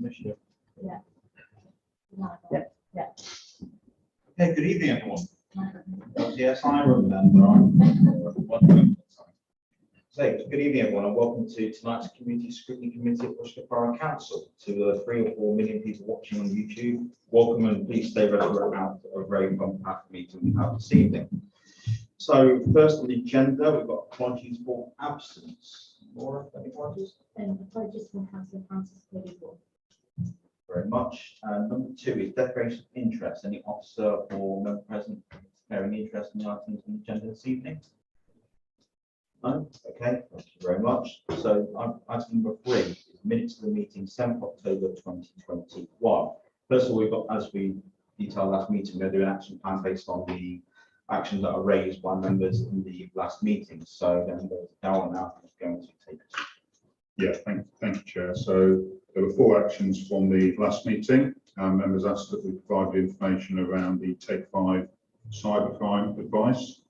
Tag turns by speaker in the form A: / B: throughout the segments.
A: issue.
B: Yeah.
A: Yeah.
B: Yeah.
A: Okay, good evening, everyone. Yes, I remember. So, good evening, everyone, and welcome to tonight's Community Scrutiny Committee at Worcester Borough Council. To the 3 or 4 million people watching on YouTube, welcome, and please stay ready for a very compact meeting we have this evening. So, first on the agenda, we've got apologies for absence. Laura, any apologies?
B: Apologies from Councillor Francis Cody-Ward.
A: Very much. Number 2 is declaration of interest. Any officer or member present declaring interest in the items on the agenda this evening? No? Okay, thank you very much. So item number 3 is minutes of the meeting 7th October 2021. First of all, we've got, as we detailed last meeting, we're doing an action plan based on the actions that are raised by members in the last meeting. So then Darryl now is going to take it.
C: Yeah, thank you, Chair. So there were 4 actions from the last meeting. Members asked that we provide the information around the Take 5 cybercrime advice,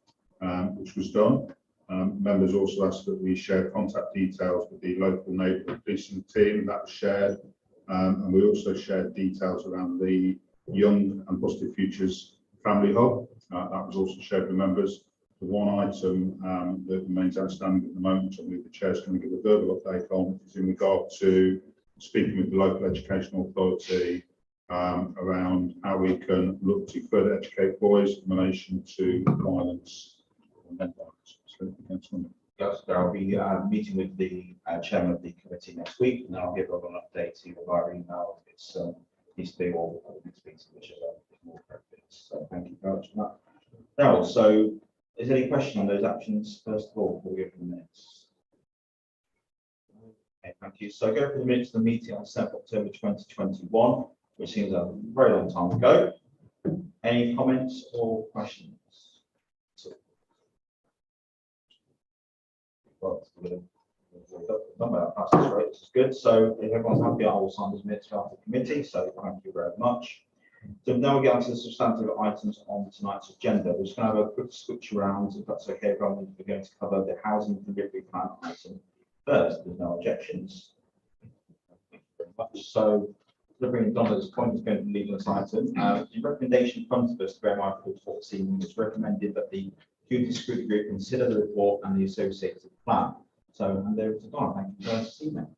C: which was done. Members also asked that we share contact details with the local neighbourhood policing team. That was shared. And we also shared details around the Young and Positive Futures Family Hub. That was also shared with members. The one item that remains outstanding at the moment, I believe the Chair is going to give a verbal update on, is in regard to speaking with the local educational authority around how we can look to further educate boys in relation to violence and mental health.
A: Yes, I'll be meeting with the chairman of the committee next week, and I'll give everyone an update either via email if it's needs to be or next meeting, which is more appropriate. So thank you very much for that. Now, so is there any question on those actions first of all before we go for the minutes? Okay, thank you. So go for the minutes of the meeting on 7th October 2021, which seems a very long time ago. Any comments or questions? Well, this is good. So if everyone's happy, I will sign this minutes after the committee. So thank you very much. So now we get on to the substantive items on tonight's agenda. We're just going to have a quick switch around, if that's okay, everyone. We're going to cover the housing delivery plan item first. There's no objections. Thank you very much. So delivering Donna's point is going to be leading this item. The recommendation comes to us to bear in mind for the scene. It's recommended that the Community Scrutiny Group consider the report and the associated plan. So hand over to Donna. Thank you for this evening.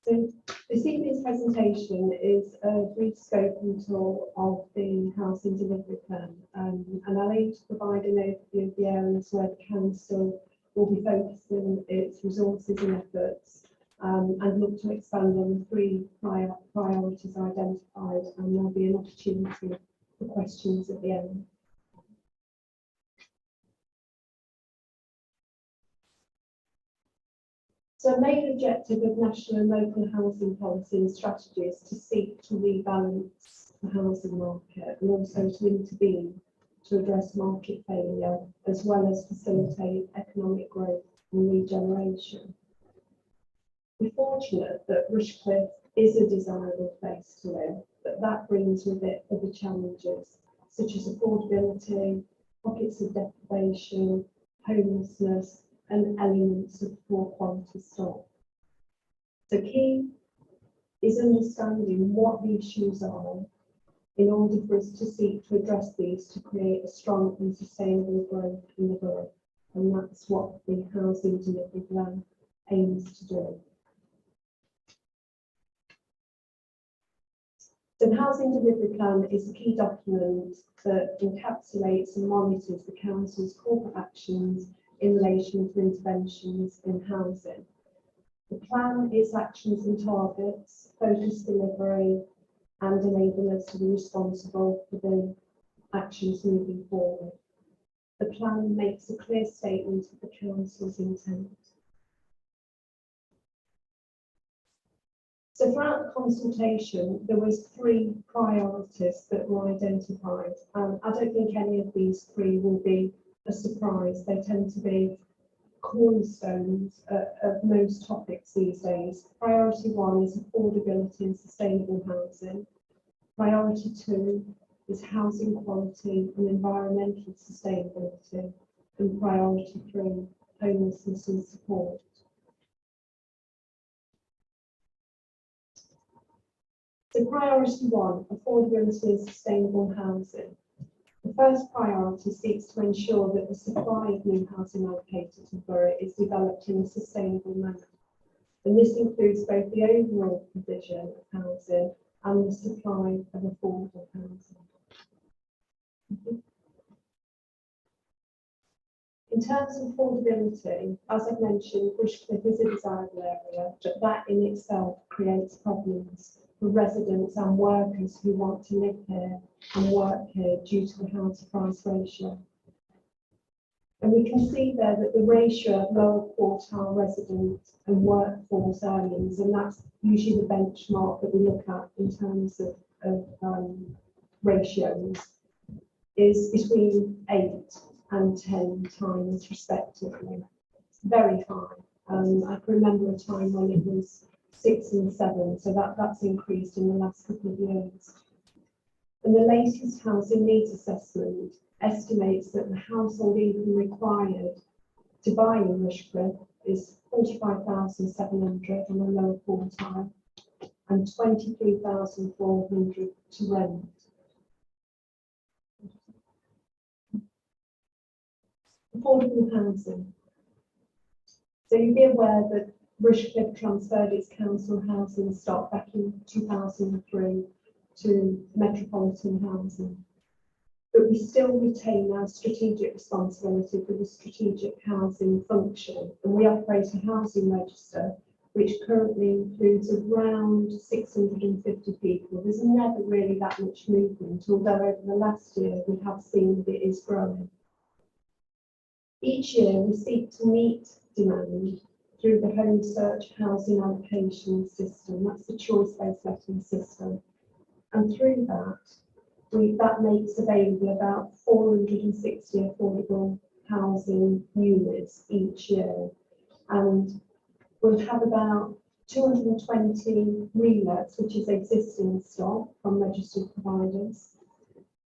D: So this evening's presentation is a brief scope and tour of the housing delivery plan, and I'll aim to provide an overview of the areas where the council will be focusing its resources and efforts, and look to expand on the 3 priorities identified, and there'll be an opportunity for questions at the end. So a main objective of national and local housing policy and strategy is to seek to rebalance the housing market and also to intervene to address market failure, as well as facilitate economic growth and regeneration. We're fortunate that Rushcliffe is a desirable place to live, but that brings with it other challenges such as affordability, pockets of deprivation, homelessness, and elements of poor quality stock. The key is understanding what the issues are in order for us to seek to address these to create a strong and sustainable growth in the borough, and that's what the housing delivery plan aims to do. So the Housing Delivery Plan is a key document that encapsulates and monitors the Council's corporate actions in relation to interventions in housing. The plan is actions and targets, focused delivery, and enable us to be responsible for the actions moving forward. The plan makes a clear statement of the Council's intent. So throughout the consultation, there was 3 priorities that were identified. I don't think any of these 3 will be a surprise. They tend to be cornerstones of most topics these days. Priority 1 is affordability and sustainable housing. Priority 2 is housing quality and environmental sustainability. And priority 3, homelessness and support. So priority one, affordability and sustainable housing. The first priority seeks to ensure that the supply of new housing allocated to the borough is developed in a sustainable manner. And this includes both the overall provision of housing and the supply of affordable housing. In terms of affordability, as I've mentioned, Rushcliffe is a desirable area, but that in itself creates problems for residents and workers who want to live here and work here due to the house price ratio. And we can see there that the ratio of lower quartile resident and workforce earnings, and that's usually the benchmark that we look at in terms of ratios, is between 8 and 10 times respectively. It's very high. I can remember a time when it was 6 and 7, so that's increased in the last couple of years. And the latest housing needs assessment estimates that the household income required to buy in Rushcliffe is 45,700 on a lower quartile and 23,400 to rent. Affordable housing. So you'd be aware that Rushcliffe transferred its council housing stock back in 2003 to metropolitan housing. But we still retain our strategic responsibility for the strategic housing function, and we operate a housing register which currently includes around 650 people. There's never really that much movement, although over the last year we have seen that it is growing. Each year we seek to meet demand through the Home Search Housing Allocation System. That's the choice-based letting system. And through that makes available about 460 affordable housing units each year. And we'll have about 220 relets, which is existing stock from registered providers.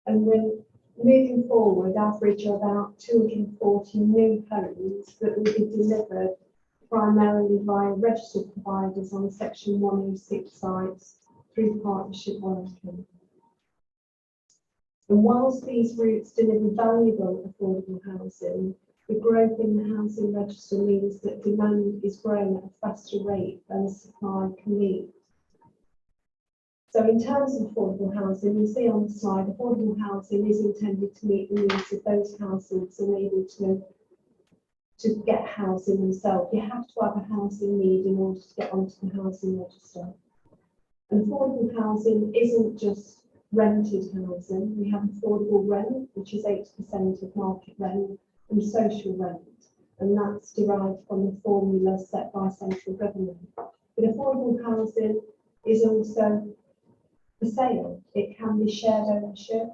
D: And we're moving forward, average about 240 new homes that will be delivered primarily via registered providers on Section 106 sites through partnership working. And whilst these routes deliver valuable affordable housing, the growth in the housing register means that demand is growing at a faster rate than the supply can meet. So in terms of affordable housing, you see on the slide, affordable housing is intended to meet the needs of those households unable to get housing themselves. You have to have a housing need in order to get onto the housing register. And affordable housing isn't just rented housing. We have affordable rent, which is 80% of market rent, and social rent, and that's derived from the formula set by central government. But affordable housing is also for sale. It can be shared ownership,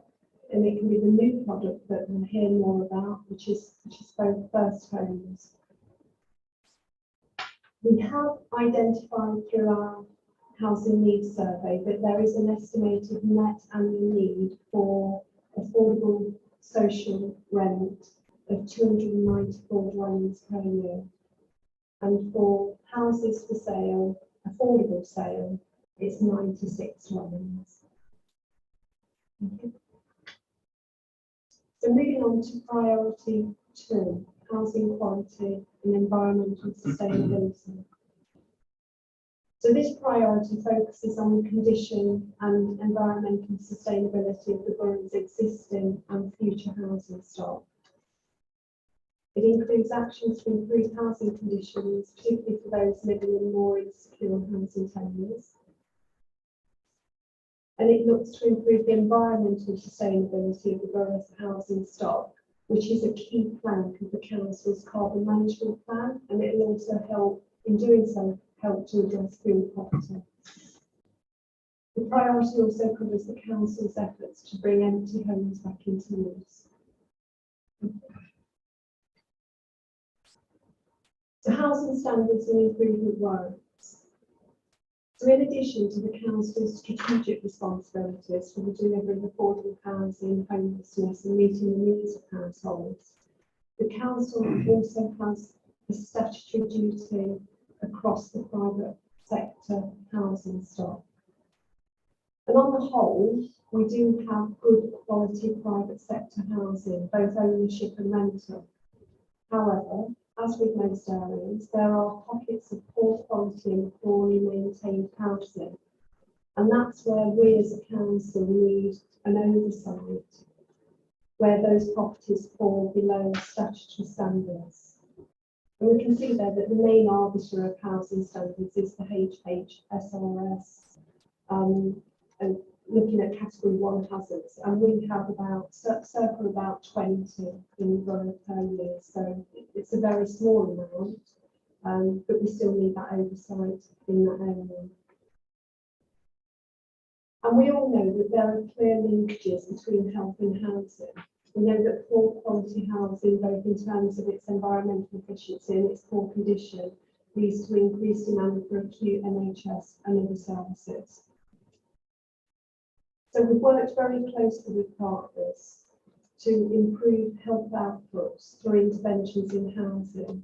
D: and it can be the new product that we'll hear more about, which is both first homes. We have identified through our housing needs survey that there is an estimated net annual need for affordable social rent of 294 dwellings per year, and for houses for sale, affordable sale, it's 96 dwellings. Okay. So moving on to priority 2, housing quality and environmental sustainability. So this priority focuses on the condition and environmental sustainability of the borough's existing and future housing stock. It includes actions to improve housing conditions, particularly for those living in more insecure housing tenures. And it looks to improve the environmental sustainability of the borough's housing stock, which is a key plank of the council's carbon management plan, and it will also help, in doing so, help to address fuel poverty. The priority also covers the council's efforts to bring empty homes back into use. So housing standards and improvement works. So in addition to the council's strategic responsibilities for the delivery of affordable housing, homelessness and meeting the needs of households, the council also has a statutory duty across the private sector housing stock. And on the whole, we do have good quality private sector housing, both ownership and rental. However, as with most areas, there are pockets of poor quality and poorly maintained housing. And that's where we as a council need an oversight, where those properties fall below statutory standards. And we can see there that the main arbiter of housing standards is the HHSRS, and looking at category 1 hazards, and we have about circa about 20 in Borough per year, so it's a very small amount, but we still need that oversight in that area. And we all know that there are clear linkages between health and housing. We know that poor quality housing, both in terms of its environmental efficiency and its poor condition, leads to increased demand for acute NHS and other services. So we've worked very closely with partners to improve health outputs through interventions in housing.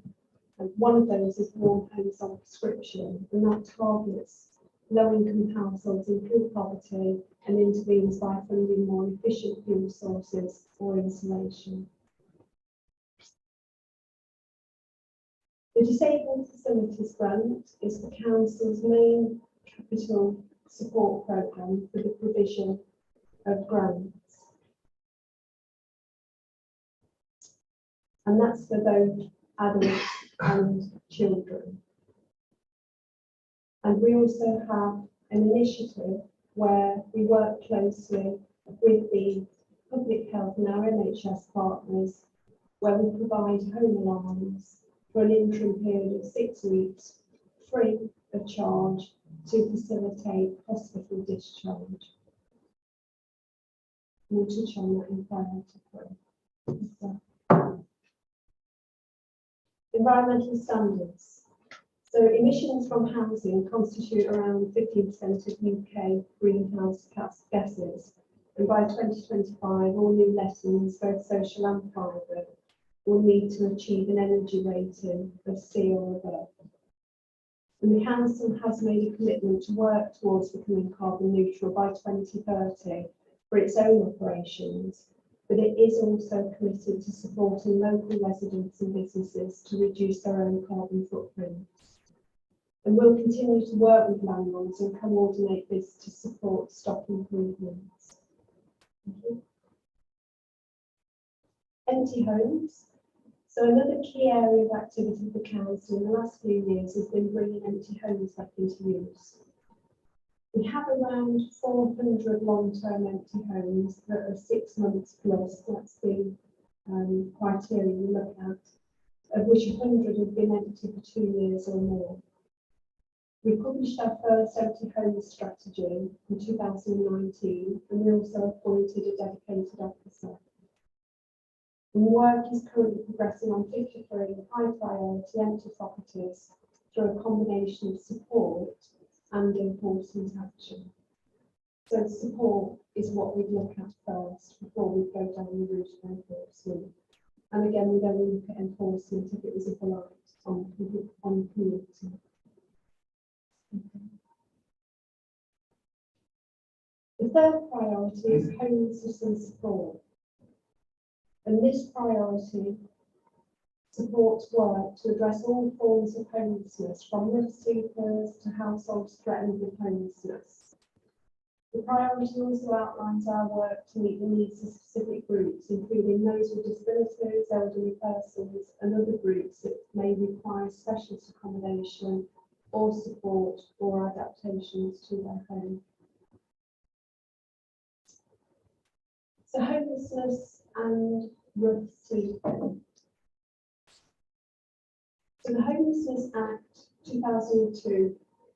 D: And one of those is warm homes on prescription, and that targets low-income households in fuel poverty and intervenes by funding more efficient fuel sources or insulation. The Disabled Facilities Grant is the Council's main capital support programme for the provision of grants. And that's for both adults and children. And we also have an initiative where we work closely with the public health and our NHS partners, where we provide home allowance for an interim period of 6 weeks, free of charge, to facilitate hospital discharge. We'll touch on that in priority 3. Environmental standards. So emissions from housing constitute around 15% of UK greenhouse gases. And by 2025, all new lettings, both social and private, will need to achieve an energy rating of C or above. And the Council has made a commitment to work towards becoming carbon neutral by 2030 for its own operations, but it is also committed to supporting local residents and businesses to reduce their own carbon footprint. And we'll continue to work with landlords and coordinate this to support stock improvements. Thank you. Empty homes. So another key area of activity for Council in the last few years has been bringing empty homes back into use. We have around 400 long-term empty homes that are 6 months plus. That's the criteria we look at, of which 100 have been empty for 2 years or more. We published our first empty homes strategy in 2019, and we also appointed a dedicated officer. And work is currently progressing on 53 high-priority empty properties through a combination of support and enforcement action. So support is what we'd look at first before we go down the route of enforcement. And again, we'd only look at enforcement if it was a blight on community. Okay. The third priority is homelessness and support. And this priority supports work to address all forms of homelessness, from roof seekers to households threatened with homelessness. The priority also outlines our work to meet the needs of specific groups, including those with disabilities, elderly persons, and other groups that may require specialist accommodation or support or adaptations to their home. So homelessness and roof seeking. So the Homelessness Act 2002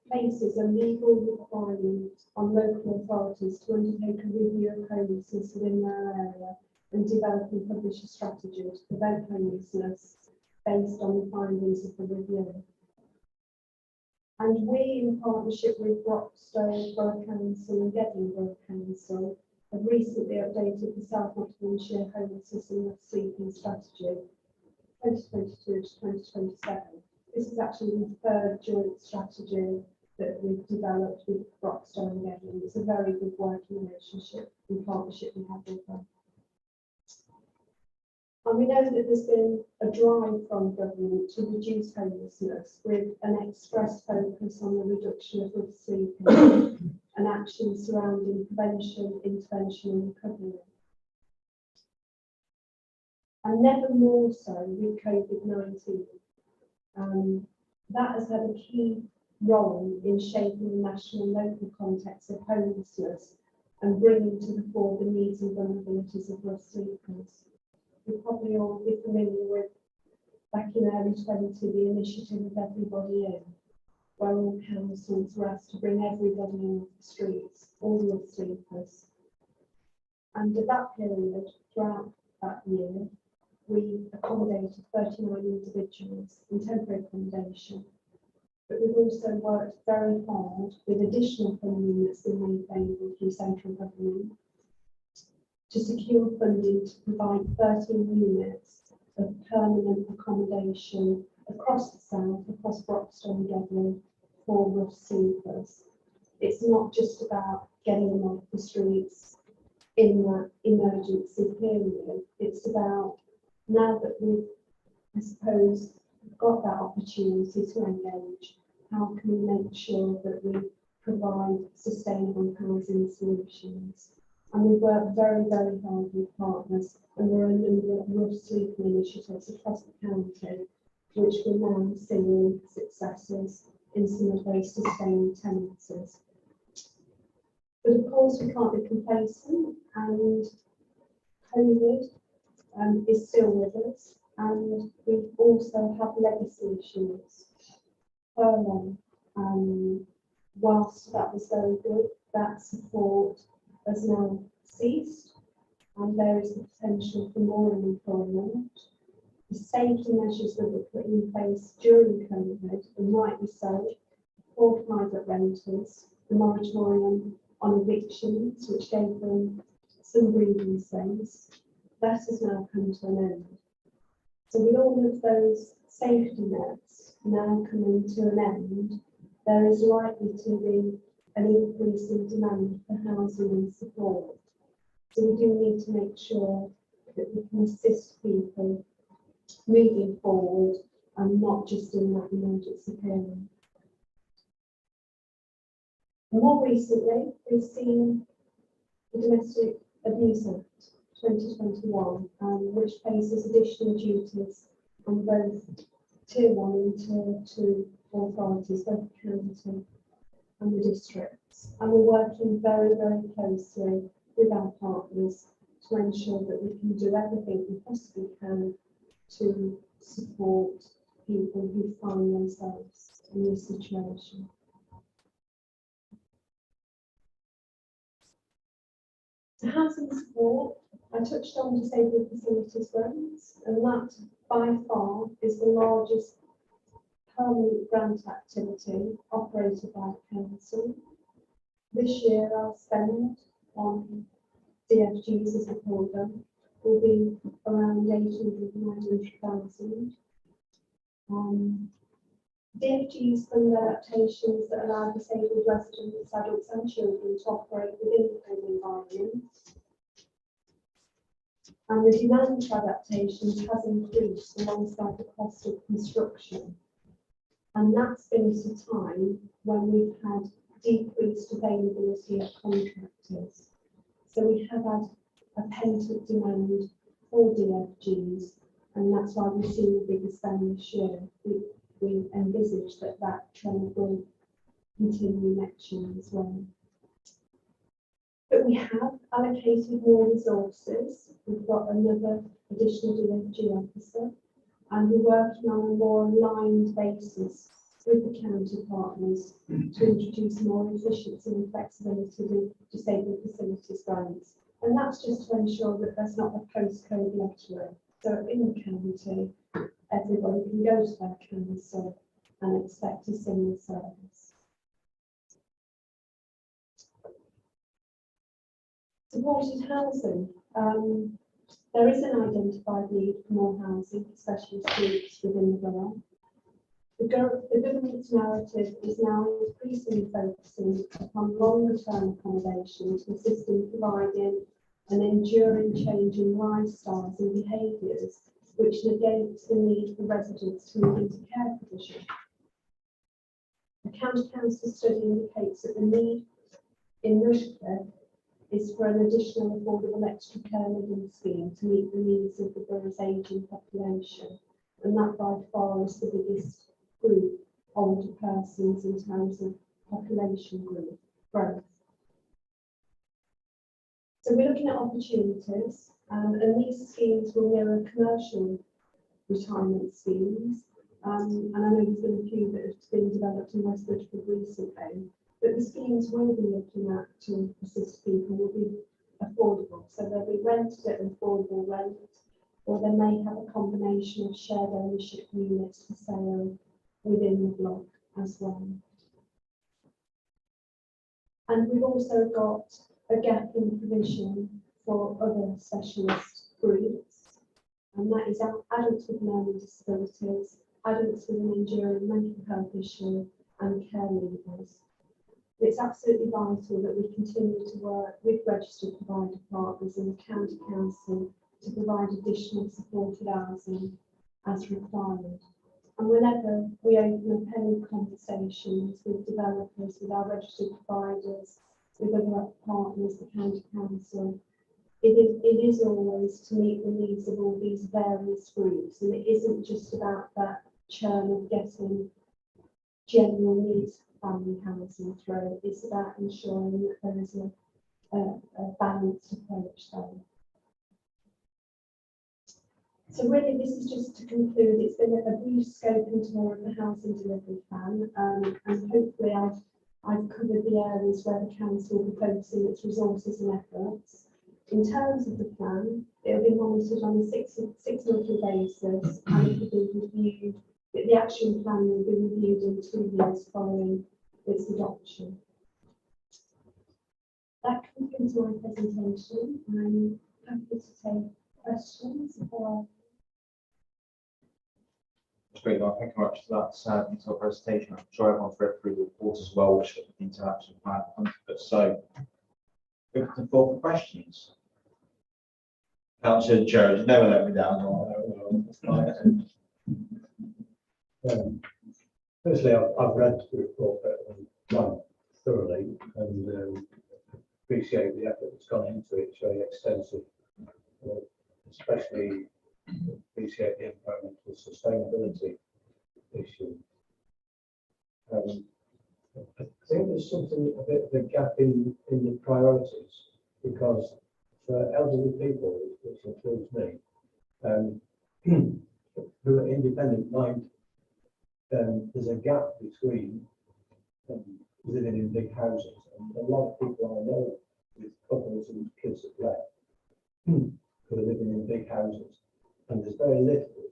D: places a legal requirement on local authorities to undertake a review of homelessness within their area and develop and publish a strategy to prevent homelessness based on the findings of the review. And we, in partnership with Broxton Borough Council and Gedling Borough Council, have recently updated the South Nottinghamshire Homelessness and Roof Seeking Strategy 2022 to 2027. This is actually the third joint strategy that we've developed with Broxton and Gedling. It's a very good working relationship and partnership we have with them. And we know that there's been a drive from government to reduce homelessness with an express focus on the reduction of rough sleeping and actions surrounding prevention, intervention and recovery. And never more so with COVID-19. That has had a key role in shaping the national and local context of homelessness and bringing to the fore the needs and vulnerabilities of rough sleepers. You'll probably all be familiar with, back in early 20, the initiative of Everybody In, where all councils were asked to bring everybody in off the streets, all the rough sleepers. And at that period, throughout that year, we accommodated 39 individuals in temporary accommodation. But we've also worked very hard with additional funding that's been made available through central government to secure funding to provide 13 units of permanent accommodation across the south, across Broxton and Gedling, for rough sleepers. It's not just about getting them off the streets in that emergency period. It's about, now that we've, I suppose, got that opportunity to engage, how can we make sure that we provide sustainable housing solutions? And we work very, very hard with partners, and there are a number of rough sleeping initiatives across the county, which we're now seeing successes in some of those sustained tenancies. But of course, we can't be complacent, and COVID is still with us, and we also have legacy issues. Furlough, whilst that was very good, that support has now ceased, and there is the potential for more unemployment. The safety measures that were put in place during COVID, and rightly so, for private renters, the moratorium on evictions, which gave them some breathing space, that has now come to an end. So with all of those safety nets now coming to an end, there is likely to be an increase in demand for housing and support. So we do need to make sure that we can assist people moving forward and not just in that emergency period. More recently, we've seen the Domestic Abuse Act 2021, which places additional duties on both Tier 1 and Tier 2 authorities, both the county and the districts. And we're working very, very closely with our partners to ensure that we can do everything we possibly can to support people who find themselves in this situation. The housing support, I touched on disabled facilities grants, and that by far is the largest permanent grant activity operated by the council. This year, our spend on DFGs, as we call them, will be around 800,000 to 900,000. DFGs fund adaptations that allow disabled residents, adults and children to operate within the home environment. And the demand for adaptations has increased alongside the cost of construction. And that's been at a time when we've had decreased availability of contractors. So we have had a pent-up demand for DFGs, and that's why we've seen the bigger spend this year. We envisage that that trend will continue next year as well. But we have allocated more resources. We've got another additional DFG officer, and we're working on a more aligned basis with the county partners to introduce more efficiency and flexibility with disabled facilities grants. And that's just to ensure that there's not a postcode lottery. So in the county, everybody can go to their council and expect a similar service. Supported housing. There is an identified need for more housing for specialist groups within the borough. The government's narrative is now increasingly focusing upon longer-term accommodation to assist in providing an enduring change in lifestyles and behaviours which negates the need for residents to move into care provision. The County Council study indicates that the need in Rushcliffe is for an additional affordable extra care living scheme to meet the needs of the borough's ageing population, and that by far is the biggest group older persons in terms of population growth. So we're looking at opportunities, and these schemes will mirror commercial retirement schemes. And I know there's been a few that have been developed in West Bridgford recently, but the schemes we'll be looking at to assist people will be affordable. So they'll be rented at an affordable rent, or they may have a combination of shared ownership units for sale within the block as well. And we've also got a gap in provision for other specialist groups, and that is adults with learning disabilities, adults with an enduring mental health issue, and care leavers. It's absolutely vital that we continue to work with registered provider partners in the County Council to provide additional supported housing as required. And whenever we open up any conversations with developers, with our registered providers, with other partners, the County Council, it is always to meet the needs of all these various groups, and it isn't just about that churn of getting general needs family housing through. It's about ensuring that there is a balanced approach there. So really, this is just to conclude. It's been a brief scope into more of the housing delivery plan, and hopefully I've covered the areas where the council will be focusing its resources and efforts. In terms of the plan, it will be monitored on a six monthly basis, and it will be reviewed. The action plan will be reviewed in 2 years following its adoption. That concludes my presentation. I'm happy to take questions.
A: Great, well, thank you very much for that detailed presentation. I'm sure everyone's read through the report as well, which is the interaction plan. So, open the floor for questions. Councillor Jones, you never let me down.
E: Firstly, I've read the report quite thoroughly and appreciate the effort that's gone into it. It's very extensive, especially appreciate the environmental sustainability issue. I think there's a bit of a gap in the priorities, because for elderly people, which includes me, who are independent minded, there's a gap between living in big houses, and a lot of people I know with couples and kids at left who are living in big houses, and there's very little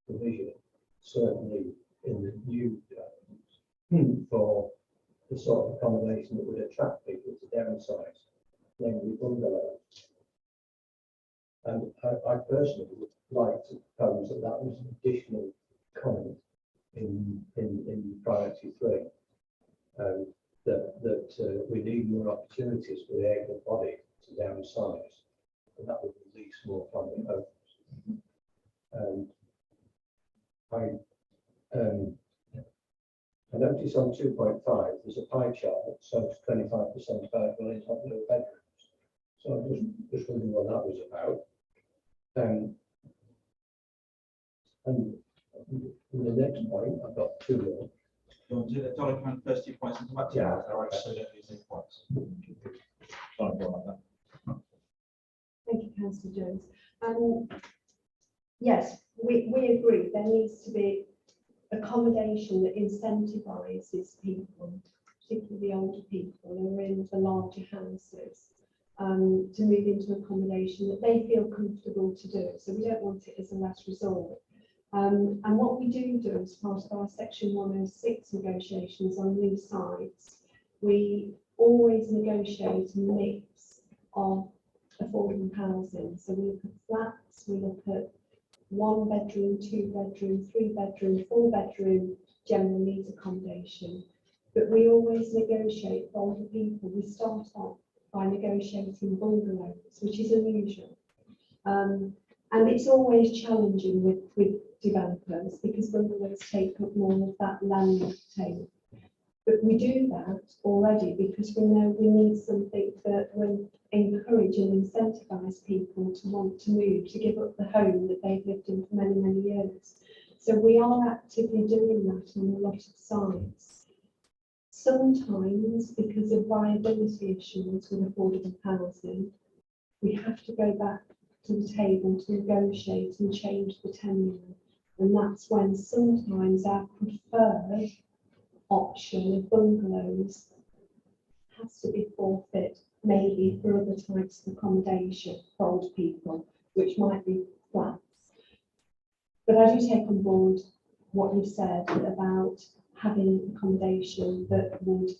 E: provision, certainly in the new developments, for the sort of accommodation that would attract people to downsize, namely bungalows. And I personally would like to propose that that was an additional comment in priority 3, that we need more opportunities for the able-bodied to downsize, and that would release more family homes. I notice on 2.5 there's a pie chart that shows 25% of our villages have no bedrooms. So I'm just wondering what that was about. And the next point, I've got 2 more.
A: You want to do the dollar count first 2 points and come back to that? All right, so don't lose 2 points. Sorry about that.
D: Thank you, Councillor Jones. Yes, we agree there needs to be accommodation that incentivises people, particularly the older people who are in the larger houses, to move into accommodation that they feel comfortable to do. So we don't want it as a last resort. And what we do as part of our Section 106 negotiations on new sites, we always negotiate a mix of affordable housing. So we look at flats, we look at 1 bedroom, 2 bedroom, 3 bedroom, 4 bedroom general needs accommodation. But we always negotiate for older people. We start off by negotiating bungalows, which is unusual. And it's always challenging with developers because bungalows take up more of that land table. But we do that already because we know we need something that will encourage and incentivise people to want to move, to give up the home that they've lived in for many, many years. So we are actively doing that on a lot of sites. Sometimes, because of viability issues with affordable housing, we have to go back to the table to negotiate and change the tenure. And that's when sometimes our preferred option of bungalows has to be forfeit, maybe for other types of accommodation for old people, which might be flats. But I do take on board what you said about having accommodation that would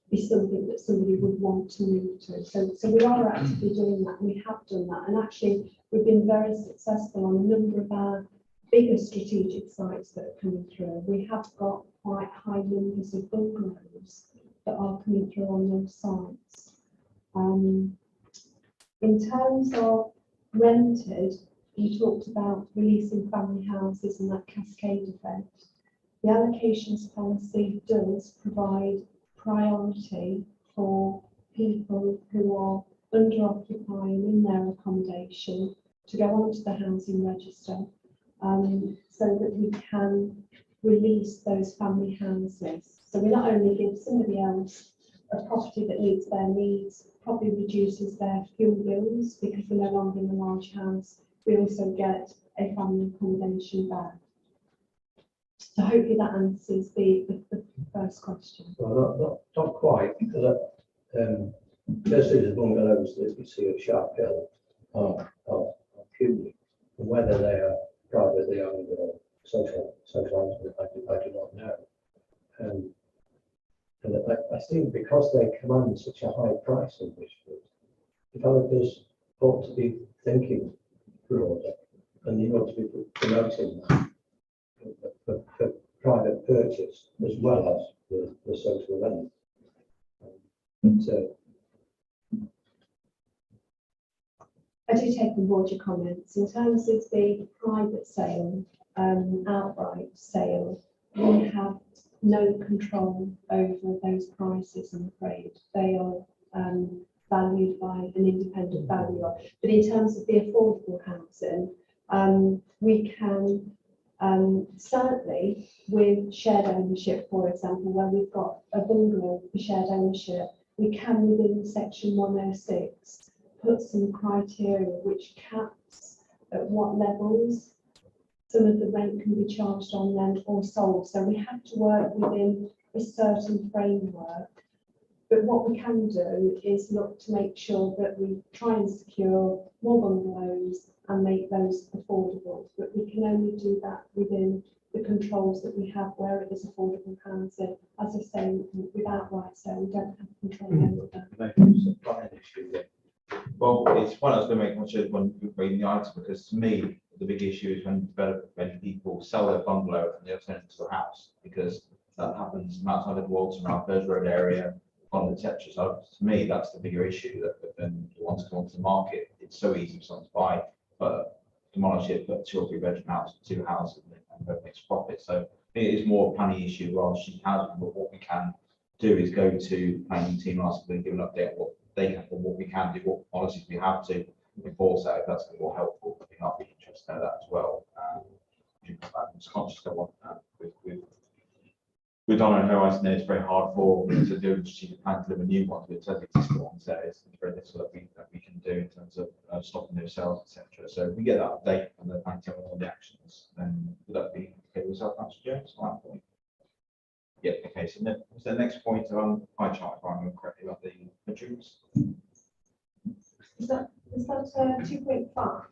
D: be something that somebody would want to move to. So we are actively doing that. We have done that. And actually, we've been very successful on a number of our bigger strategic sites that are coming through. We have got quite high numbers of bungalows that are coming through on those sites. In terms of rented, you talked about releasing family houses and that cascade effect. The allocations policy does provide priority for people who are under occupying in their accommodation to go onto the housing register, so that we can release those family houses. So we not only give somebody else a property that meets their needs, probably reduces their fuel bills because they're no longer in a large house, we also get a family accommodation back. So hopefully that answers the first question.
E: Well, not quite, because firstly the bungalows that you see at Sharp Hill are puny, and whether they are privately owned or social I do not know. And I think because they command such a high price in Bishop, developers ought to be thinking broader, and you ought to be promoting that for private purchase as well as the social rent.
D: I do take on board your comments. In terms of the private sale, outright sale, we have no control over those prices, I'm afraid. They are valued by an independent valuer. But in terms of the affordable housing, we can certainly with shared ownership, for example, where we've got a bungalow for shared ownership, we can within section 106 put some criteria which caps at what levels some of the rent can be charged on them or sold. So we have to work within a certain framework. But what we can do is look to make sure that we try and secure more bungalows and make those affordable. But we can only do that within the controls that we have where it is affordable housing. As I say, without right sale, we don't have control over that.
A: Well, it's one I was going to make much of when reading the item, because to me, the big issue is when people sell their bungalow and they turn it into a house, because that happens outside of Walton, around First Road area, on the Tetris. So to me, that's the bigger issue, that when you want to come onto the market, it's so easy for someone to buy, but demolish it, put 2 or 3 bedroom house, 2 houses, and both makes profit. So it is more a planning issue rather than housing. But what we can do is go to planning team and ask them to give an update on what they can, or what we can do, what policies we have to enforce that. If that's going to be more helpful, I think I'll be interested to know that as well. I'm just conscious that with Donna Horizon, it's very hard for to do a strategic plan to deliver new ones, but in terms of existing ones, it's very little that we can do in terms of stopping those sales, etc. So if we get that update and the plan to all the actions, then would that be okay with yourself, Councillor Jones? On that point? Yeah, okay. So the next point pie chart, if I remember correctly, about the bedrooms.
D: Is that 2.5?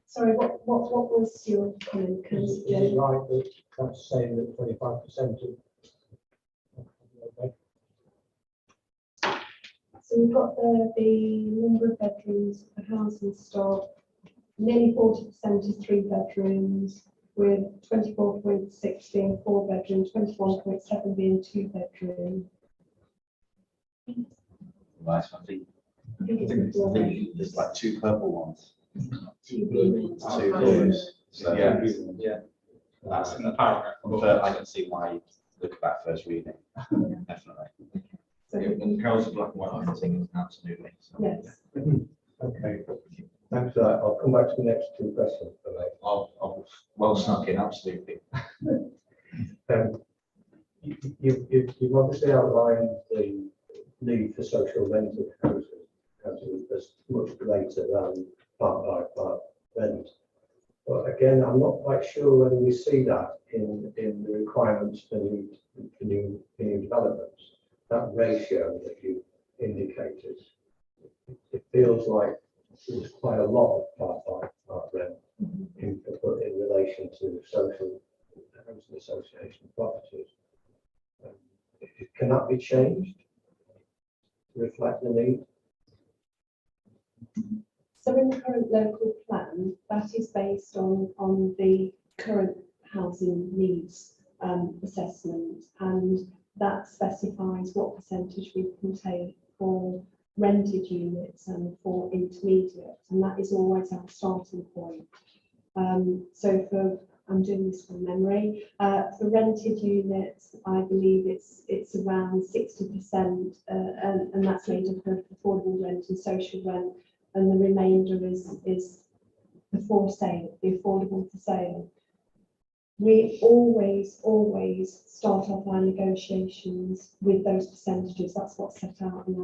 D: Sorry, what was your comment?
E: Is it right that that's saying that 25% of
D: So we've got the number of bedrooms, the housing stock, nearly 40% is 3 bedrooms, with 24.6 being 4 bedroom, 21.7 being 2 bedroom.
F: Right, I think there's like 2 purple ones,
B: 2 blue.
F: 2 blues. So
A: Yeah.
F: that's I can see why you look at that first reading. Definitely.
D: So,
A: And Carol's a black and white, I think, absolutely. So.
D: yes.
E: Okay, thanks for that. I'll come back to the next 2 questions for me.
A: I'll well snuck in, absolutely.
E: You've obviously outlined the need for social rented housing as much greater than part by part rent. But again, I'm not quite sure whether we see that in the requirements for new developments. That ratio that you indicated, it feels like there's quite a lot of part by part rent in relation to social housing association properties. Can that be changed to reflect the need?
D: So in the current local plan, that is based on the current housing needs assessment, and that specifies what percentage we can take for rented units and for intermediate, and that is always our starting point. So I'm doing this from memory, for rented units, I believe it's around 60%, and that's made up of affordable rent and social rent, and the remainder is the for sale, the affordable for sale. We always start off our negotiations with those percentages. That's what's set out in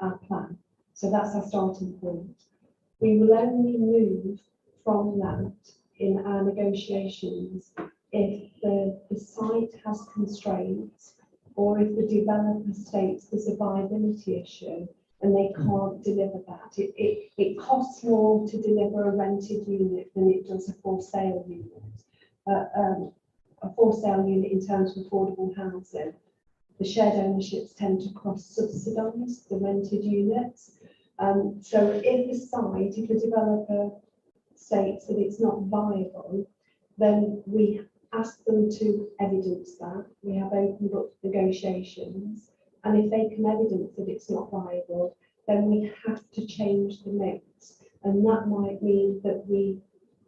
D: our plan. So that's our starting point. We will only move from that in our negotiations if the site has constraints, or if the developer states there's a viability issue and they can't deliver that. It costs more to deliver a rented unit than it does a for sale unit. A for sale unit in terms of affordable housing, the shared ownerships tend to cross-subsidise the rented units. So if a developer states that it's not viable, then we ask them to evidence that. We have open book negotiations, and if they can evidence that it's not viable, then we have to change the mix, and that might mean that we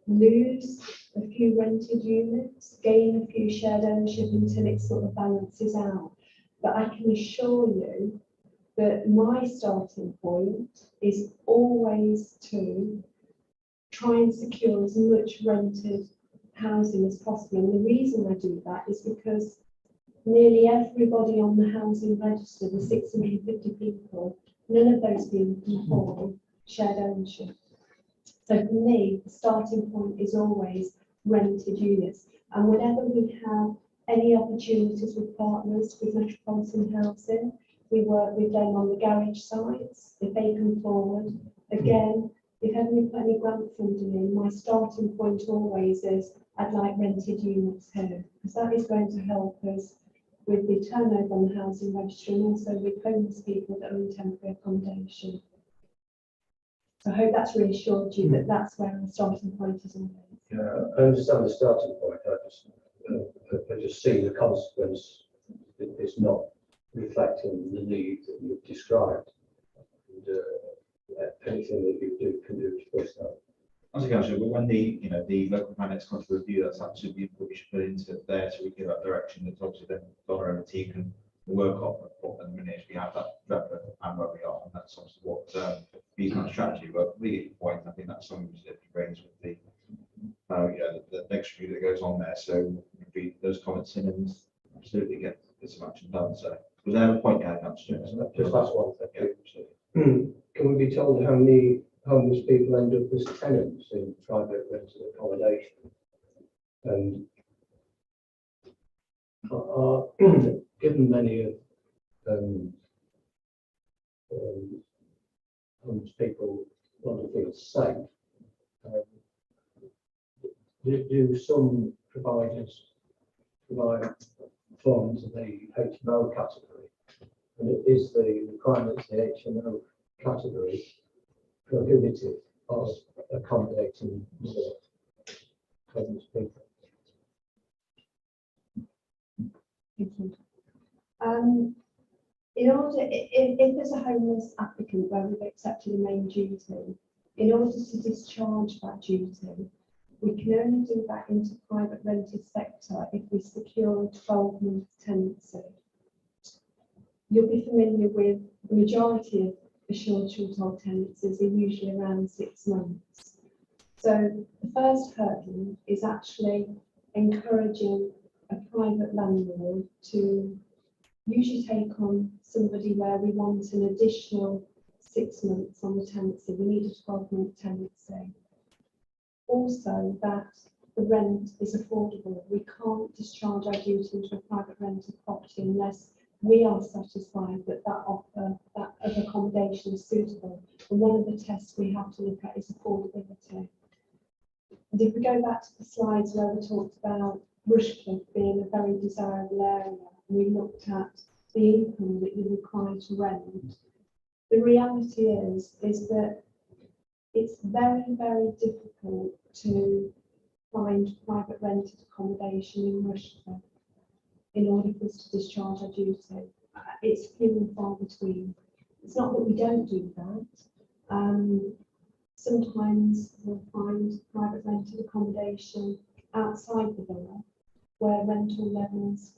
D: lose a few rented units, gain a few shared ownership until it sort of balances out. But I can assure you that my starting point is always to try and secure as much rented housing as possible. And the reason I do that is because nearly everybody on the housing register, the 650 people, none of those people can afford shared ownership. So for me, the starting point is always rented units. And whenever we have any opportunities with partners with metropolitan housing, we work with them on the garage sites. If they come forward, again, if ever we put any grant funding in, my starting point always is I'd like rented units here, because that is going to help us with the turnover on the housing register, and also with homeless people that are in temporary accommodation. So I hope that's reassured you that that's where our starting point is always.
E: Yeah, I understand the starting point. I just see the consequence. It's not reflecting the need that you've described. And, anything that you can do to push that.
A: As a councillor, but when the local plan next comes to review, that's absolutely what we should put into there, so we give that direction. That obviously then Donna and the team can work on what the minute we have that and where we are, and that's obviously what these kind of strategy. But really, good point. I think that's something that brings with the the next review that goes on there. So read those comments in and absolutely get some action done. So was there a point you had, Councillor?
E: Just last one. Can we be told how many homeless people end up as tenants in private rented accommodation? And are given many of homeless people want to feel safe, do some providers provide funds in the HMO category? And it is the requirements in the HMO category prohibitive of accommodating more homeless people.
D: Thank you. In order, if there's a homeless applicant where we've accepted a main duty, in order to discharge that duty, we can only do that into private rented sector if we secure a 12-month tenancy. You'll be familiar with the majority of assured short-hold tenancies are usually around 6 months. So the first hurdle is actually encouraging a private landlord to usually take on somebody where we want an additional 6 months on the tenancy. We need a 12-month tenancy. Also, that the rent is affordable. We can't discharge our duty into a private rented property unless we are satisfied that that offer, that of accommodation is suitable. And one of the tests we have to look at is affordability. And if we go back to the slides where we talked about Rushcliffe being a very desirable area, and we looked at the income that you require to rent, the reality is that it's very, very difficult to find private rented accommodation in Rushcliffe in order for us to discharge our duty. It's few and far between. It's not that we don't do that. Sometimes we'll find private rented accommodation outside the borough where rental levels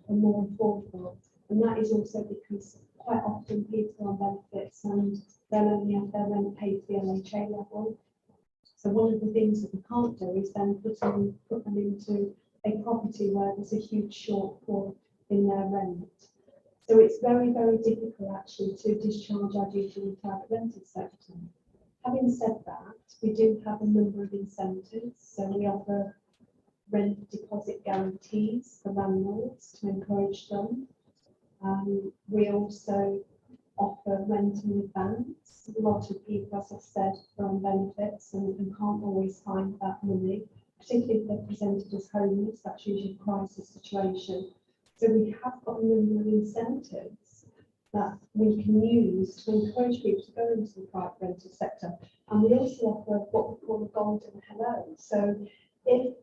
D: are more affordable. And that is also because quite often people are on benefits and they'll only have their rent paid to the LHA level. So one of the things that we can't do is then put them into a property where there's a huge shortfall in their rent. So it's very, very difficult actually to discharge our duty in the private rented sector. Having said that, we do have a number of incentives. So we offer rent deposit guarantees for landlords to encourage them. We also offer rent in advance. A lot of people, as I've said, are on benefits and can't always find that money, particularly if they're presented as homeless. That's usually a crisis situation. So we have got a number of incentives that we can use to encourage people to go into the private rental sector. And we also offer what we call a golden hello. So if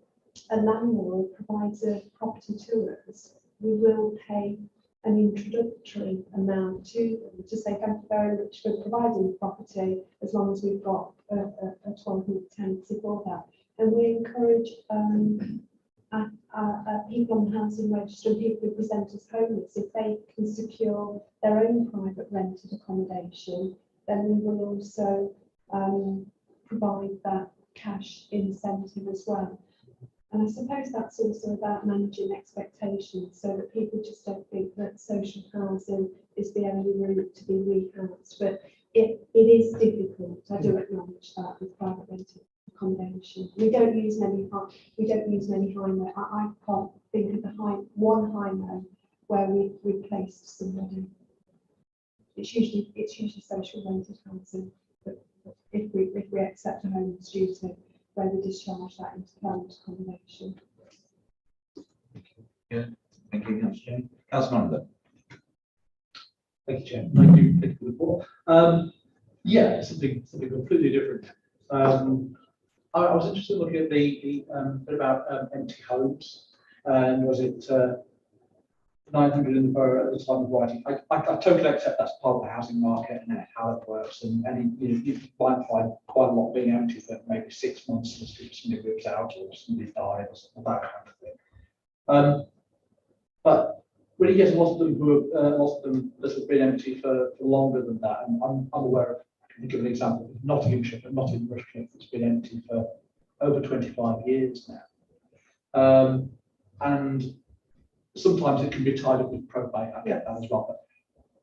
D: a landlord provides a property to us, we will pay an introductory amount to them to say thank you very much for providing the property as long as we've got a 12-month tenancy for that. And we encourage people on the housing register and people who present as homeless, if they can secure their own private rented accommodation, then we will also provide that cash incentive as well. And I suppose that's also about managing expectations so that people just don't think that social housing is the only route to be rehoused. But it is difficult. I do acknowledge that with private rented accommodation. We don't use many high. I can't think of the one high where we've placed somebody. It's usually social rented housing. But if we accept a homeless duty, where we discharge that into permanent accommodation.
F: Yeah, thank you, Councillor Jane. Councillor Munder.
G: Thank you, Chair. Thank you for the report. Yeah, something completely different. I was interested in looking at the bit about empty homes, and was it 900 in the borough at the time of writing? I totally accept that's part of the housing market and how it works, and you might find quite a lot being empty for maybe 6 months as somebody moves out or somebody died or something, that kind of thing. But when you get a lot of them that have been empty for longer than that, and I'm aware of, I can give an example of Nottinghamshire, but not in Rushcliffe, it's been empty for over 25 years now. And sometimes it can be tied up with probate, I get that as well. But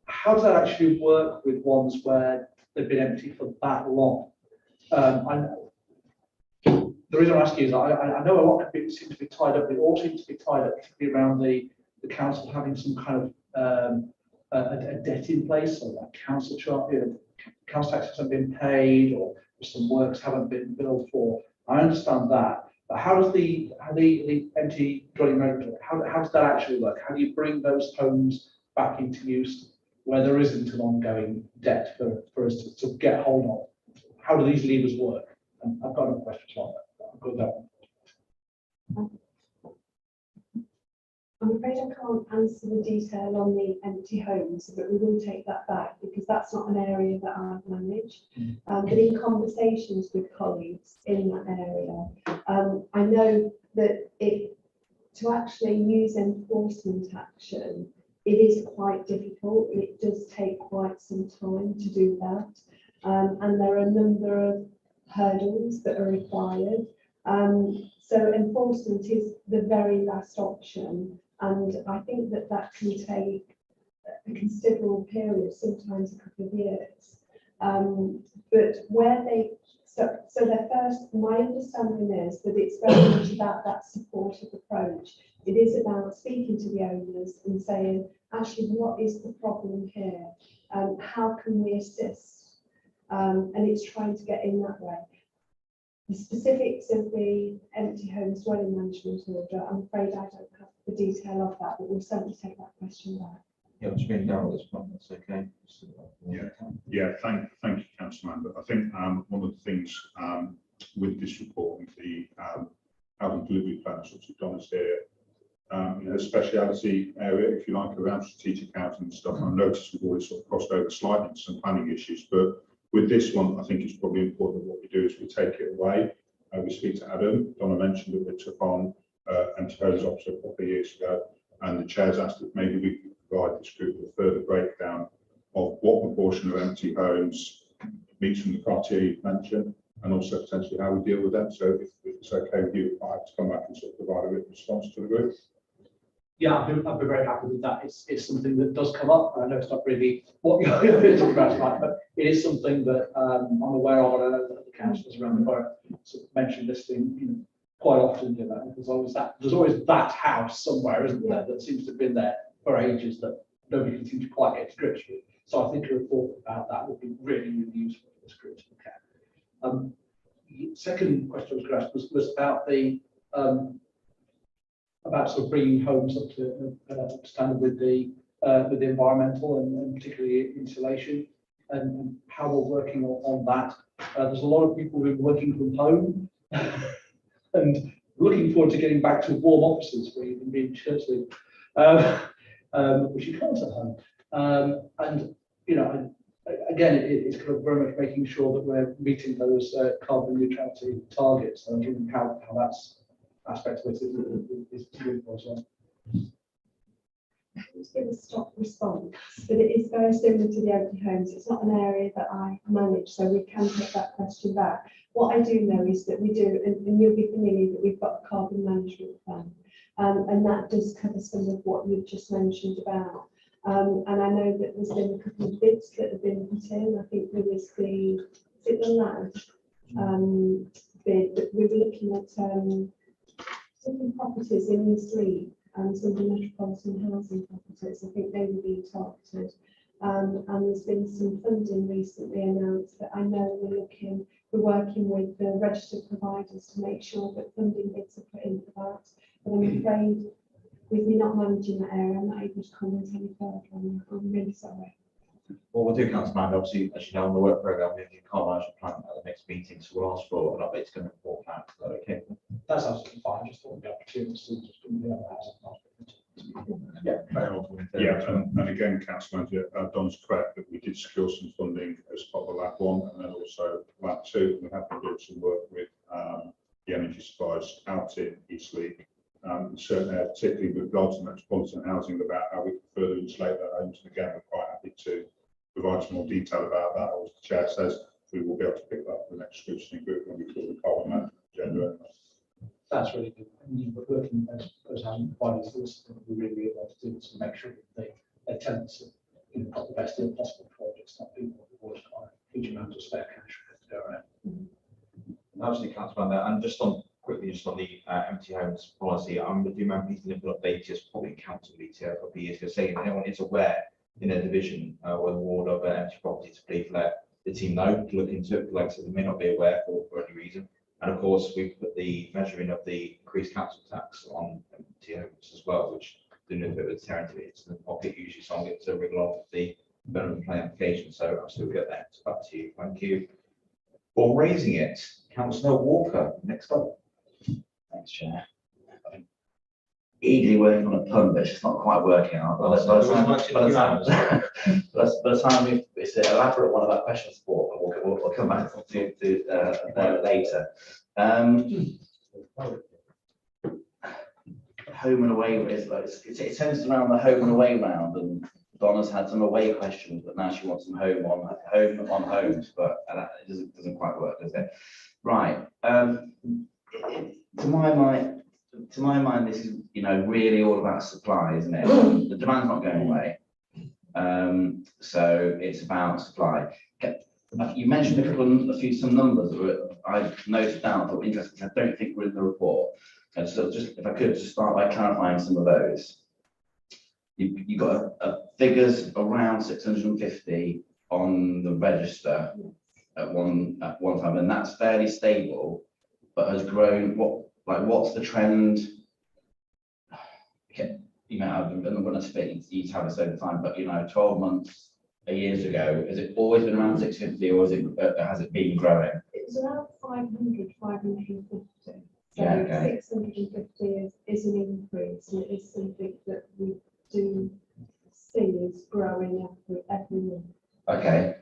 G: how does that actually work with ones where they've been empty for that long? The reason I'm asking is I know a lot seem to be tied up, it all seems to be tied up particularly around the council having some kind of a debt in place, or that council charge, council taxes haven't been paid, or some works haven't been billed for. I understand that. But how does the empty dwelling rental, how does that actually work? How do you bring those homes back into use where there isn't an ongoing debt for us to get hold of? how do these levers work? And I've got another question as well. I'll go with that one.
D: I'm afraid I can't answer the detail on the empty homes, but we will take that back because that's not an area that I've managed. But in conversations with colleagues in that area, I know that to actually use enforcement action, it is quite difficult. It does take quite some time to do that. And there are a number of hurdles that are required. So enforcement is the very last option. And I think that can take a considerable period, sometimes a couple of years. But where so their first, my understanding is that it's very much about that supportive approach. It is about speaking to the owners and saying, actually, what is the problem here? How can we assist? And it's trying to get in that way. The specifics of the empty homes dwelling management order, I'm afraid I don't have the detail of that, but we'll certainly take that question back.
A: Yeah, which means Darryl, this point, that's okay.
C: Yeah, thank you, Councillor Mann. But I think one of the things with this report and the housing delivery plans, which Don is here, in a speciality area, if you like, around strategic housing and stuff. I've noticed we've already sort of crossed over slightly into some planning issues, but with this one, I think it's probably important that what we do is we take it away. We speak to Adam. Donna mentioned that we took on anti-homeless officer a couple of years ago, and the chair's asked if maybe we could provide this group with a further breakdown of what proportion of empty homes meets from the criteria you mentioned, and also potentially how we deal with them. So if it's okay with you, I'd like to come back and sort of provide a written response to the group.
G: Yeah, I'd be very happy with that. It's something that does come up. I know it's not really what you're talking about tonight, but it is something that I'm aware of, and I know that the councillors around the borough sort of mention this thing, quite often. There's always that house somewhere, isn't there, that seems to have been there for ages that nobody can seem to quite get to grips with. So I think a report about that would be really, really useful for this group to look at. The second question I was going to ask was about the about sort of bringing homes up to standard with the environmental and particularly insulation, and how we're working on that. There's a lot of people who are working from home and looking forward to getting back to warm offices where you can be in shirt sleeve, which you can't at home. And again, it's kind of very much making sure that we're meeting those carbon neutrality targets, and given how that's aspect of it is beautiful as well.
D: It's been a stop response, but it is very similar to the empty homes. It's not an area that I manage, so we can take that question back. What I do know is that we do, and you'll be familiar that we've got a carbon management plan, and that does cover some of what you've just mentioned about. And I know that there's been a couple of bids that have been put in. I think there was the land bid that we were looking at different properties in East League and some of the metropolitan housing properties. I think they were being targeted. And there's been some funding recently announced that I know we're working with the registered providers to make sure that funding bids are put in for that. But I'm afraid with me not managing that area, I'm not able to comment any further on that. I'm really sorry.
A: Well, we'll do, Councillor Mann, obviously, as you know, on the work programme, we have the carbon management plan at the next meeting, so we'll ask for an update to come report back. Is that okay?
G: That's absolutely fine. I just thought the opportunity to just bring the other house.
A: Yeah, very well.
C: Yeah, and again, Councillor Manager, Don's correct that we did secure some funding as part of Lab 1 and then also Lab 2. We have been doing some work with the energy suppliers out in East League, certainly particularly with regards to metropolitan housing, about how we can further insulate their homes. And again, we're quite happy to provide some more detail about that. As the Chair says, we will be able to pick that up for the next scrutiny group when we call the carbon management agenda.
G: That's really good. And we're working with those housing providers. This is we really want to do to make sure that their tenants have got the best deal possible projects, not people who've always got a huge amount of spare cash to go around.
A: Absolutely, Councillor Mann, and just on the empty homes policy, I do remember meeting an update just probably council meeting a couple of years ago, saying if anyone is aware in a division or the ward of empty properties, please let the team know to look into it. Like I said, they may not be aware for any reason. And of course, we've put the measuring of the increased council tax on empty homes as well, which doing a bit of a deterrent to it. It's in the pocket usually, so I'll get to wriggle off the benefit plan application. So I'll still get that back to you. Thank you. or raising it. Councillor Walker, next up.
F: Thanks, Chair. Eagerly working on a pun, but it's just not quite working out. By the time it's an elaborate one about question support, but we'll come back to that later. Home and away is like it tends around the home and away round, and Donna's had some away questions, but now she wants some home on homes, but it doesn't quite work, does it? Right. To my mind, this is really all about supply, isn't it? The demand's not going away, so it's about supply. You mentioned some numbers that I've noted down that were interesting, which I don't think were in the report. And so, just if I could just start by clarifying some of those. You got figures around 650 on the register at one time, and that's fairly stable, but has grown. What's the trend? Okay, I'm going to spit each have this over time, but 12 months, years ago, has it always been around 650, or has it been growing?
D: It was around 500, 550. So
F: Yeah, okay.
D: 650 is an increase, and it is something that we do see is growing every month.
F: Okay.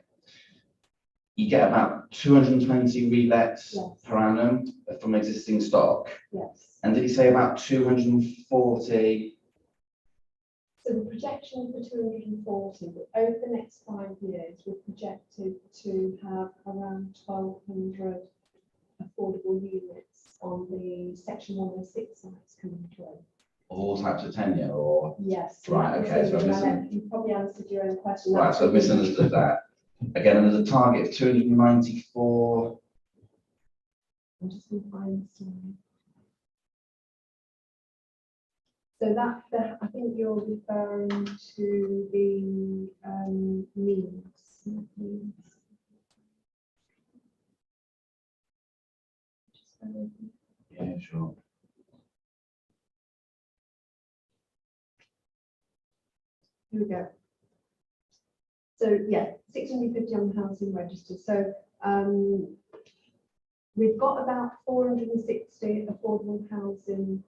F: You get about 220 relets per annum from existing stock.
D: Yes.
F: And did you say about 240?
D: So the projection for 240, but over the next 5 years, we're projected to have around 1,200 affordable units on the Section 106 sites coming through.
F: All types of tenure, or?
D: Yes.
F: Right, okay, so
D: you probably answered your own question.
F: Right, so I misunderstood that. Again, and there's a target of 294.
D: I'm just going to find some. So that I think you're referring to the needs.
F: Yeah, sure.
D: Here we go. So yeah, 650 on the housing register. So we've got about 460 affordable housing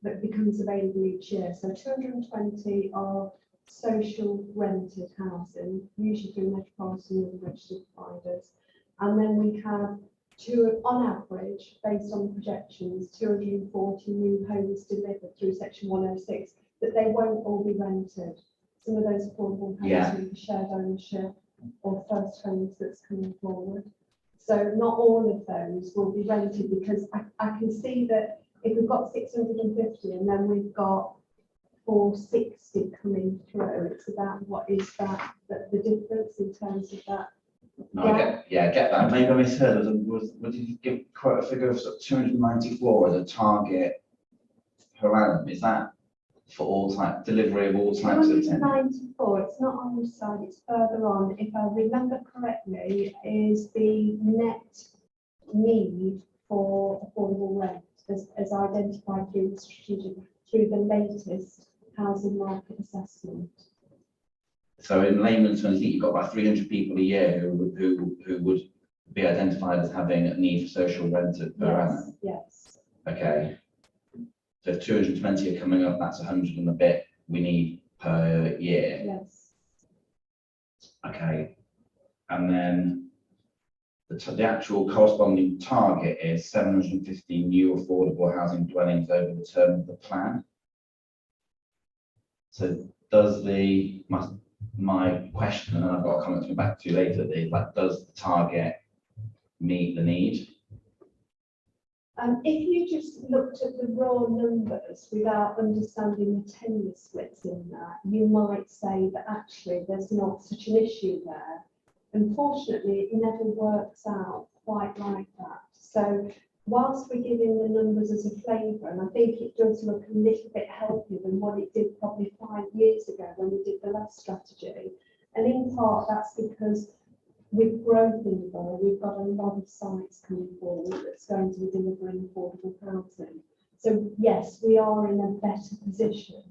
D: that becomes available each year. So 220 are social rented housing, usually through Metropolitan and registered providers. And then we have on average, based on projections, 240 new homes delivered through Section 106, but they won't all be rented. Some of those affordable homes will be shared ownership or first homes that's coming forward. So not all of those will be rented, because I can see that if we've got 650 and then we've got 460 coming through, it's about what is that the difference in terms of that.
F: No, I get that. Maybe I misheard. Did you quote a figure of 294 as a target per annum? Is that for all type delivery of all types of tenure?
D: 294. It's not on this side. It's further on. If I remember correctly, is the net need for affordable rent as identified through the latest housing market assessment.
F: So in layman's terms, you've got about 300 people a year who would be identified as having a need for social rented per annum.
D: Yes.
F: Okay. So if 220 are coming up, that's 100 and a bit we need per year.
D: Yes.
F: Okay. And then the actual corresponding target is 750 new affordable housing dwellings over the term of the plan. So does my question, and then I've got a comment to come back to later, does the target meet the need?
D: If you just looked at the raw numbers without understanding the tenure splits in that, you might say that actually there's not such an issue there. Unfortunately, it never works out quite like that. So whilst we're giving the numbers as a flavour, and I think it does look a little bit healthier than what it did probably 5 years ago when we did the last strategy, and in part that's because with growth in the borough, we've got a lot of sites coming forward that's going to be delivering affordable housing. So yes, we are in a better position.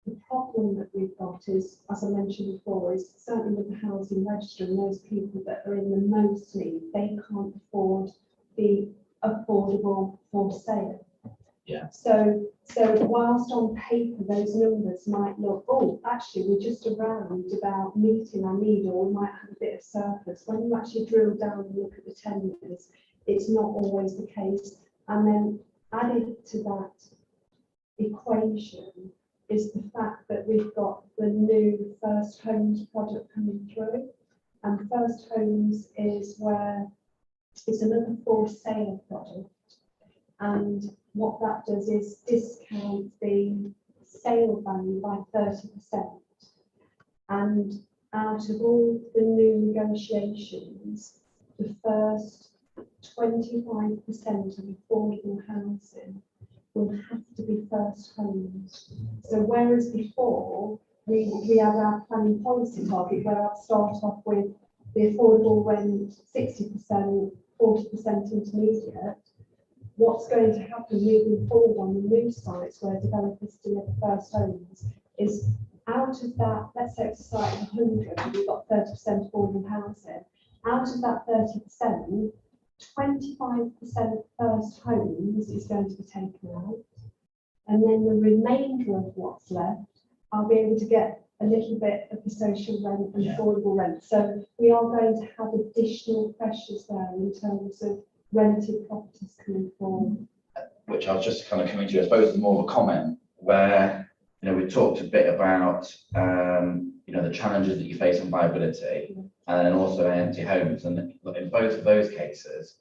D: The problem that we've got is, as I mentioned before, is certainly with the housing register and those people that are in the most need, they can't afford the affordable for sale.
F: Yeah.
D: So whilst on paper those numbers might look, oh, actually we're just around about meeting our need, or we might have a bit of surplus. When you actually drill down and look at the tenures, it's not always the case. And then added to that equation is the fact that we've got the new First Homes product coming through. And First Homes is where it's another for sale product. And what that does is discount the sale value by 30%. And out of all the new negotiations, the first 25% of affordable housing will have to be First Homes. So whereas before we had our planning policy target where I'd start off with the affordable rent 60%, 40% intermediate, what's going to happen moving forward on the new sites where developers deliver First Homes is out of that, let's say it's a site of 100, we've got 30% affordable housing. Out of that 30%, 25% First Homes is going to be taken out. And then the remainder of what's left, I'll be able to get a little bit of the social rent and affordable rent. So we are going to have additional pressures there in terms of rented properties coming forward.
F: Which I was just kind of coming to, I suppose, is more of a comment where, you know, we talked a bit about, you know, the challenges that you face on viability, and then also empty homes. And in both of those cases,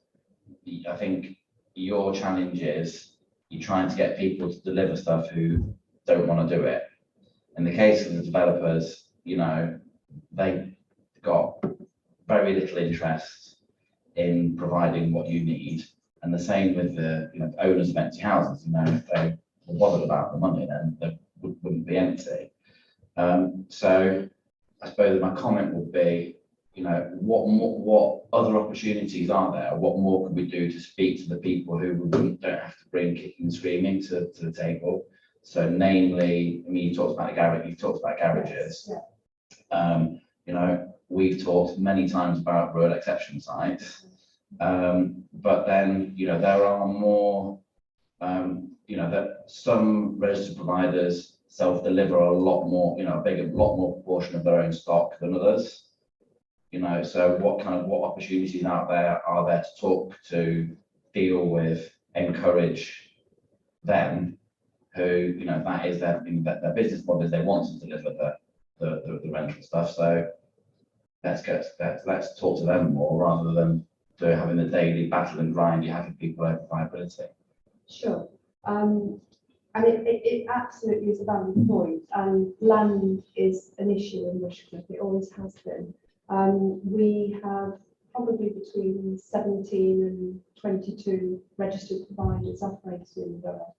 F: I think your challenge is you're trying to get people to deliver stuff who don't want to do it. In the case of the developers, you know, they got very little interest in providing what you need. And the same with the, you know, owners of empty houses. You know, if they were bothered about the money, then they wouldn't be empty. So I suppose my comment would be, you know, what other opportunities are there? What more can we do to speak to the people who don't have to bring kicking and screaming to the table? So namely, I mean, you talked about garages. You know, we've talked many times about rural exception sites, but then, you know, there are more, you know, that some registered providers self-deliver a lot more, you know, a lot more proportion of their own stock than others. You know, so what opportunities out there are there to talk to, deal with, encourage them who, you know, that is their business model, is they want to deliver the rental stuff. So let's talk to them more rather than having the daily battle and grind you have with people over viability.
D: Sure. And it absolutely is a valid point. And land is an issue in Rushcliffe. It always has been. We have probably between 17 and 22 registered providers operating in the borough.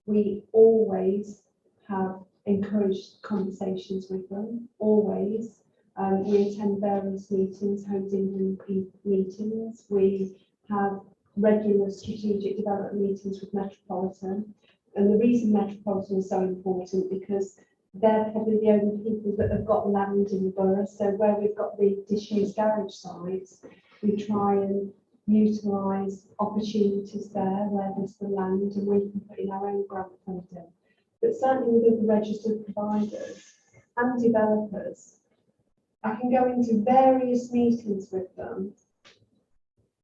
D: We always have encouraged conversations with them, always. We attend various meetings, Homes England meetings. We have regular strategic development meetings with Metropolitan. And the reason Metropolitan is so important because they're probably the only people that have got land in the borough. So where we've got the disused garage sites, we try and utilise opportunities there where there's the land and we can put in our own grant funding. But certainly with other registered providers and developers, I can go into various meetings with them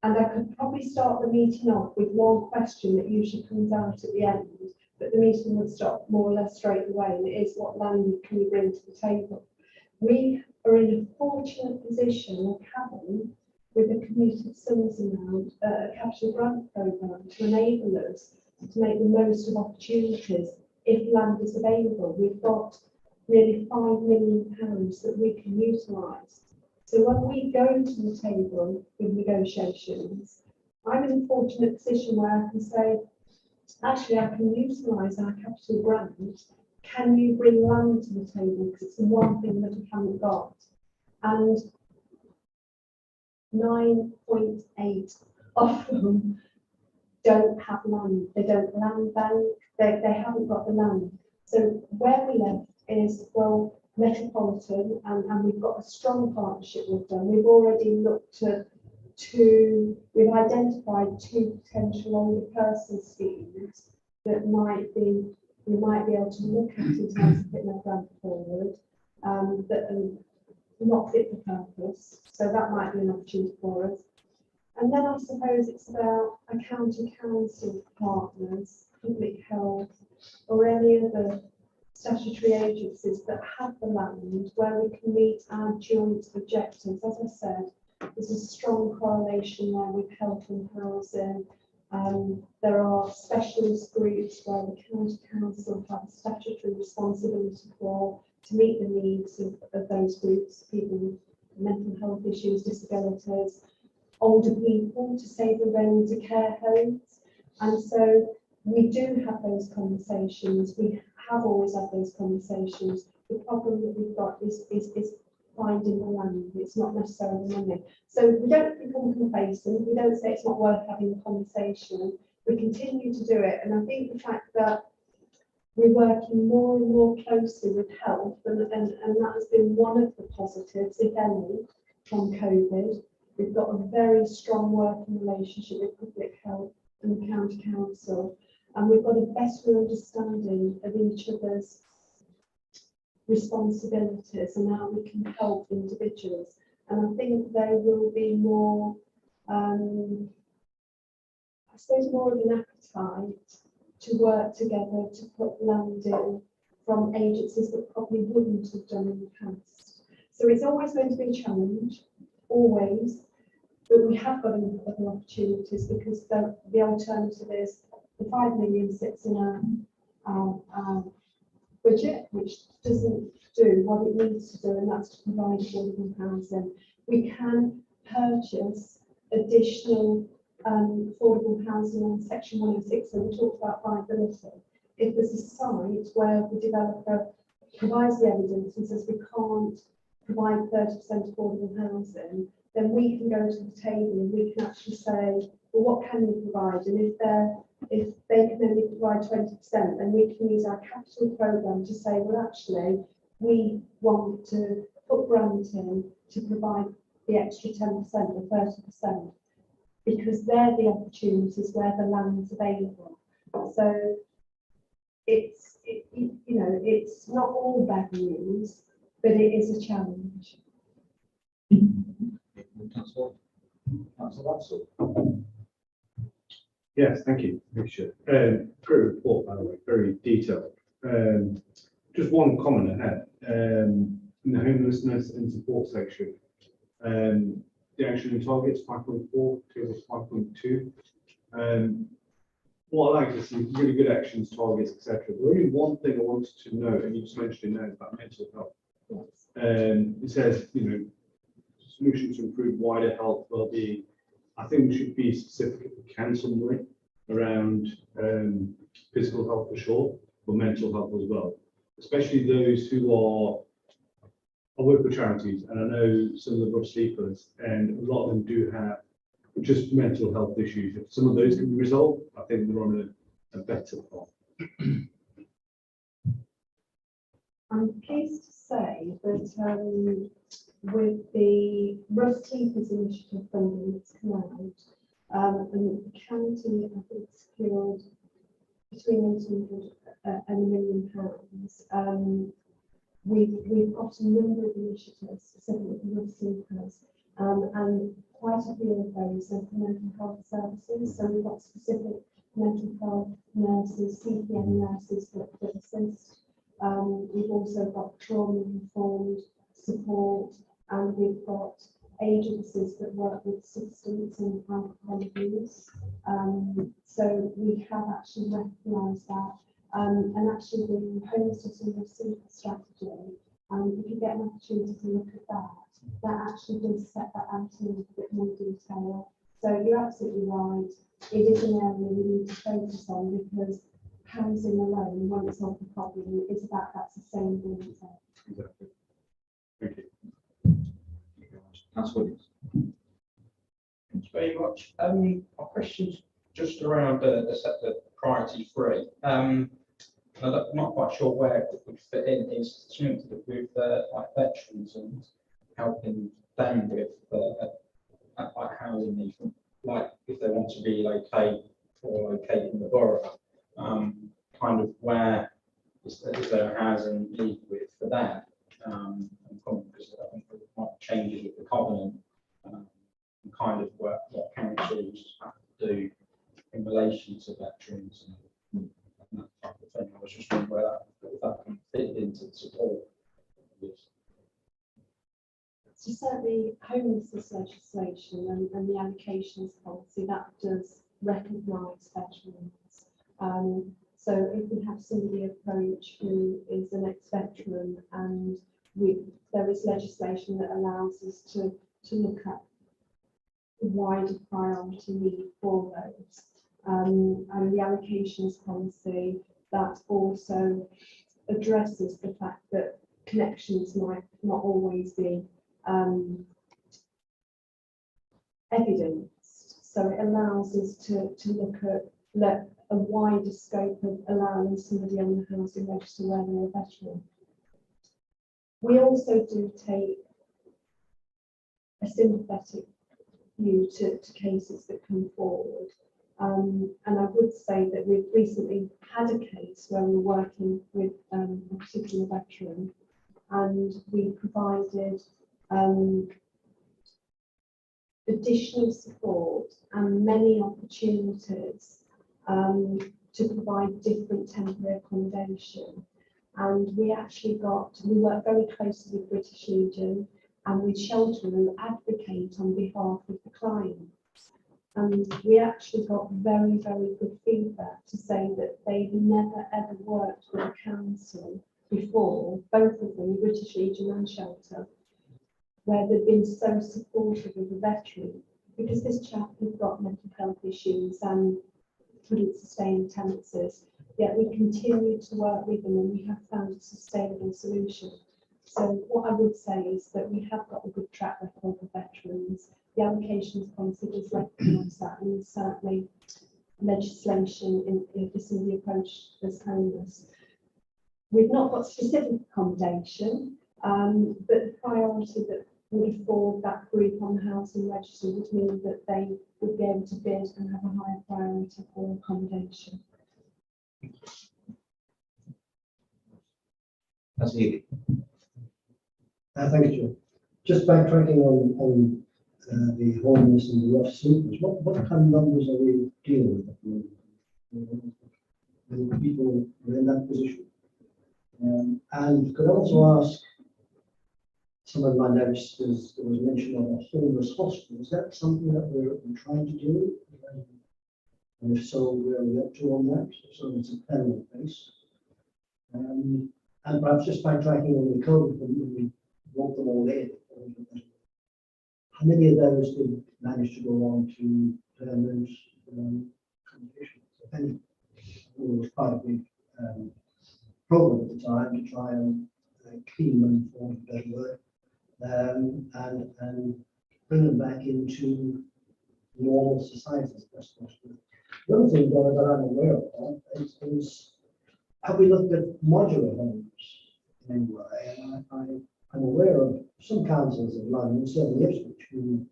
D: and I could probably start the meeting off with one question that usually comes out at the end, but the meeting would stop more or less straight away, and it is what land can you bring to the table? We are in a fortunate position of having, with a commuted sums amount, a capital grant programme to enable us to make the most of opportunities if land is available. We've got nearly £5 million that we can utilise. So when we go to the table with negotiations, I'm in a fortunate position where I can say, actually, I can utilise our capital grant. Can you bring land to the table? Because it's the one thing that we haven't got. And 9.8 of them don't have land. They don't land bank. They haven't got the land. So where we left is, well, Metropolitan, and we've got a strong partnership with them. We've already looked at we've identified 2 potential older person schemes that we might be able to look at in terms of putting a grant forward, that are not fit for purpose. So that might be an opportunity for us. And then I suppose it's about a county council partners, public health, or any other statutory agencies that have the land where we can meet our joint objectives. As I said, there's a strong correlation there with health and housing. There are specialist groups where the county council have a statutory responsibility for to meet the needs of those groups, people with mental health issues, disabilities, older people, to say them going into care homes. And so we do have those conversations. We have always had those conversations. The problem that we've got is finding the land. It's not necessarily money. So we don't become complacent. We don't say it's not worth having a conversation. We continue to do it. And I think the fact that we're working more and more closely with health, and that has been one of the positives, if any, from COVID. We've got a very strong working relationship with public health and the county council, and we've got a better understanding of each other's responsibilities and how we can help individuals. And I think there will be more, I suppose, more of an appetite to work together to put land in from agencies that probably wouldn't have done in the past. So it's always going to be a challenge, always, but we have got other opportunities, because the alternative is the 5 million sits in our budget, which doesn't do what it needs to do, and that's to provide affordable housing. We can purchase additional affordable housing on section 106, so we talked about viability. If there's a site where the developer provides the evidence and says we can't provide 30% affordable housing, then we can go to the table and we can actually say, well, what can you provide? And if they can only provide 20%, then we can use our capital programme to say, well, actually, we want to put grant in to provide the extra 10% or 30%, because they're the opportunities where the land's available. So it's not all bad news, but it is a challenge.
A: Councillor Watson.
E: Yes, thank you. Great report, by the way, very detailed. Just one comment ahead. In the homelessness and support section, the action targets 5.4 to 5.2. What I like to see really good actions, targets, etc. But only one thing I wanted to note, and you just mentioned it now, is about mental health. It says, solutions to improve wider health well-being. I think we should be specific if we can somewhere around physical health for sure, but mental health as well. Especially those who are, I work with charities, and I know some of the rough sleepers, and a lot of them do have just mental health issues. If some of those can be resolved, I think they're on a better path.
D: I'm pleased to say that with the rough sleepers initiative funding that's come out, and the county, I think, secured between 800 and £1 million. We've got a number of initiatives specifically for rough sleepers, and quite a few of those are for mental health services. So we've got specific mental health nurses, CPN nurses that assist. We've also got trauma-informed support, and we've got agencies that work with substance and alcohol abuse. So we have actually recognised that. And actually the homelessness and support strategy, if you get an opportunity to look at that actually does set that out in a bit more detail. So you're absolutely right. It is an area we need to focus on, because housing alone won't solve the problem. It's about that sustainability.
C: Exactly. Thank you.
A: Councillor Williams.
H: Thanks very much. Our question's just around the sector priority 3. I'm not quite sure where it would fit in, is linked with like veterans and helping them with like housing needs, like if they want to relocate or locate in the borough, kind of where is there a housing need with for that? Because I think there might be changes with the covenant, and kind of what councils have to do in relation to veterans and that type of thing. I was just wondering where if that can fit into the support.
D: So certainly homelessness legislation and the allocations policy, that does recognise veterans. So if we have somebody approach who is an ex-veteran and there is legislation that allows us to look at wider priority need for those. And the allocations policy that also addresses the fact that connections might not always be evidenced. So it allows us to look at a wider scope of allowing somebody on the housing register where they're a veteran. We also do take a sympathetic view to cases that come forward. And I would say that we've recently had a case where we're working with a particular veteran, and we provided additional support and many opportunities to provide different temporary accommodation. And we work very closely with British Legion and with Shelter and advocate on behalf of the client. And we actually got very, very good feedback to say that they've never ever worked with a council before, both of them, British Legion and Shelter, where they've been so supportive of the veteran, because this chap had got mental health issues and couldn't sustain tenancies. Yet we continued to work with them and we have found a sustainable solution. So what I would say is that we have got a good track record for veterans. The allocations policy does recognise that, and certainly legislation in this in the approach as homeless. We've not got specific accommodation, but the priority that would afford that group on the housing register would mean that they would be able to bid and have a higher priority for accommodation.
A: That's easy.
E: Thank you. Just backtracking on the homeless and the rough sleepers, what kind of numbers are we dealing with at the moment? The people who are in that position. And could I also ask, some of my notes, there was mention of a homeless hospital. Is that something that we're trying to do? And if so, where are we up to on that? So it's a permanent base. And perhaps just backtracking on the code, when we wrote them all in, how many of those did manage to go on to permanent conditions? If any, it was quite a big program at the time to try and clean them, for want of a better word, and bring them back into normal society as best possible. The other thing, Donna, that I'm aware of is have we looked at modular homes in any way? And I'm aware of some councils in London, certainly Ipswich, who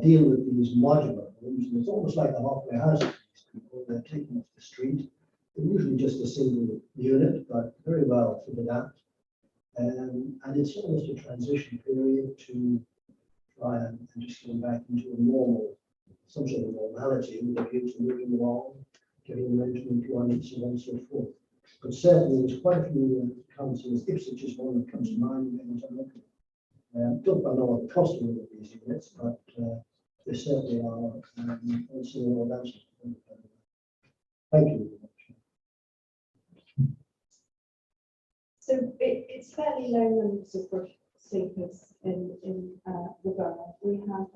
E: deal with these modular homes, and it's almost like a halfway house. People, they're taken off the street. They're usually just a single unit, but very well fitted out. And it's almost a transition period to try and just go back into a normal, some sort of normality, with the kids moving along, getting them into employment, so on and so forth. But certainly there's quite a few councils. Ipswich is one that comes to mind. Don't know what the cost of all of these units, but they certainly are also all that. Thank you very much.
D: So it's fairly low numbers of rough sleepers in the borough. We have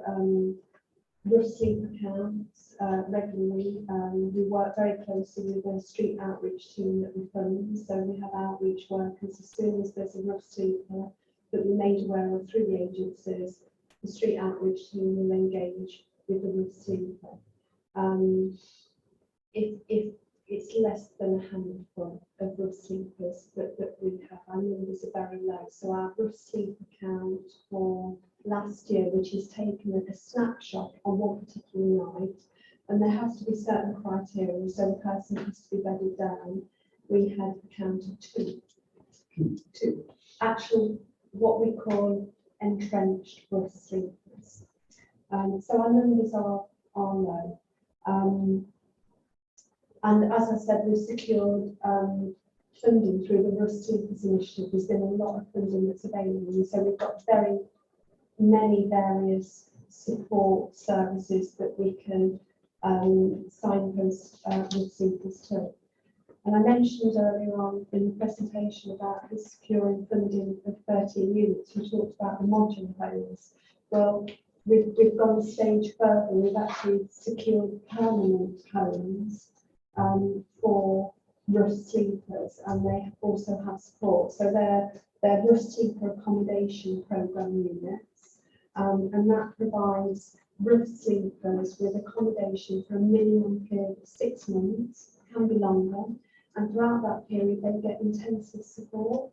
D: rough sleeper counts regularly. We work very closely with a street outreach team that we fund. So we have outreach workers. As soon as there's a rough sleeper that we're made aware of through the agencies, the street outreach team will engage with the rough sleeper. If it's less than a handful of roof sleepers that we have. Our numbers are very low. So our roof sleeper count for last year, which is taken a snapshot on one particular night, and there has to be certain criteria. So the person has to be bedded down. We had a count of two actual what we call entrenched roof sleepers. So our numbers are low. And as I said, we've secured funding through the Roof Sleepers Initiative. There's been a lot of funding that's available, and so we've got very many various support services that we can signpost roof sleepers to. And I mentioned earlier on in the presentation about the securing funding of 13 units. We talked about the modular homes. Well, we've gone a stage further. We've actually secured permanent homes for roof sleepers, and they also have support. So they're roof sleeper accommodation programme units, and that provides roof sleepers with accommodation for a minimum period of 6 months, can be longer, and throughout that period they get intensive support,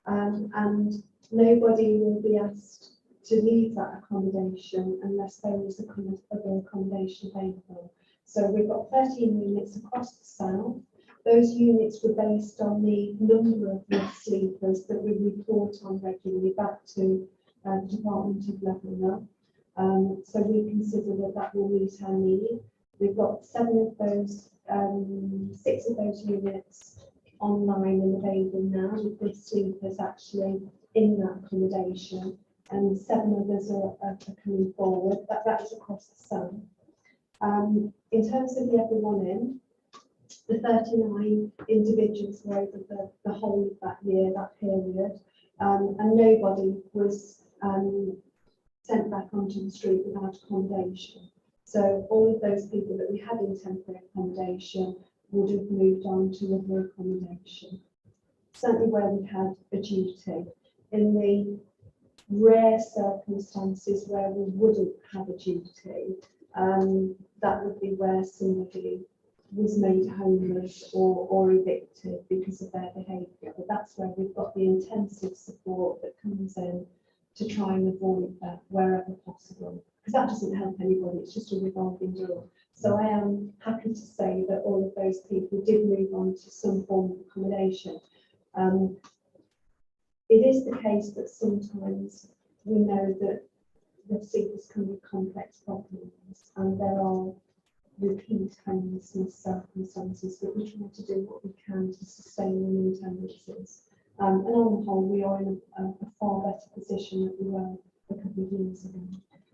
D: and nobody will be asked to leave that accommodation unless there is other accommodation available. So we've got 13 units across the south. Those units were based on the number of roof sleepers that we report on regularly back to the Department of Levelling Up. So we consider that will meet our need. We've got 6 of those units online and available now, with roof sleepers actually in that accommodation, and 7 others are coming forward. That is across the south. In terms of the everyone in, the 39 individuals were over the whole of that year, that period, and nobody was sent back onto the street without accommodation. So all of those people that we had in temporary accommodation would have moved on to other accommodation. Certainly where we had a duty. In the rare circumstances where we wouldn't have a duty, that would be where somebody was made homeless or evicted because of their behaviour. But that's where we've got the intensive support that comes in to try and avoid that wherever possible. Because that doesn't help anybody, it's just a revolving door. So I am happy to say that all of those people did move on to some form of accommodation. It is the case that sometimes we know that roof sleepers come with complex problems, and there are repeat homelessness circumstances, but we try to do what we can to sustain them in tenancies. And on the whole, we are in a far better position than we were a couple of years ago.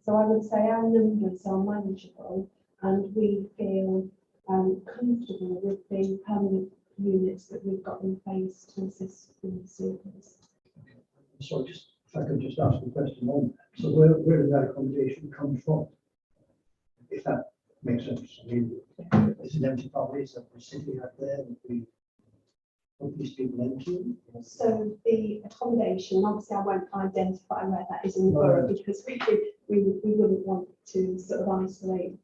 D: So I would say our numbers are manageable, and we feel comfortable with the permanent units that we've got in place to assist with the sleepers.
E: So just, if I could just ask a question on that. So where did that accommodation come from? If that makes sense. I mean, is it empty properties that the city had there that we put these people into?
D: So the accommodation, obviously I won't identify where that is in the borough, because we wouldn't want to sort of isolate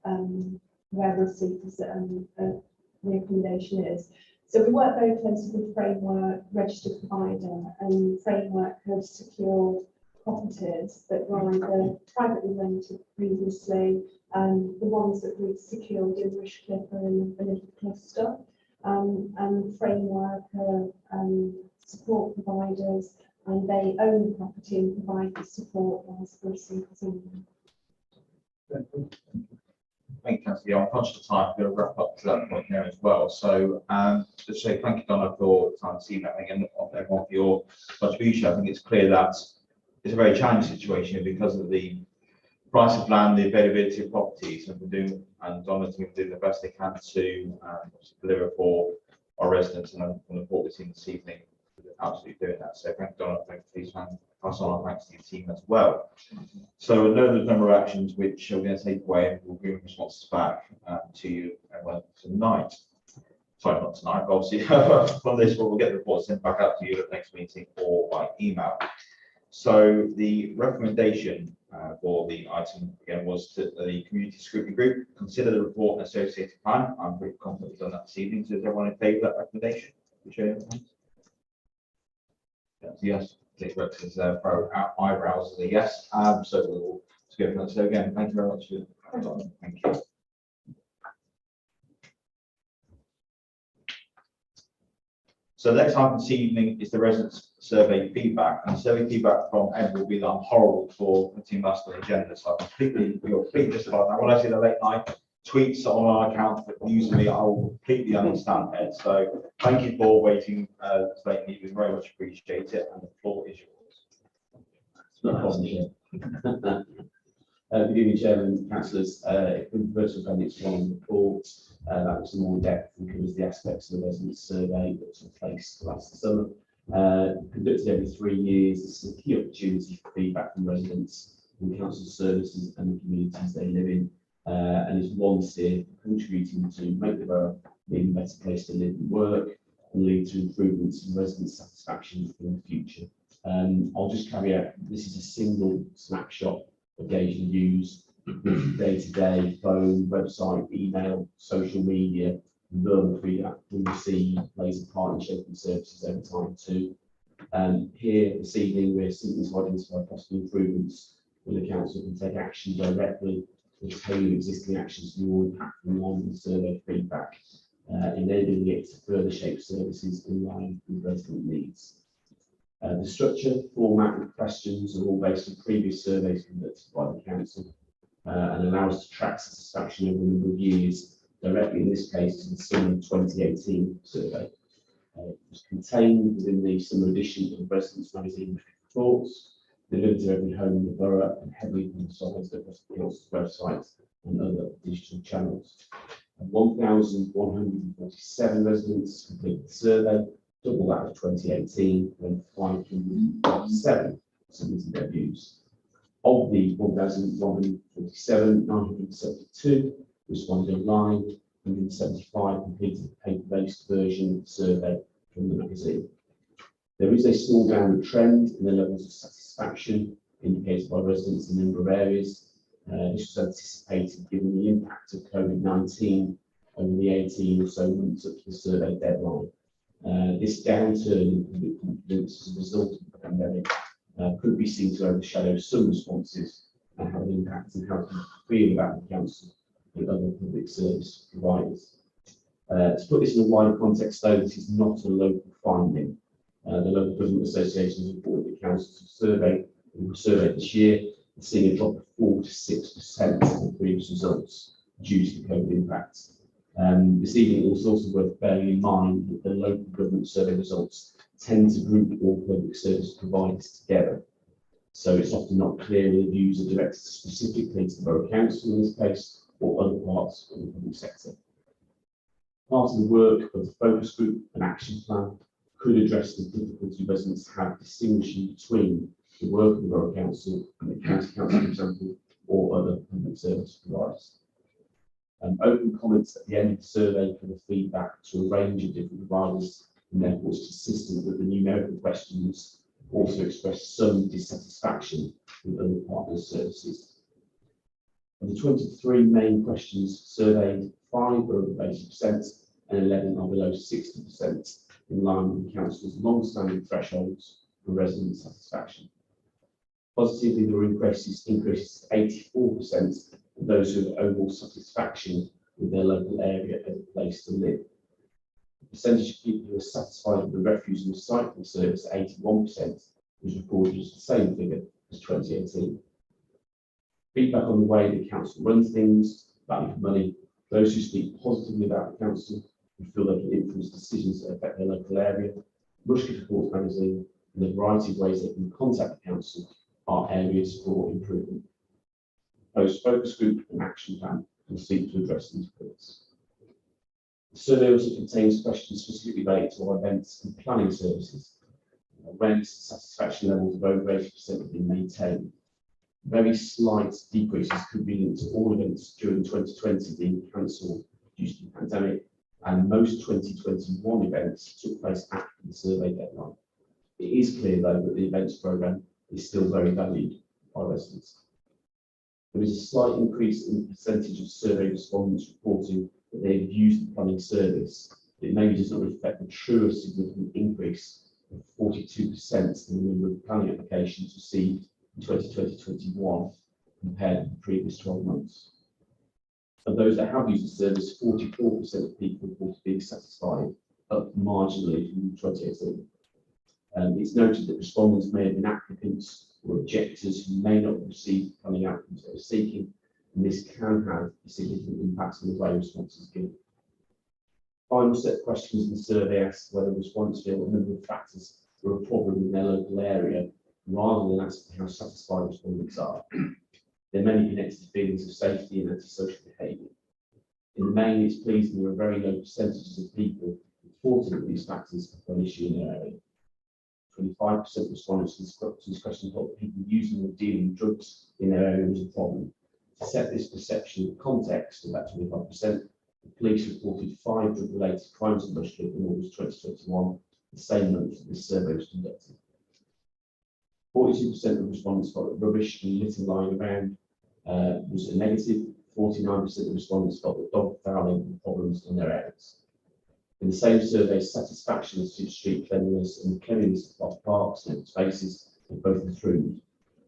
D: where the sleepers the accommodation is. So we work very closely with Framework, registered provider, and Framework have secured properties that were either privately rented previously, the ones that we've secured in Rushcliffe are in a little cluster, and Framework are support providers, and they own the property and provide the support whilst the sleepers in there.
A: Thank you, Councillor. I'm conscious of time. I'm going to wrap up to that point here as well. So just say thank you, Donna, for time to see that and everyone for your contribution. I think it's clear that it's a very challenging situation because of the price of land, the availability of properties, and Donna's going to do the best they can to deliver for our residents, and from the report we've seen this evening, absolutely doing that. So thank you, Donna. Thank you, please pass on our thanks to your team as well. So a number of actions which we're going to take away, and we'll bring responses back to you tonight. Sorry, not tonight, but obviously from this, we'll get the reports sent back out to you at the next meeting or by email. So the recommendation for the item again was that the community scrutiny group consider the report and associated plan. I'm pretty confident we've done that this evening. So is everyone in favour of that recommendation? Yes, Dick Rex is pro eyebrows as a yes. So we'll skip that. So again, thank you very much for thank you. So the next item this evening is the residents' survey feedback, and the survey feedback from Ed will be that I'm horrible for putting last on the agenda. So I you're completely justified. Now, when I see the late night tweets on our account that usually I will completely understand, Ed. So thank you for waiting this late evening. Very much appreciate it, and the floor is yours.
I: Good evening, Chairman, councillors. In virtual appendix 1 report, that was more in depth and covers the aspects of the residents' survey that took place last summer. Conducted every 3 years, this is a key opportunity for feedback from residents on council services and the communities they live in, and is once here contributing to make the borough a better place to live and work and lead to improvements in resident satisfaction in the future. I'll just carry out, this is a single snapshot of occasionally used day-to-day phone, website, email, social media, verbal feedback we receive, plays a part in shaping services over time too. Here this evening we're seeking to identify possible improvements where the council can take action directly to tailor existing actions to more impactful on the survey feedback, enabling it to further shape services in line with resident needs. The structure, format and questions are all based on previous surveys conducted by the council and allow us to track satisfaction over a number of years, directly in this case to the summer 2018 survey. It was contained within the summer edition of Residents Magazine reports, delivered to every home in the borough and heavily publicised across the council's website and other digital channels. 1,147 residents completed the survey, double that of 2018, when 507 submitted their views. Of the 1,147, 972 responded online, 175 completed the paper-based version of the survey from the magazine. There is a small downward trend in the levels of satisfaction indicated by residents in a number of areas. This was anticipated given the impact of COVID-19 over the 18 or so months up to the survey deadline. This downturn in public confidence as a result of the pandemic could be seen to overshadow some responses and have an impact on how people feel about the council and other public service providers. To put this in a wider context though, this is not a local finding. The Local Government Association has reported the council's survey this year and seeing a drop of 4 to 6% of previous results due to the COVID impact. This evening, it was also worth bearing in mind that the local government survey results tend to group all public service providers together. So it's often not clear whether views are directed specifically to the Borough Council in this case or other parts of the public sector. Part of the work of the focus group and action plan could address the difficulty residents have distinguishing between the work of the Borough Council and the County Council, for example, or other public service providers. Open comments at the end of the survey for the feedback to a range of different providers, and therefore it's consistent with the numerical questions also express some dissatisfaction with other partners' services. Of the 23 main questions surveyed, 5 were over 80% and 11 are below 60%, in line with the council's long-standing thresholds for resident satisfaction. Positively, there were increases to 84% of those who have overall satisfaction with their local area as a place to live. The percentage of people who are satisfied with the refuse and recycling service at 81% was recorded as the same figure as 2018. Feedback on the way the council runs things, value for money, those who speak positively about the council, who feel they can influence decisions that affect their local area, Rushcliffe Reports magazine, and the variety of ways they can contact the council are areas for improvement. Both focus group and action plan will seek to address these points. The survey also contains questions specifically related to our events and planning services. When satisfaction levels of over 80% have been maintained. Very slight decreases could be linked to all events during 2020 being cancelled due to the pandemic, and most 2021 events took place after the survey deadline. It is clear though that the events programme is still very valued by residents. There is a slight increase in the percentage of survey respondents reporting that they have used the planning service. It maybe does not reflect the true significant increase of 42% in the number of planning applications received in 2020-21 compared to the previous 12 months. Of those that have used the service, 44% of people reported being satisfied, up marginally from 2018. It's noted that respondents may have been applicants or objectors who may not have received planning outcomes they were seeking, and this can have a significant impact on the way responses given. Final set of questions in the survey asked whether respondents feel a number of factors were a problem in their local area, rather than asking how satisfied respondents are. There may be connected to feelings of safety and antisocial behaviour. In the main, it's pleasing there are very low percentages of people reporting that these factors are an issue in their area. 25% of respondents to this question thought that people using or dealing with drugs in their area was a problem. To set this perception in context, about 25%, the police reported 5 drug-related crimes in Rushcliffe in August 2021, the same month that this survey was conducted. 42% of respondents felt that rubbish and litter lying around was a negative. 49% of respondents felt that dog fouling were problems in their areas. In the same survey, satisfaction as to street cleanliness and cleanliness of parks and spaces have both improved.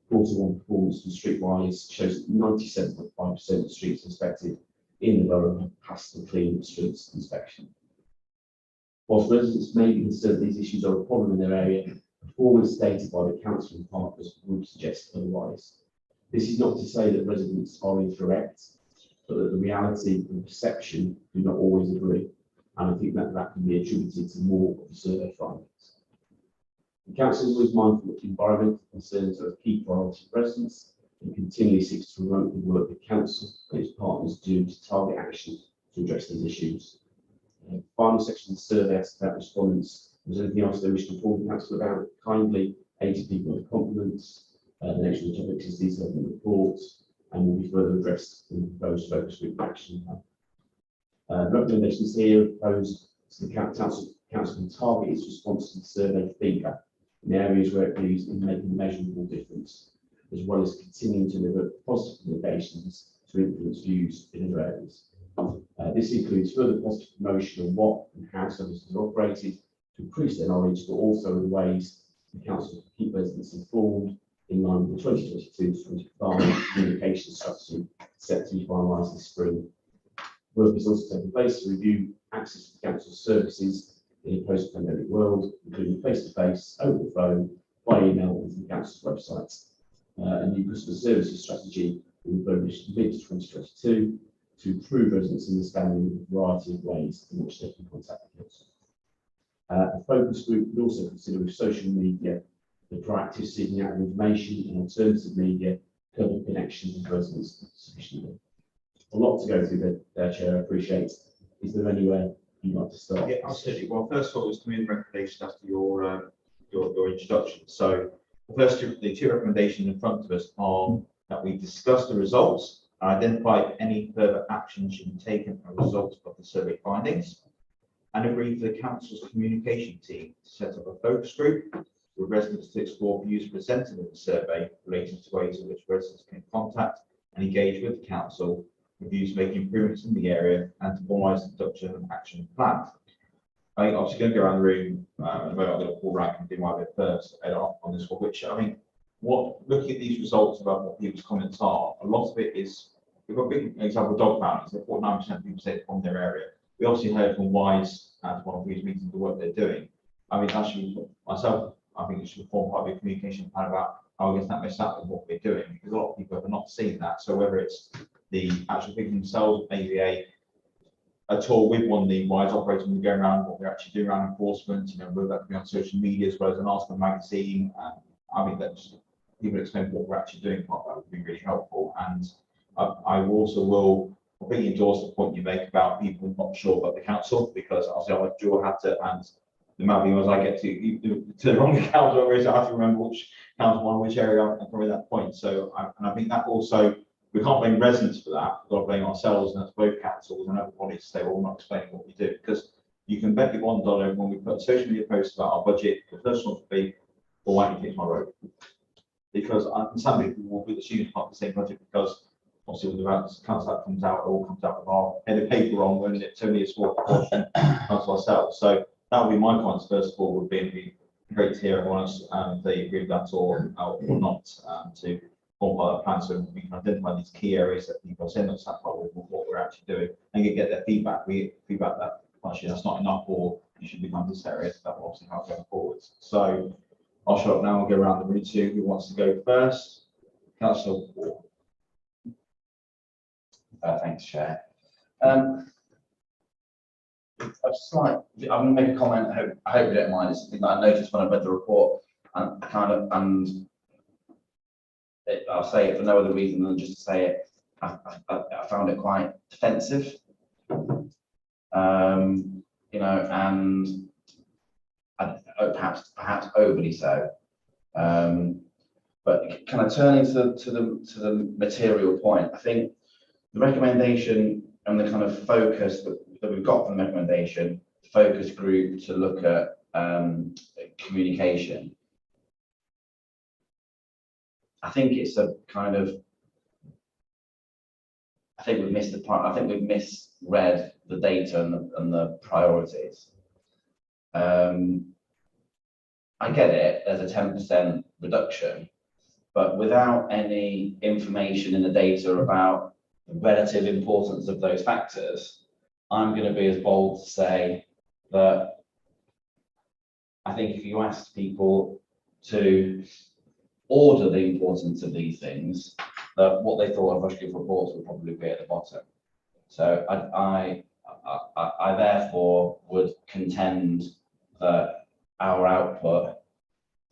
I: Quarter-one performance from Streetwise shows that 97.5% of streets inspected in the borough have passed the clean streets inspection. Whilst residents may be concerned these issues are a problem in their area, performance data by the council and partners would suggest otherwise. This is not to say that residents are incorrect, but that the reality and perception do not always agree. And I think that can be attributed to more of the survey findings. The council is always mindful that environmental concerns are a key priority for residents and continually seeks to promote the work the council and its partners do to target action to address these issues. The final section of the survey asked about respondents. Was there anything else they wish to inform the council about? Kindly, 80 people with compliments. The next one topic is detailed in the report and will be further addressed in the proposed focus group action plan. Recommendations here proposed to the council can target its response to the survey feedback in areas where it believes in making a measurable difference, as well as continuing to deliver positive recommendations to influence views in other areas. This includes further positive promotion of what and how services are operated to increase their knowledge, but also in ways the council can keep residents informed in line with the 2022-25 communication strategy set to be finalised this spring. Work is also taking place to review access to council services in a post-pandemic world, including face-to-face, over the phone, by email, and from the council's website. A new customer services strategy will be published mid-2022 to improve residents' understanding of a variety of ways in which they can contact the council. A focus group would also consider with social media the proactive seeking out of information and alternative media cover connections with residents sufficiently. A lot to go through there, Chair, I appreciate. Is there anywhere you'd like to start?
A: Yeah, absolutely. Well, first of all, it's to me the recommendation after your introduction. So the two recommendations in front of us are that we discuss the results and identify any further action should be taken as a result of the survey findings, and agree for the council's communication team to set up a focus group with residents to explore views presented in the survey relating to ways in which residents can contact and engage with the council with views making improvements in the area and to formalise the production of an action plan. I think I'm just going to go around the room and I'm going to pull rank and do my bit first on this one, which I mean, looking at these results about what people's comments are, a lot of it is, we've got a big example of dog pounding, so 49% of people say it's from their area. We obviously heard from Wise at one of these meetings the work they're doing. I mean, actually, myself, I think it should form part of a communication plan about how we get that messed up with what we're doing, because a lot of people have not seen that. So whether it's the actual people themselves, maybe a tour with one of the Wise operators when we go around what we're actually doing around enforcement, whether that can be on social media as well as an article magazine. I mean, that just people explain what we're actually doing, that would be really helpful. And I also will completely endorse the point you make about people not sure about the council, because obviously I'm a dual hatter, and the amount of emails I get to the wrong council, I have to remember which council one, which area I'm probably at that point. So I think that also, we can't blame residents for that. We've got to blame ourselves, and that's both councils and everybody to say, well, we're not explaining what we do. Because you can bet your $1 when we put social media posts about our budget, the first one would be, well, why don't you fix my road? because some people will be assuming part of the same budget because obviously when the council that comes out, it all comes out with our head of paper on when it's only a small proportion comes to ourselves. So that would be my comments first of all, would be it'd be great to hear everyone's they agree with that or not to form part of the plan so we can identify these key areas that people are saying that's not part of what we're actually doing and get their feedback. We feedback that actually that's not enough or you should become this area, so that will obviously help going forwards. So I'll shut up now and go around the room to who wants to go first. Councillor Ward.
F: Thanks, Chair. I'm going to make a comment. I hope you don't mind. It's something that I noticed when I read the report, and I'll say it for no other reason than just to say it. I found it quite defensive, you know, and perhaps overly so. But kind of turning to the material point, I think the recommendation and the kind of focus that we've got from the recommendation, focus group to look at communication. I think it's a kind of, I think we've missed the part. I think we've misread the data and the priorities. I get it, there's a 10% reduction, but without any information in the data about the relative importance of those factors, I'm going to be as bold to say that I think if you asked people to order the importance of these things, that what they thought of Rushcliffe reports would probably be at the bottom. So I therefore would contend that our output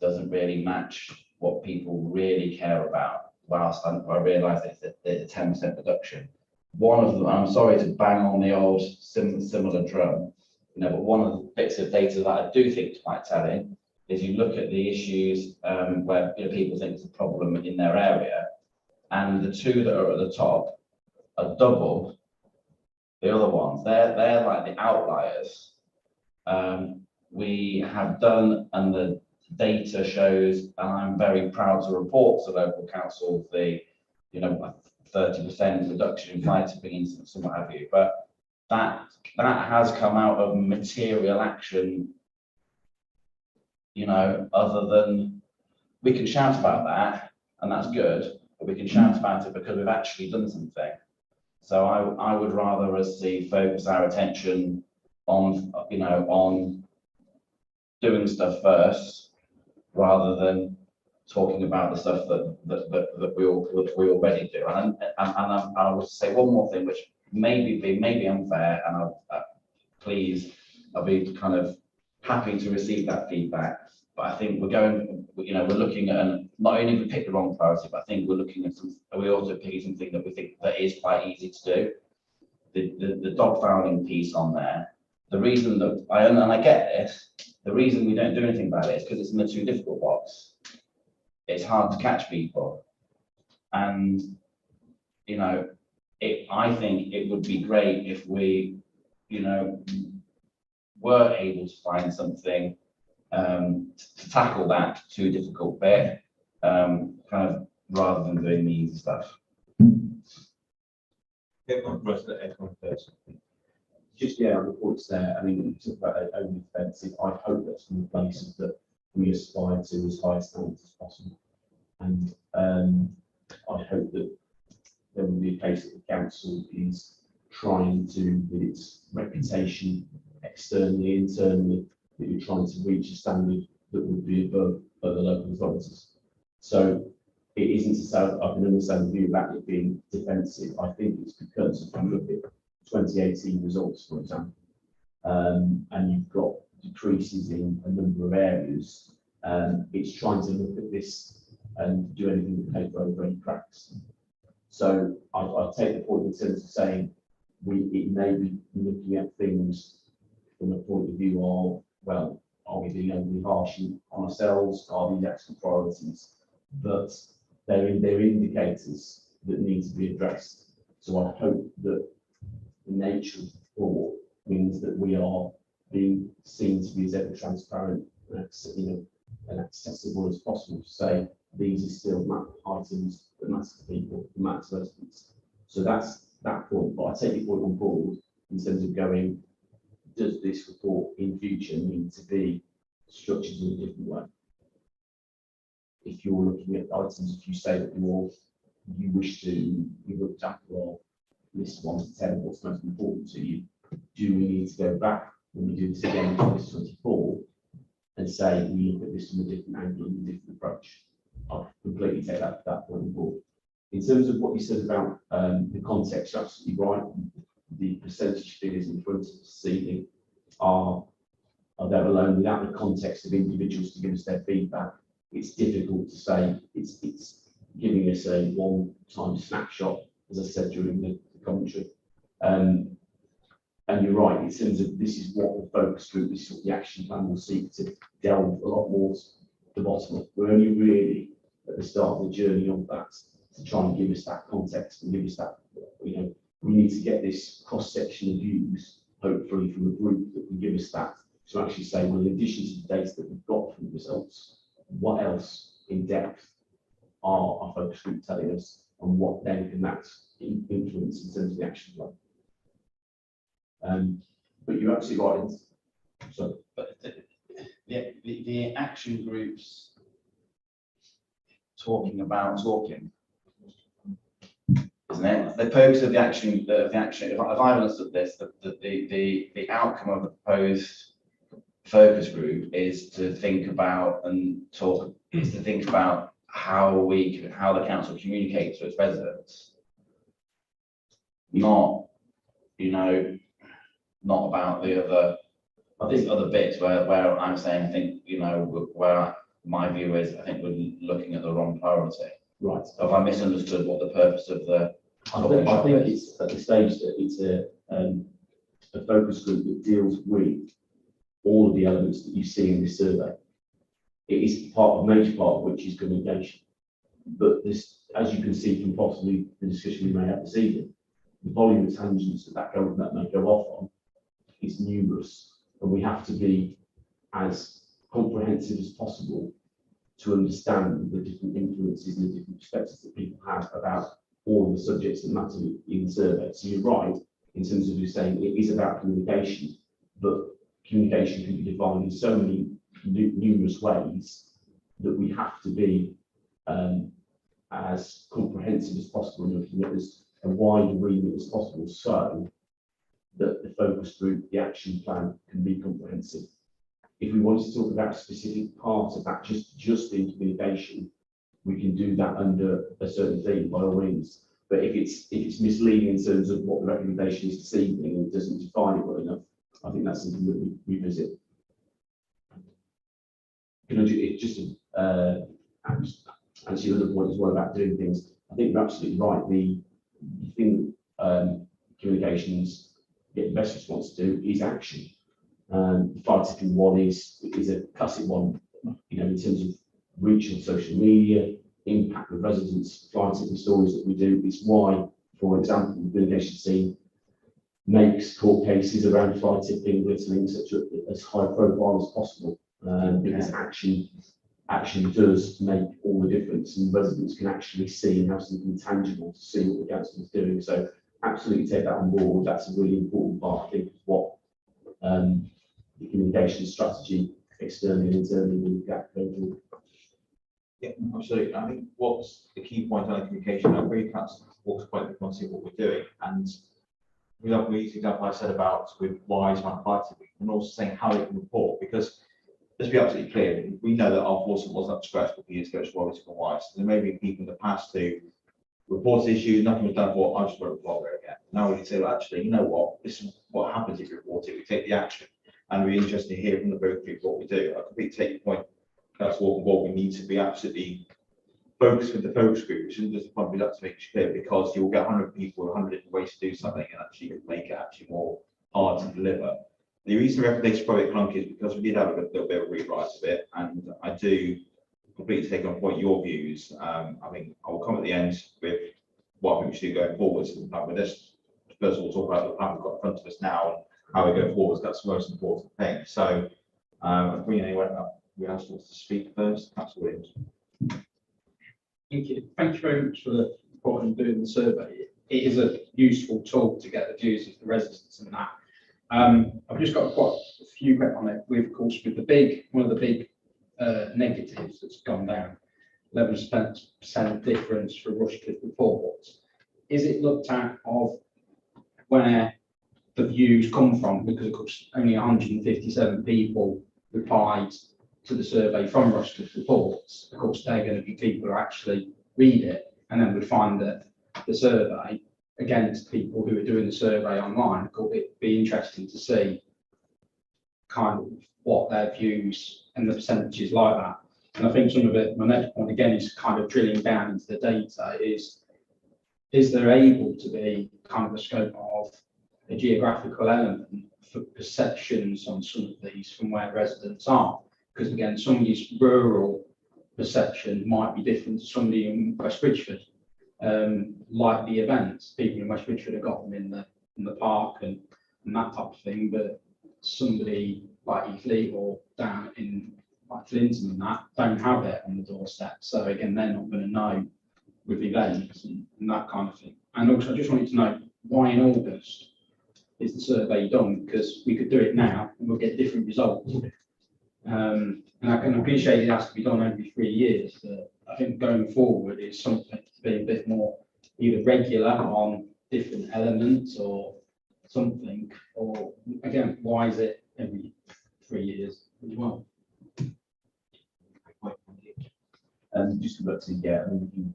F: doesn't really match what people really care about. Whilst I realise that there's a 10% reduction. One of them, I'm sorry to bang on the old similar drum, you know, but one of the bits of data that I do think is quite telling is you look at the issues where, you know, people think it's a problem in their area, and the two that are at the top are double the other ones. They're like the outliers. We have done, and the data shows, and I'm very proud to report to local council the, you know, 30% reduction in fire tipping incidents and what have you. But that has come out of material action, you know, other than we can shout about that, and that's good, but we can shout about it because we've actually done something. So I would rather us see focus our attention on, you know, on doing stuff first, rather than talking about the stuff that we already do. And I will say one more thing, which may be unfair, and please, I'll be kind of happy to receive that feedback. But I think we're looking at, not only we picked the wrong priority, but I think we're looking at we're also picking something that we think that is quite easy to do. The dog fouling piece on there. The reason that I get this, the reason we don't do anything about it is because it's in the too difficult box. It's hard to catch people, and you know, I think it would be great if we, you know, were able to find something to tackle that too difficult bit, kind of rather than doing the easy stuff.
I: Just, yeah, reports there. I mean, you talk about only offensive. I hope that's from the places that we aspire to as high standards as possible. And I hope that there will be a case that the council is trying to, with its reputation externally, internally, that you're trying to reach a standard that would be above other local authorities. So it isn't to say I can understand the view about it being defensive. I think it's because if you look at 2018 results, for example, and you've got decreases in a number of areas, it's trying to look at this and do anything to paper over any cracks. So I take the point in terms of saying it may be looking at things from a point of view of, well, are we being overly harsh on ourselves? Are these actual priorities? But they're indicators that need to be addressed. So I hope that the nature of the report means that we are being seen to be as ever transparent and, and accessible as possible to say, these are still items that matter to people, that matter to residents. So that's that point. But I take your point on board in terms of going, does this report in future need to be structured in a different way? If you're looking at items, if you say that you wish to give an example of list 1 to 10, what's most important to you, do we need to go back when we do this again in 2024 and say we look at this from a different angle and a different approach? I completely take that point on board. In terms of what you said about the context, you're absolutely right. The percentage figures in front of the ceiling are there alone without the context of individuals to give us their feedback. It's difficult to say. It's giving us a one-time snapshot, as I said during the commentary. And you're right, in terms of this is what the focus group, this is what the action plan will seek to delve a lot more to the bottom of. We're only really at the start of the journey of that to try and give us that context and give us that, we need to get this cross-section of views, hopefully from a group that can give us that, to actually say, well, in addition to the data that we've got from the results, what else in depth are our focus group telling us, and what then can that influence in terms of the action plan? But you're absolutely right. So,
F: But the action groups talking, isn't it? The purpose of the action, if I've understood this, the outcome of the proposed focus group is to think about how the council communicates to its residents, not about the other. I think other bits where I'm saying, I think, where my view is, I think we're looking at the wrong priority.
I: right.
F: Have I misunderstood what the purpose of the?
I: I think it's at the stage that it's a focus group that deals with all of the elements that you see in this survey. It is a major part of which is communication. But this, as you can see from possibly the discussion we may have this evening, the volume of tangents that may go off on is numerous, and we have to be as comprehensive as possible to understand the different influences and the different perspectives that people have about all of the subjects that matter in the survey. So you're right in terms of you saying it is about communication, but communication can be defined in so many numerous ways that we have to be as comprehensive as possible and looking at as a wide remit as possible, so that the focus group, the action plan, can be comprehensive. If we wanted to talk about a specific part of that, just in communication, we can do that under a certain theme by all means. But if it's misleading in terms of what the recommendation is this evening and it doesn't define it well enough, I think that's something that we revisit. Can I just answer your other point as well about doing things? I think you're absolutely right. The thing communications get the best response to is action. The fire tipping one is a classic one, in terms of reach on social media, impact with residents, fire tipping stories that we do. It's why, for example, the communication team makes court cases around fire tipping, littering, etc., as high profile as possible, because action does make all the difference, and residents can actually see and have something tangible to see what the council is doing. So absolutely take that on board. That's a really important part, I think, of what the communication strategy externally and internally will get going forward.
A: Yeah, absolutely. I think what's the key point on communication, I agree, council walks quite the see what we're doing. And for example, the example I said about with wise around fire tipping, and also saying how they can report, because let's be absolutely clear, we know that our enforcement wasn't up to scratch a couple of years ago, it's well and wise. There may be people in the past who report issues, nothing was done for, I just want to report it again. Now we can say, well, actually, you know what, this is what happens if you report it, we take the action. And we're interested to hear from the both people what we do. I completely take your point, that's what we need to be absolutely focused with the focus group, which is the point we have to make it clear, because you'll get 100 people, 100 different ways to do something, and actually make it actually more hard to deliver. The reason the recommendation probably clunky is because we did have a little bit of rewrite of it, and I do completely take on point your views. I mean, I will come at the end with what I think we should do going forwards. With this, first of all, talk about the plan we've got in front of us now and how we go forwards. That's the most important thing. So, bring anyone up. We asked to speak first. Councillor Williams.
H: Thank you. Thank you very much for the report and doing the survey. It is a useful tool to get the views of the residents and that. I've just got quite a few questions on it. Of course, with one of the big negatives that's gone down, 11% difference for Rushcliffe reports. Is it looked at of where the views come from? Because of course only 157 people replied to the survey from Rushcliffe reports. Of course, they're going to be people who actually read it, and then we find that the survey against people who are doing the survey online. It'd be interesting to see kind of what their views and the percentages like that. And I think some of it, my next point again, is kind of drilling down into the data. Is there able to be kind of a scope of a geographical element for perceptions on some of these from where residents are? Because again, somebody's rural perception might be different to somebody in West Bridgford. Like the events, people in West Bridgford have got them in the park and that type of thing, but somebody like Eastleigh or down in like Clinton and that don't have it on the doorstep. So again, they're not going to know with events and that kind of thing. And also, I just wanted to know why in August is the survey done? Because we could do it now and we'll get different results. And I can appreciate it has to be done every 3 years, but I think going forward is something to be a bit more either regular on different elements or something, or again, why is it every 3 years as well?
I: Just to look to get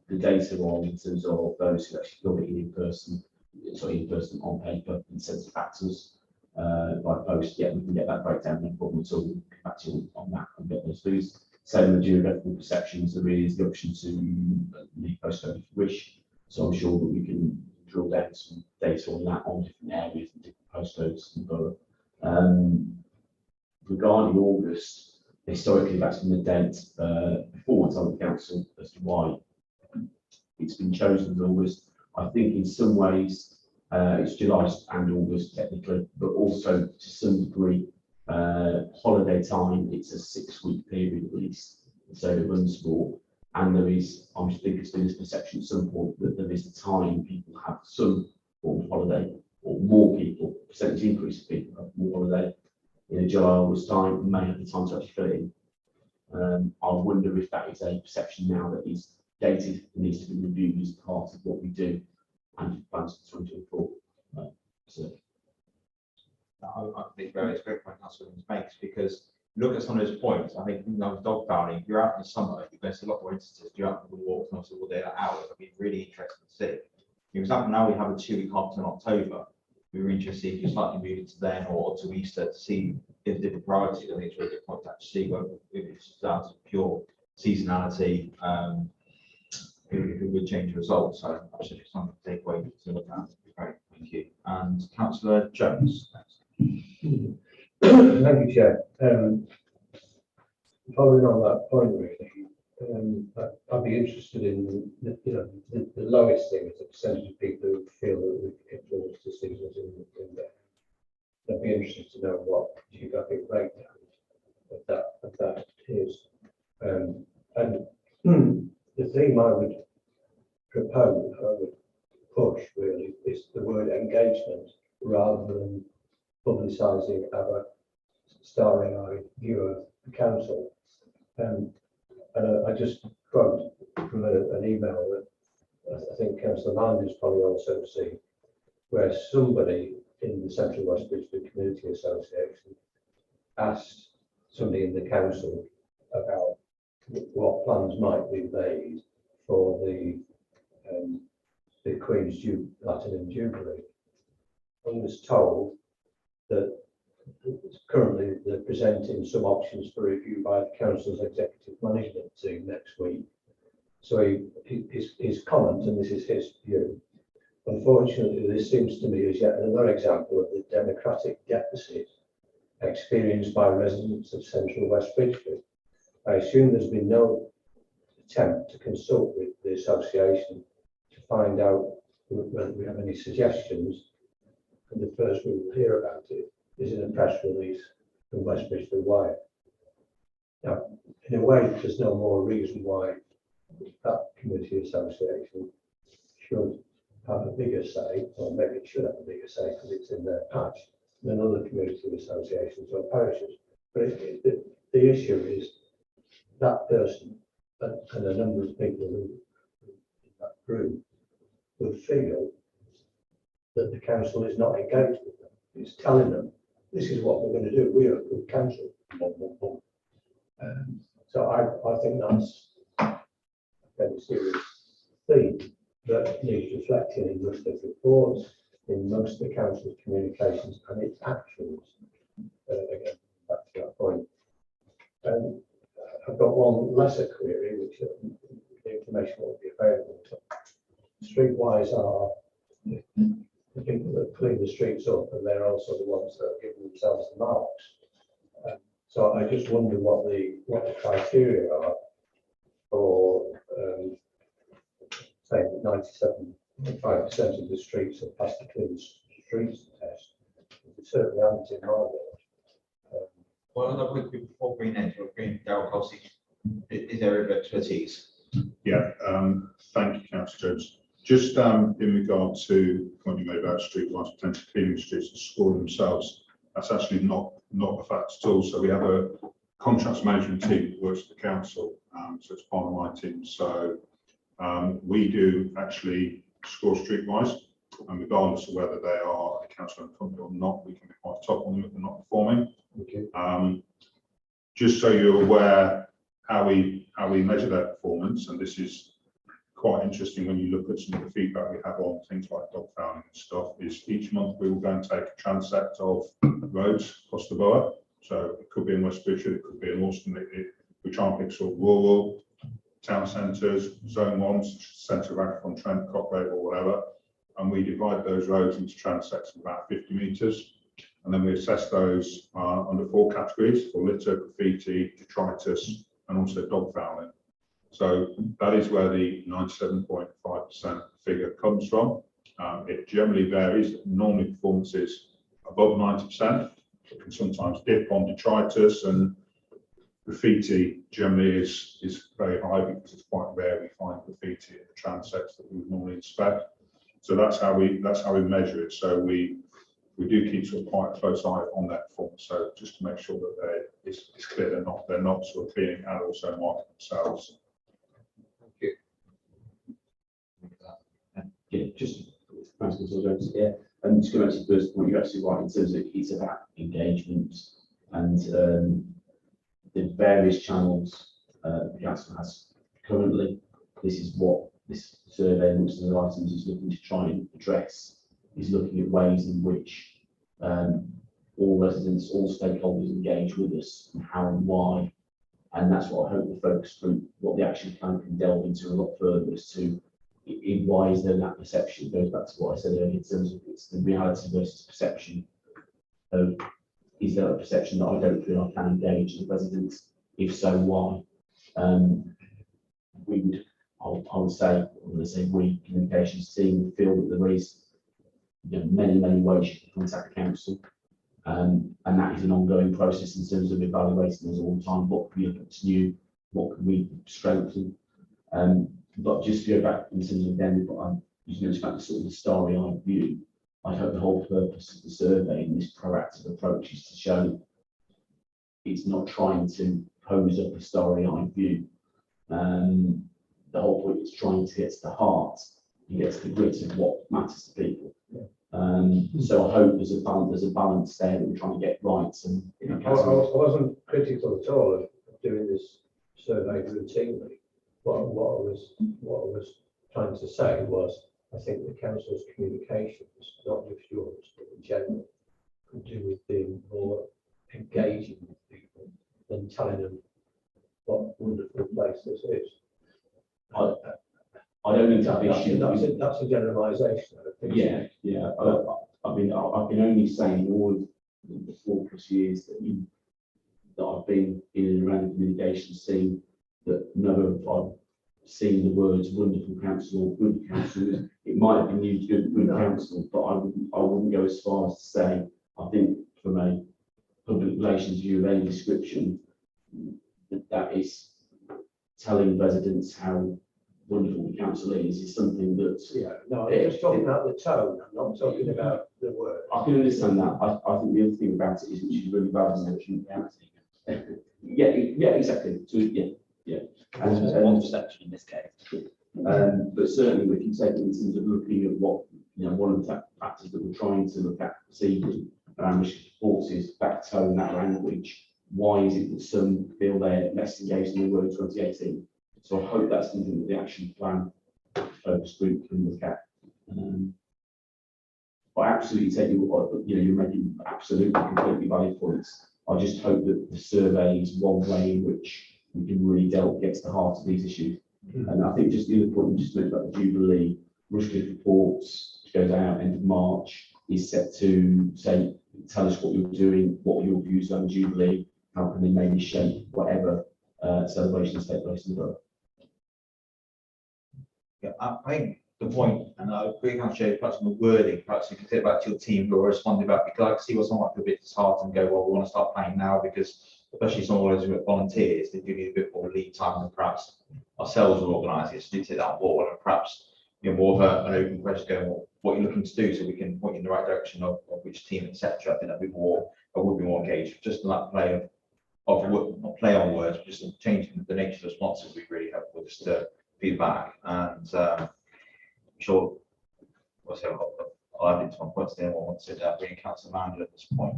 I: the data on in terms of those who actually filled it in person, on paper, and sense of factors by post. Yeah, we can get that breakdown, no problem at all. We'll come back to you on that and get those figures. Same with geographical perceptions, there is the option to leave postcode if you wish. So I'm sure that we can drill down some data on that on different areas and different postcodes and borough. Regarding August, historically that's been the date before my time with council as to why it's been chosen as August. I think in some ways it's July and August technically, but also to some degree holiday time, it's a 6-week period at least, so it runs for. And there is, I think it's been this perception at some point that there is a time people have some form of holiday, or more people, percentage increase of people have more holiday in a July, August time, and may have the time to actually fill it in. I wonder if that is a perception now that is dated and needs to be reviewed as part of what we do and plans for 2024. So.
A: I think various great point that's what it makes, because look at some of those points. I think dog bounding, if you're out in the summer, you're going to see a lot more instances. You're out for the walks and obviously all day hours. It'd be really interesting to see. For example, now we have a 2-week half in October. We were interested if you slightly move it to then or to Easter to see if the different priorities. I think it's a really good point to actually see whether if it's down to pure seasonality, it would change the results. So that's just something to take away to look at. Great, thank you. And Councillor Jones.
E: Thank you, Chair. Following on that point, really, I'd be interested in the lowest thing is the percentage of people who feel that we've influenced decisions in there. I'd be interested to know what geographic breakdown of that is. And the theme I would propose, I would push really, is the word engagement rather than publicising our starry-eyed view of the council. And I just quote from an email that I think Councillor Landers probably also seen, where somebody in the Central West Bridgford Community Association asked somebody in the council about what plans might be made for the Queen's Platinum Jubilee, and was told that currently they're presenting some options for review by the council's executive management team next week. So his comment, and this is his view, unfortunately this seems to me as yet another example of the democratic deficit experienced by residents of Central West Bridgford. I assume there's been no attempt to consult with the association to find out whether we have any suggestions, and the first we will hear about it is in a press release from West Bridgford Wire. Now, in a way, there's no more reason why that community association should have a bigger say, or maybe it should have a bigger say because it's in their patch than other community associations or parishes. But the issue is that person and a number of people who in that group would feel that the council is not engaged with them. It's telling them, this is what we're going to do. We are a good council. So I think that's a very serious theme that needs reflecting in most of the reports, in most of the council's communications and its actions. Again, back to that point. I've got one lesser query, which the information won't be available. Streetwise are the people that clean the streets up, and they're also the ones that are giving themselves the marks. So I just wonder what the criteria are for saying that 97.5% of the streets have passed the clean streets test. It certainly haven't in my world.
A: Well, another quick before Green Edge or Green Darrell Kelsey, is area of expertise.
C: Yeah, thank you, Councillor Jones. Just in regard to the point you made about streetwise potential cleaning the streets and scoring themselves, that's actually not a fact at all. So we have a contracts management team that works at the council, so it's part of my team. So we do actually score streetwise, and regardless of whether they are a council-owned company or not, we can be quite top on them if they're not performing.
E: Okay.
C: Just so you're aware how we measure their performance, and this is quite interesting when you look at some of the feedback we have on things like dog fouling and stuff, is each month we will go and take a transect of roads across the borough. So it could be in West Bishop, it could be in Alston. We try and pick sort of rural town centres, zone ones, centre of Ashford-on-Trent, Cockrave or whatever, and we divide those roads into transects of about 50 metres, and then we assess those under 4 categories: for litter, graffiti, detritus, and also dog fouling. So that is where the 97.5% figure comes from. It generally varies. Normally performance is above 90%. It can sometimes dip on detritus, and graffiti generally is very high because it's quite rare we find graffiti in the transects that we would normally inspect. So that's how we measure it. So we do keep sort of quite a close eye on that performance. So just to make sure that it's clear they're not sort of cleaning and also marking themselves.
I: Yeah, just thanks, Councillor Jones. Yeah, and just going back to the first point, you're absolutely right in terms of it's about engagement and the various channels the council has currently. This is what this survey, amongst other items, is looking to try and address. Is looking at ways in which all residents, all stakeholders engage with us, and how and why. And that's what I hope the focus group, what the action plan can delve into a lot further as to why is there that perception. It goes back to what I said earlier in terms of it's the reality versus perception. Is there a perception that I don't feel I can engage the residents? If so, why? We would, I would say, I'm going to say we, communications team, feel that there is many ways you can contact the council. And that is an ongoing process in terms of evaluating us all the time. What can we look at new? What can we strengthen? But just to go back in terms of them, but I'm just going to back to sort of the starry-eyed view. I hope the whole purpose of the survey and this proactive approach is to show it's not trying to pose up a starry-eyed view. The whole point is trying to get to the heart and get to the grit of what matters to people. So I hope there's a balance there that we're trying to get right. And
E: I wasn't critical at all of doing this survey routinely. What I was trying to say was, I think the council's communications, not just yours, but in general, could do with being more engaging with people than telling them what a wonderful place this is.
I: I don't think
E: that's a generalisation.
I: Yeah. I've been only saying all of the 4+ years that I've been in and around the communications scene that never have I seen the words wonderful council or good council. It might have been used good council, but I wouldn't go as far as to say, I think from a public relations view of any description, that is telling residents how wonderful the council is something that
E: Yeah, no, I'm just talking about the tone, I'm not talking about the word.
I: I can understand that. I think the other thing about it is, which is really bad, is mentioned reality. Yeah, exactly. So, yeah. And,
F: One perception in this case.
I: but certainly we can take it in terms of looking at what, one of the factors that we're trying to look at this evening around risk reports is that tone, that language. Why is it that some feel they're less engaged than they were in 2018? So I hope that's something that the action plan focus group can look at. I absolutely take you're making absolutely completely valid points. I just hope that the survey is one way in which we can really get to the heart of these issues. And I think just the other point we just mentioned about the Jubilee, Rushcliffe reports, which goes out end of March, is set to say, tell us what you're doing, what your views are on the Jubilee, how can they maybe shape whatever celebrations take place in the borough.
A: Yeah, I think the point, and I agree, can share perhaps on the wording, perhaps you can take it back to your team who are responding back, because I can see what someone might be a bit disheartened and go, well, we want to start playing now, because especially some of those volunteers, they do need a bit more lead time than perhaps ourselves will organise it. So you take that on board, and perhaps more of an open question going, well, what you're looking to do, so we can point you in the right direction of which team, etc. I think that'd be more, I would be more engaged. Just in that play of not play on words, but just changing the nature of the responses would be really helpful just to feedback. And I'm sure I'll add into my points there. Anyone wants to bring council manager at this point?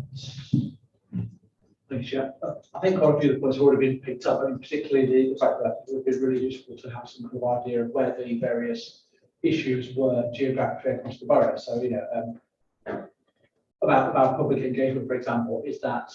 G: Thanks, yeah. I think quite a few of the points have already been picked up. I mean, particularly the fact that it would be really useful to have some kind of idea of where the various issues were geographically across the borough. So, about public engagement, for example, is that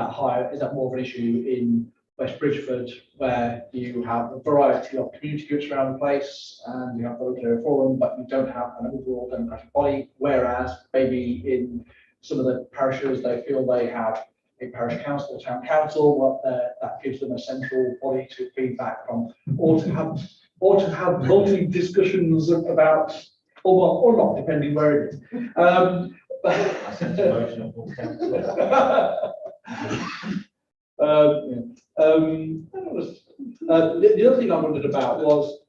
G: higher? Is that more of an issue in West Bridgeford, where you have a variety of community groups around the place, and you have the local area forum, but you don't have an overall democratic body? Whereas maybe in some of the parishes, they feel they have a parish council or town council, that gives them a central body to feedback from, or to have multi discussions about, or not, depending where it is.
A: I sense emotion.
G: The other thing I wondered about was,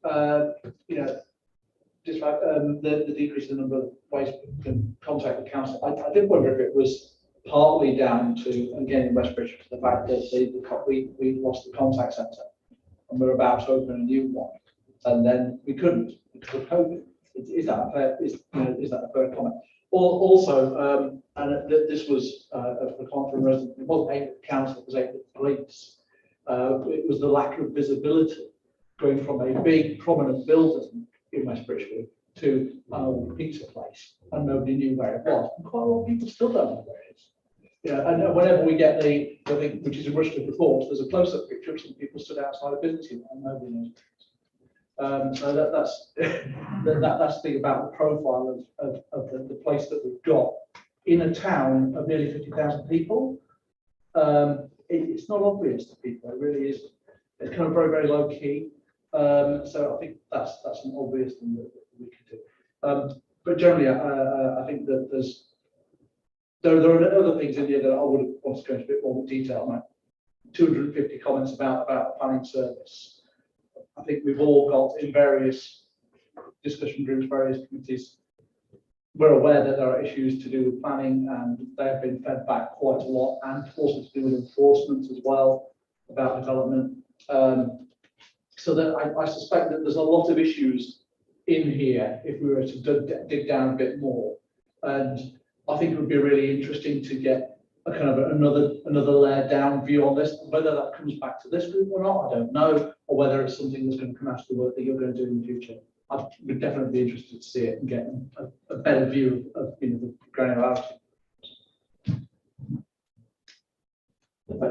G: just like the decrease in the number of ways we can contact the council. I did wonder if it was partly down to, again, in West Bridgeford, the fact that we lost the contact centre and we're about to open a new one, and then we couldn't because of COVID. Is that a fair? Is that a fair comment? Also, and this was a comment from a resident. It wasn't aimed at the council; it was aimed at the police. It was the lack of visibility going from a big prominent building in West Bridgeford to an old pizza place, and nobody knew where it was. And quite a lot of people still don't know where it is. And whenever we get the thing, which is a Rushcliffe report, there's a close-up picture of some people stood outside a business unit and nobody knows. So that's the thing about the profile of the place that we've got in a town of nearly 50,000 people. It's not obvious to people. It really is. It's kind of very, very low key. So I think that's an obvious thing that we can do. But generally, I think that there are other things in here that I would want to go into a bit more detail. Like 250 comments about the planning service. I think we've all got in various discussion groups, various committees. We're aware that there are issues to do with planning, and they have been fed back quite a lot, and also to do with enforcement as well about development. So that I suspect that there's a lot of issues in here if we were to dig down a bit more. And I think it would be really interesting to get a kind of another layer down view on this. Whether that comes back to this group or not, I don't know, or whether it's something that's going to come out of the work that you're going to do in the future. I would definitely be interested to see it and get a better view of the granularity.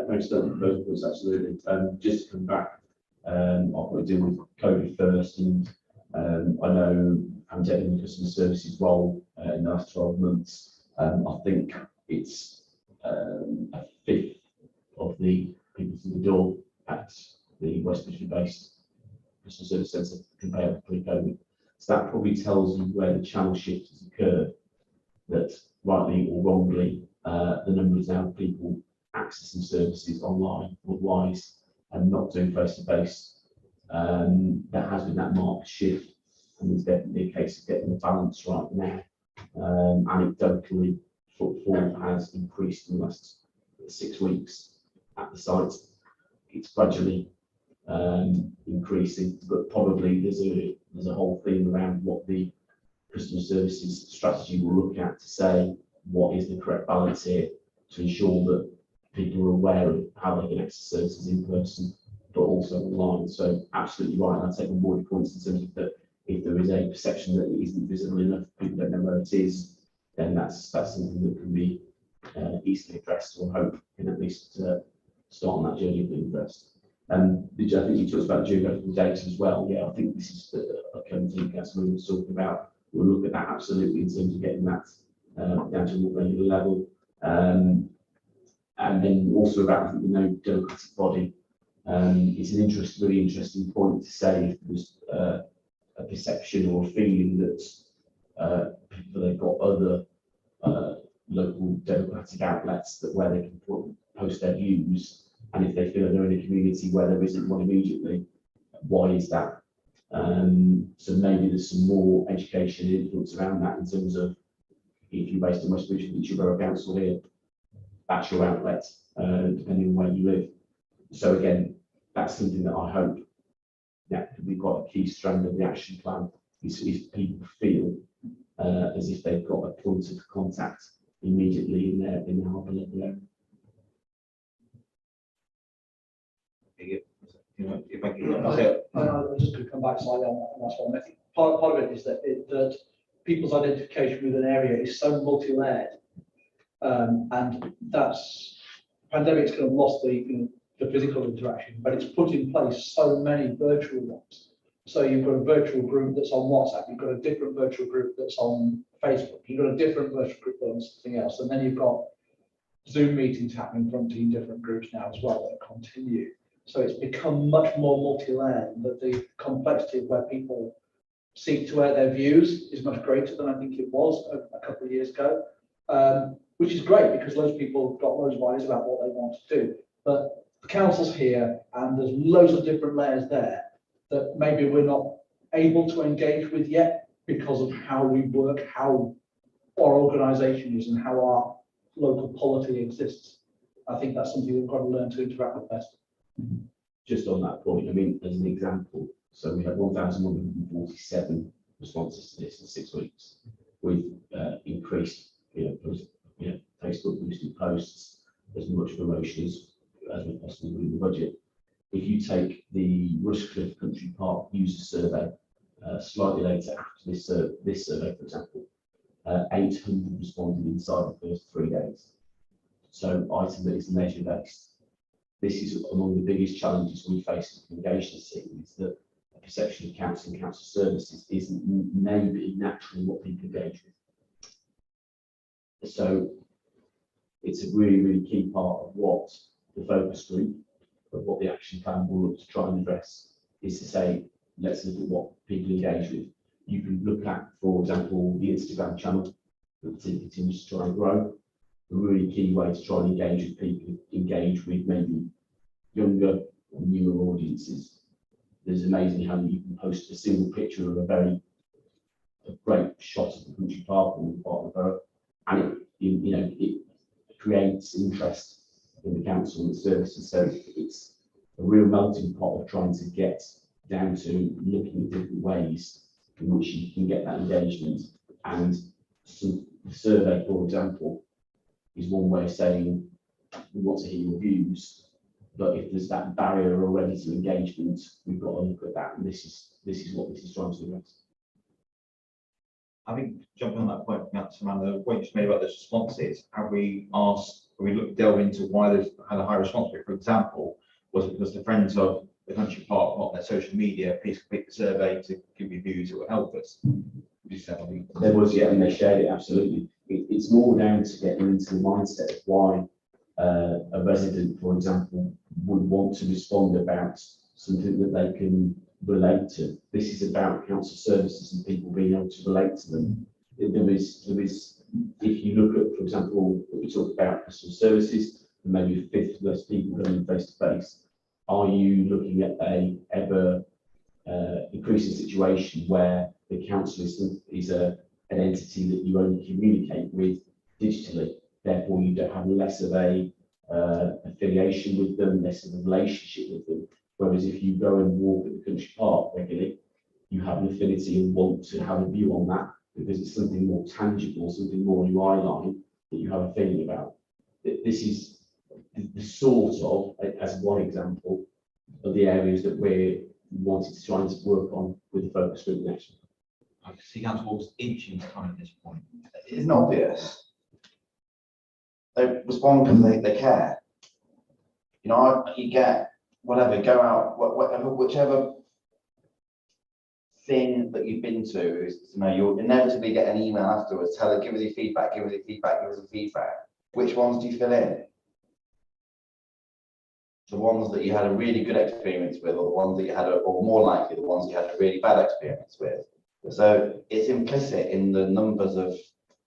I: Thanks, those points, absolutely. Just to come back, I'll probably deal with COVID first, and I know I'm taking the customer services role in the last 12 months. I think it's a fifth of the people through the door at the West Bridgeford based customer service centre compared to pre-COVID. So that probably tells you where the channel shift has occurred, that rightly or wrongly, the numbers now of people accessing services online, otherwise, and not doing face-to-face there has been that marked shift, and there's definitely a case of getting the balance right now. Anecdotally, footfall has increased in the last 6 weeks at the site. It's gradually increasing, but probably there's a whole theme around what the customer services strategy will look at to say what is the correct balance here to ensure that people are aware of how they can access services in person, but also online. So absolutely right, I'll take on board your points in terms of that if there is a perception that it isn't visible enough, people don't know where it is, then that's something that can be easily addressed, or hope can at least start on that journey of being addressed. I think you talked about geographical data as well. Yeah, I think this is a thing that's what we were talking about. We'll look at that absolutely in terms of getting that down to a more granular level. And then also about, I think, the no democratic body. It's an really interesting point to say if there's a perception or a feeling that people have got other local democratic outlets that where they can post their views, and if they feel they're in a community where there isn't one immediately, why is that? So maybe there's some more education and influence around that in terms of if you're based in West Bridgend, it's your borough council here, that's your outlet, depending on where you live. So again, that's something that I hope that could be quite a key strand of the action plan, is if people feel as if they've got a point of contact immediately in their harbour level area.
A: If I can,
G: I'm just going to come back slightly on that last one. I think part of it is that people's identification with an area is so multi-layered, and that's pandemic's kind of lost the physical interaction, but it's put in place so many virtual ones. So you've got a virtual group that's on WhatsApp, you've got a different virtual group that's on Facebook, you've got a different virtual group that's on something else, and then you've got Zoom meetings happening from different groups now as well that continue. So it's become much more multi-layered, that the complexity of where people seek to air their views is much greater than I think it was a couple of years ago, which is great because loads of people have got loads of ideas about what they want to do. But the council's here and there's loads of different layers there that maybe we're not able to engage with yet because of how we work, how our organisation is and how our local polity exists. I think that's something we've got to learn to interact with better.
I: Just on that point, I mean, as an example, so we had 1,147 responses to this in 6 weeks. We've increased, Facebook boosted posts, as much promotion as we possibly do in the budget. If you take the Rushcliffe Country Park user survey, slightly later after this survey, for example, 800 responded inside the first 3 days. So item that is measure based. This is among the biggest challenges we face as a communications team, is that a perception of council and council services isn't maybe naturally what people engage with. So it's a really, really key part of what the focus group, of what the action plan will look to try and address, is to say, let's look at what people engage with. You can look at, for example, the Instagram channel that continues to try and grow. A really key way to try and engage with people, engage with maybe younger or newer audiences. It's amazing how you can post a single picture of a great shot of the country park or the part of the borough, and it creates interest in the council and the services. So it's a real melting pot of trying to get down to looking at different ways in which you can get that engagement. And the survey, for example, is one way of saying we want to hear your views, but if there's that barrier already to engagement, we've got to look at that, and this is what this is trying to address.
A: I think jumping on that point, Samantha, the point you made about those responses, have we delved into why they've had a high response rate? For example, was it because the friends of the country park put on their social media, please complete the survey to give you views, it will help us?
I: There was, yeah, and they shared it, absolutely. It's more down to getting into the mindset of why a resident, for example, would want to respond about something that they can relate to. This is about council services and people being able to relate to them. There is, if you look at, for example, we talk about customer services, and maybe a fifth less people going face to face. Are you looking at a ever increasing situation where the council is an entity that you only communicate with digitally. Therefore, you don't have less of a affiliation with them, less of a relationship with them. Whereas if you go and walk at the country park regularly, you have an affinity and want to have a view on that because it's something more tangible, something more in your eye line that you have a feeling about. This is the sort of, as one example, of the areas that we're wanting to try and work on with the focus group next.
A: I can see Councillor Walker's itching to come at this point.
F: Isn't obvious. They respond because they care. You know, you get whatever, go out, whatever, whichever thing that you've been to, is, you know, you'll inevitably get an email afterwards, give us your feedback, give us your feedback, give us your feedback. Which ones do you fill in? The ones that you had a really good experience with, or the ones that you had, or more likely the ones you had a really bad experience with. So it's implicit in the numbers of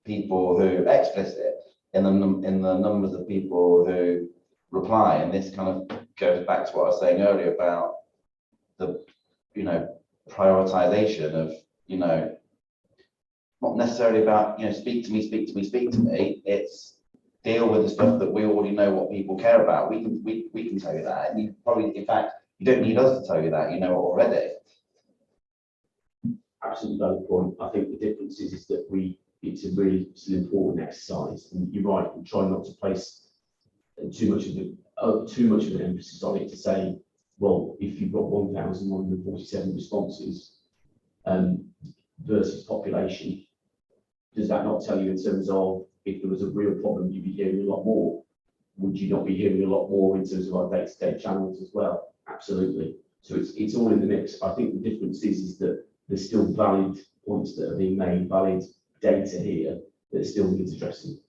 F: people who, explicit in the numbers of people who reply, and this kind of goes back to what I was saying earlier about the, you know, prioritization of, you know, not necessarily about, you know, speak to me, speak to me, speak to me. It's deal with the stuff that we already know what people care about. We can tell you that, and you probably, in fact, you don't need us to tell you that. You know it already.
I: Absolutely valid point. I think the difference is that it's an important exercise, and you're right. We try not to place too much of an emphasis on it to say, well, if you've got 1,147 responses versus population, does that not tell you in terms of if there was a real problem, you'd be hearing a lot more? Would you not be hearing a lot more in terms of our day-to-day channels as well? Absolutely. So it's all in the mix. I think the difference is that there's still valid points that are being made, valid data here that still needs addressing.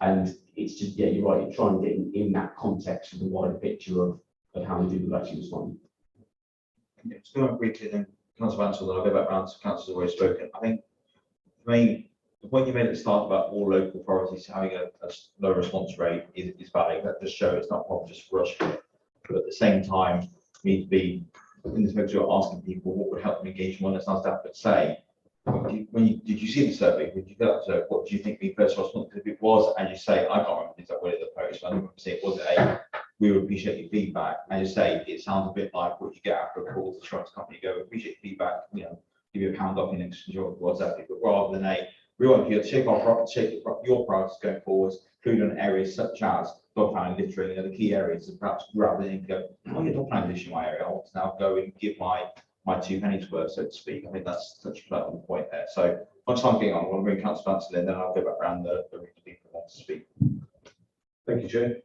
I: And it's just, yeah, you're right, you're trying to get in that context of the wider picture of how many people actually respond.
A: Yeah, just going briefly, then Councillor Ansell, then I'll go back round to Councillor's already spoken. I think for me, the point you made at the start about all local authorities having a low response rate is valid. That just shows it's not a problem just for us, but at the same time, we need to be in this mode of asking people what would help them engage more. Let's ask that, but say, did you see the survey? Did you get that survey? What do you think the first response? Because if it was, as you say, I can't remember things like the post. I don't remember saying it was we would appreciate your feedback. As you say, it sounds a bit like what you get after a call to the insurance company. Go, appreciate your feedback. You know, give you a pound off your next insurance, whatever. But rather than we want you to check your priorities going forwards, including on areas such as dog pound littering, the key areas, and perhaps rather than go, oh, your dog pound littering in my area, I want to now go and give my 2 pennies worth, so to speak. I think that's such a clever point there. So much time getting on, I want to bring Councillor Ansell in, then I'll go back around the room to people who want to speak.
J: Thank you, Chair.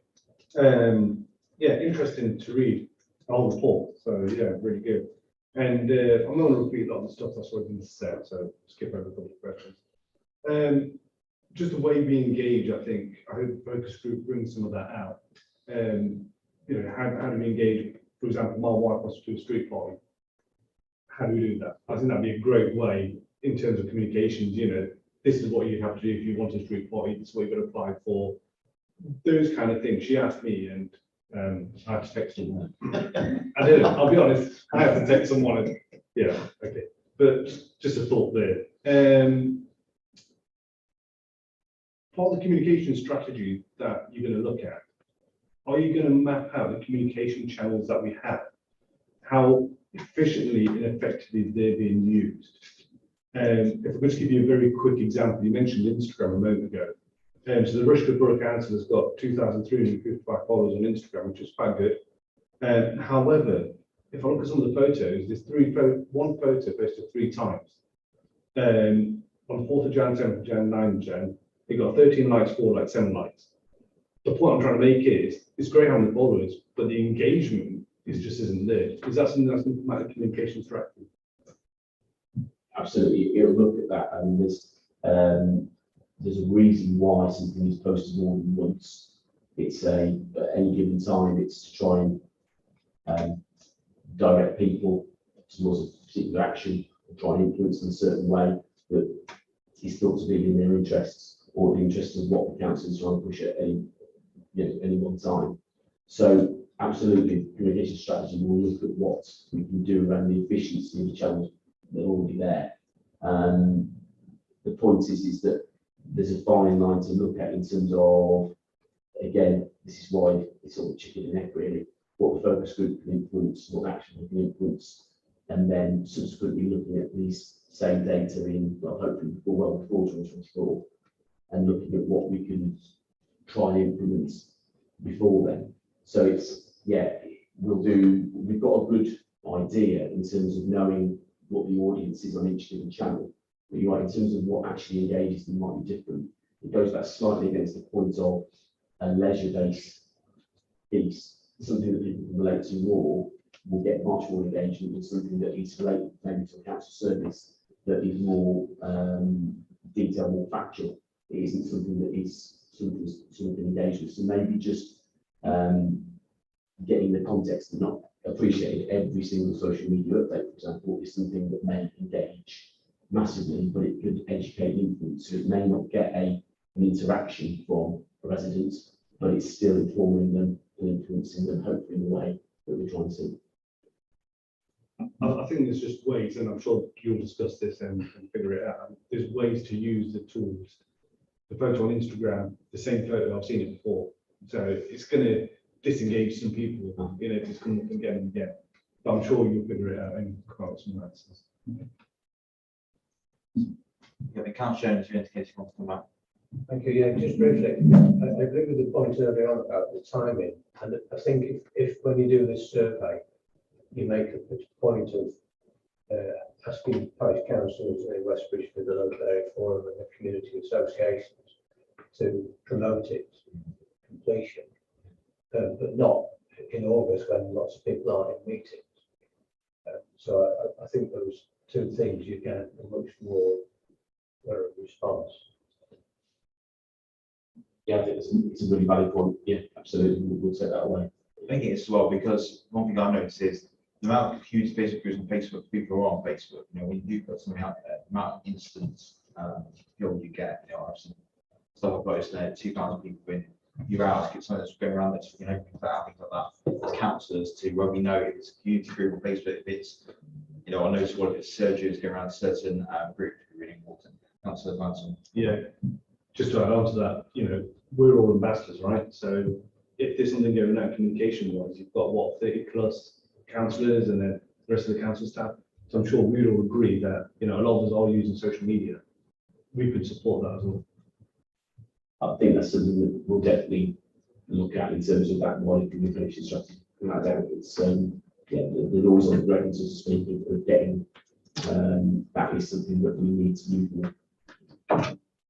J: Yeah, interesting to read the whole report. So yeah, really good. And I'm not going to repeat a lot of the stuff that's already been said, so skip over a couple of questions. Just the way we engage, I think, I hope the focus group brings some of that out. You know, how do we engage? For example, my wife wants to do a street party. How do we do that? I think that'd be a great way in terms of communications. You know, this is what you have to do if you want a street party. This is what you've got to apply for. Those kind of things. She asked me, and I had to text someone. I did. I'll be honest. I have to text someone. And, yeah, okay. But just a thought there. Part of the communication strategy that you're going to look at, are you going to map out the communication channels that we have? How efficiently and effectively they're being used? If I could just give you a very quick example, you mentioned Instagram a moment ago. So the Rushford Borough Council has got 2,355 followers on Instagram, which is quite good. However, if I look at some of the photos, there's one photo posted 3 times. On 4th of Jan, 7th of Jan, 9th of Jan, it got 13 likes, 4 likes, 7 likes. The point I'm trying to make is, it's great having the followers, but the engagement just isn't there. Is that something that's a matter of communication strategy?
I: Absolutely, it'll look at that, and there's a reason why something is posted more than once. It's at any given time, it's to try and direct people towards a particular action, or try and influence in a certain way that is thought to be in their interests, or the interests of what the council is trying to push at any one time. So absolutely, communication strategy will look at what we can do around the efficiency of the channels that are already there. The point is that there's a fine line to look at in terms of, again, this is why it's all chicken and egg really, what the focus group can influence, what action we can influence, and then subsequently looking at these same data in, well, hopefully well before 2024, and looking at what we can try and implement before then. So it's, yeah, we've got a good idea in terms of knowing what the audience is on each given channel. But you're right, in terms of what actually engages them might be different. It goes back slightly against the point of a leisure-based piece, something that people can relate to more, will get much more engagement than something that is related maybe to a council service that is more detailed, more factual. It isn't something that is something engagement. So maybe just getting the context and not appreciate every single social media update, for example, is something that may engage massively, but it could educate and influence. So it may not get an interaction from a resident, but it's still informing them and influencing them, hopefully in the way that we're trying to.
J: I think there's just ways, and I'm sure you'll discuss this and figure it out. There's ways to use the tools. The photo on Instagram, the same photo, I've seen it before. So it's going to disengage some people, you know, just come up again and again. But I'm sure you'll figure it out and come up with some answers.
A: Yeah, the Councillor Jones, you indicated you want to come back.
E: Thank you. Yeah, just briefly, I agree with the point earlier on about the timing. And I think if when you do this survey, you make a point of asking parish councils in West Bridgford, the local area forum and the community associations to promote its completion, but not in August when lots of people aren't in meetings. So I think those two things you get a much more response.
I: Yeah, I think it's a really valid point. Yeah, absolutely. We'll take that away.
A: I think it is as well, because one thing I noticed is the amount of community Facebook groups on Facebook, people who are on Facebook, you know, when you do put something out there, the amount of instant appeal you get, you know, I've seen stuff I've posted there, 2,000 people in a few hours, get something that's going around that's, you know, things like that, as councillors to where we know if it's a community group on Facebook, if it's, you know, I noticed what if it's surgeries going around a certain group, it's really important. Councillor Manson.
J: Yeah, just to add on to that, you know, we're all ambassadors, right? So if there's something going on communication wise, you've got what, 30 plus councillors and then the rest of the council staff. So I'm sure we'd all agree that, you know, a lot of us are using social media. We could support that as well.
I: I think that's something that we'll definitely look at in terms of that wider communication strategy. And I doubt it's yeah, the laws on the ground, so to speak, of getting that is something that we need to move with.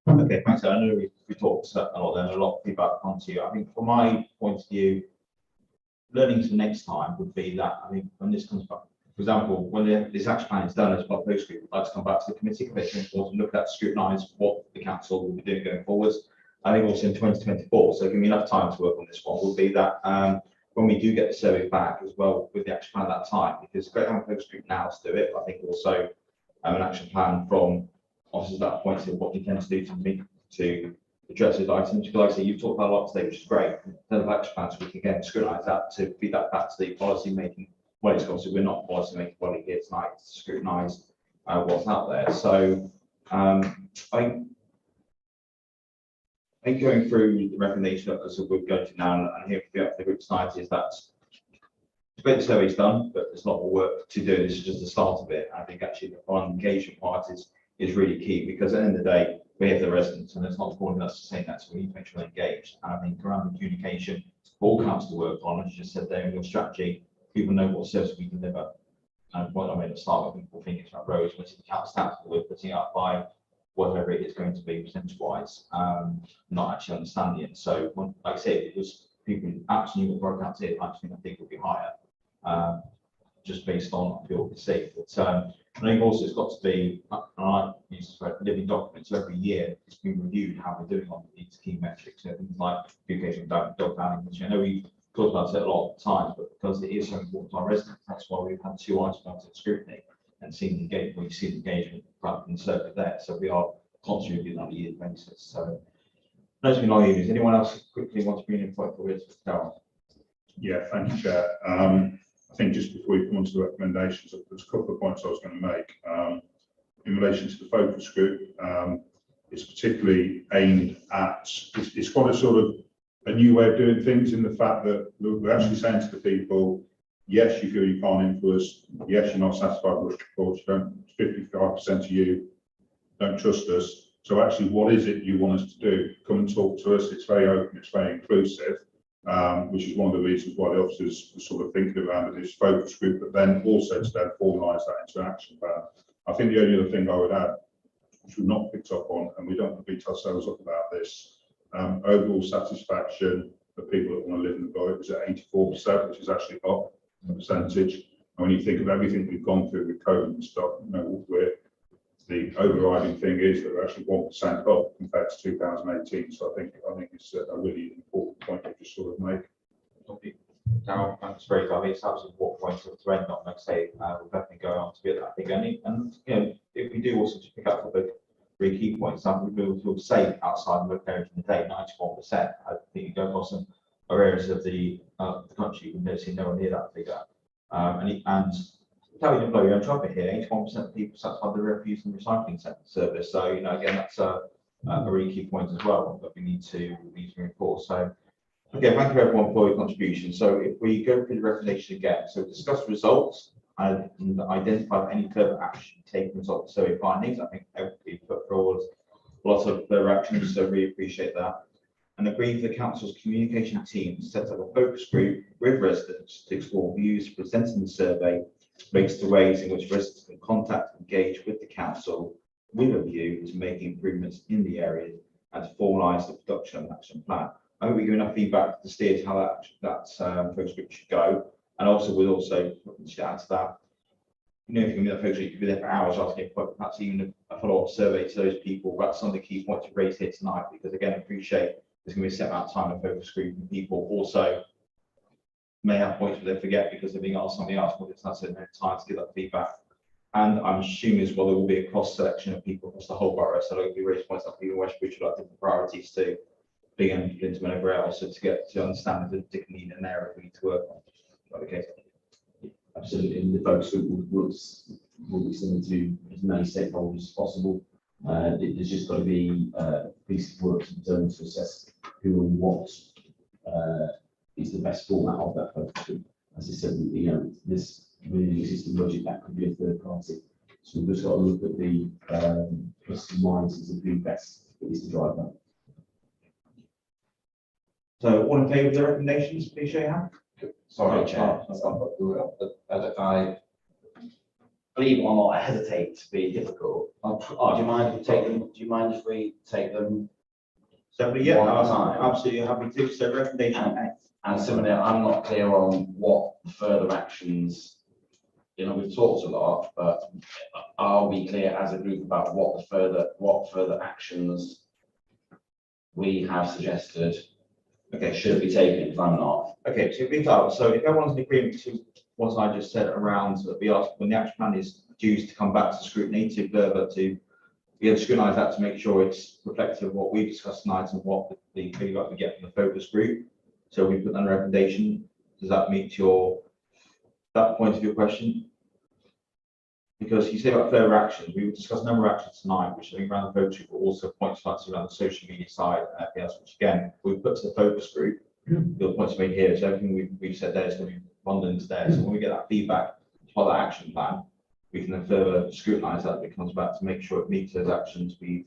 A: Okay, thanks. I know we talked a lot there, and a lot of feedback onto you. I think from my point of view, learning for next time would be that, I mean, when this comes back, for example, when this action plan is done as part of post group, we'd like to come back to the committee and look at, scrutinise what the council will be doing going forwards. I think also in 2024, so give me enough time to work on this one, will be that when we do get the survey back as well with the action plan at that time, because it's great having a focus group now to do it, but I think also an action plan from officers at that point to what you tend to do to address those items. Because like I say, you've talked about a lot today, which is great. In terms of action plans, we can again scrutinise that to feed that back to the policy making. Well, it's obviously we're not policy making body here tonight to scrutinise what's out there. So I think going through the recommendation as we're going to now, and here for the group tonight, is that the survey is done, but there's a lot more work to do. This is just the start of it. I think actually the engagement part is really key, because at the end of the day, we have the residents, and it's not calling us to say that, so we need to make sure they're engaged. And I think around the communication, all councils to work on, as you just said there in your strategy, people know what service we deliver. And what I made at the start, when people think it's about roads, which is the council stats that we're putting up by whatever it is going to be percentage wise, not actually understanding it. So when, like I said, it was people absolutely what work out here, I think would be higher, just based on what people could see. But I think also it's got to be, and I use this living documents, so every year it's been reviewed how we're doing on these key metrics. So things like communication dog pounding, which I know we talked about it a lot of times, but because it is so important to our residents, that's why we've had 2 items onto scrutiny and seen the engagement, we've seen the engagement rather than circuit there. So we are constantly doing that on a yearly basis. So those have been our use. Anyone else quickly want to bring in point for it?
C: Yeah, thank you, Chair. I think just before we come on to the recommendations, there's a couple of points I was going to make. In relation to the focus group, it's particularly aimed at, it's quite a sort of a new way of doing things in the fact that we're actually saying to the people, yes, you feel you can't influence, yes, you're not satisfied with reports, you don't, 55% of you don't trust us. So actually, what is it you want us to do? Come and talk to us. It's very open, it's very inclusive, which is one of the reasons why the officers were sort of thinking around this focus group, but then also to then formalise that into an action plan. I think the only other thing I would add, which we've not picked up on, and we don't want to beat ourselves up about this, overall satisfaction of people that want to live in the borough is at 84%, which is actually up a percentage. And when you think of everything we've gone through with COVID and stuff, you know, the overriding thing is that we're actually 1% up compared to 2018. So I think it's a really important point to just sort of make.
K: Now, that's very good. I mean, it's absolutely what point to end on. Like I say, we'll definitely go on to get that big. And you know, if we do also just pick up the three key points, some people will say outside the local area in the day, 91%. I think you go across some other areas of the country, you can see nowhere near that figure. And tell you to blow your own trumpet here, 81% of people satisfied the refuse and recycling service. So, you know, again, that's a really key point as well that we need to reinforce. So, okay, thank you everyone for your contribution. So if we go through the recommendation again, so discuss results and identify any further action taken result of survey findings. I think we put forward lots of further actions, so really appreciate that. And agree with the council's communication team to set up a focus group with residents to explore views presented in the survey, rates to ways in which residents can contact and engage with the council with a view to making improvements in the area and to formalise the production of an action plan. I hope we give enough feedback to steer to how that focus group should go. And also, we'll also add to that, you know, if you can be that focus group, you can be there for hours asking perhaps even a follow-up survey to those people about some of the key points we raised here tonight, because again, I appreciate there's going to be a set amount of time of focus group, and people also may have points where they forget because they're being asked something else, but it's not so no time to give that feedback. And I'm assuming as well there will be a cross selection of people across the whole borough, so there'll be raised points up even Westbridge would like different priorities to big and Clinton and everywhere else, so to get to understand the particular need in there if we need to work on. Okay.
I: Absolutely, and the focus group will be similar to as many stakeholders as possible. There's just got to be a piece of work in terms to assess who and what is the best format of that focus group. As I said, you know, this within the existing budget that could be a third party. So we've just got to look at the pluses and minuses of who best is to drive that.
A: So all in favour of the recommendations, please show your hand.
F: Sorry, Chair. I believe it or not, I hesitate to be difficult. Do you mind if we take them? Do you mind if we take them?
A: So, yeah,
F: One at a time.
A: absolutely happy to. So recommendation A.
F: And similarly, I'm not clear on what further actions. You know, we've talked a lot, but are we clear as a group about what further actions we have suggested? Okay, should be taken if I'm not.
A: Okay, so if everyone's in agreement to what I just said around that we ask when the action plan is due to come back to scrutiny to further to be able to scrutinise that to make sure it's reflective of what we discussed tonight and what the feedback we get from the focus group. So we put that in recommendation. Does that meet that point of your question? Because you say about further actions, we will discuss a number of actions tonight, which I think around the focus group, but also points around the social media side and everything else, which again, we put to the focus group. The points made here, so everything we've said there is going to be bundled into there. So when we get that feedback as part of that action plan, we can then further scrutinise that when it comes back to make sure it meets those actions we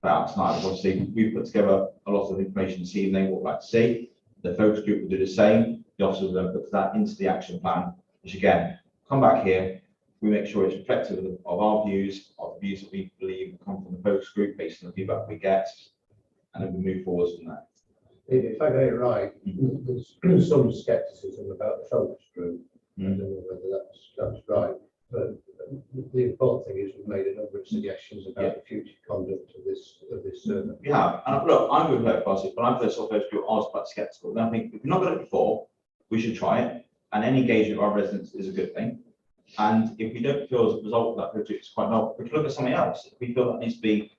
A: put out tonight. Obviously, we've put together a lot of information this evening, what we'd like to see. The focus group will do the same. The officers will then put that into the action plan, which again, come back here. We make sure it's reflective of our views, of the views that we believe come from the focus group based on the feedback we get, and then we move forward from there.
E: If I get it right, there's some scepticism about the focus group. I don't know whether that's right, but the important thing is we've made a number of suggestions about the future conduct of this survey.
A: Yeah, and look, I'm with her party, but I'm first saw focus group, I was quite sceptical. And I think if we've not done it before, we should try it, and any engagement of our residents is a good thing. And if we don't feel as a result of that project is quite novel, we can look at something else. If we feel that needs to be,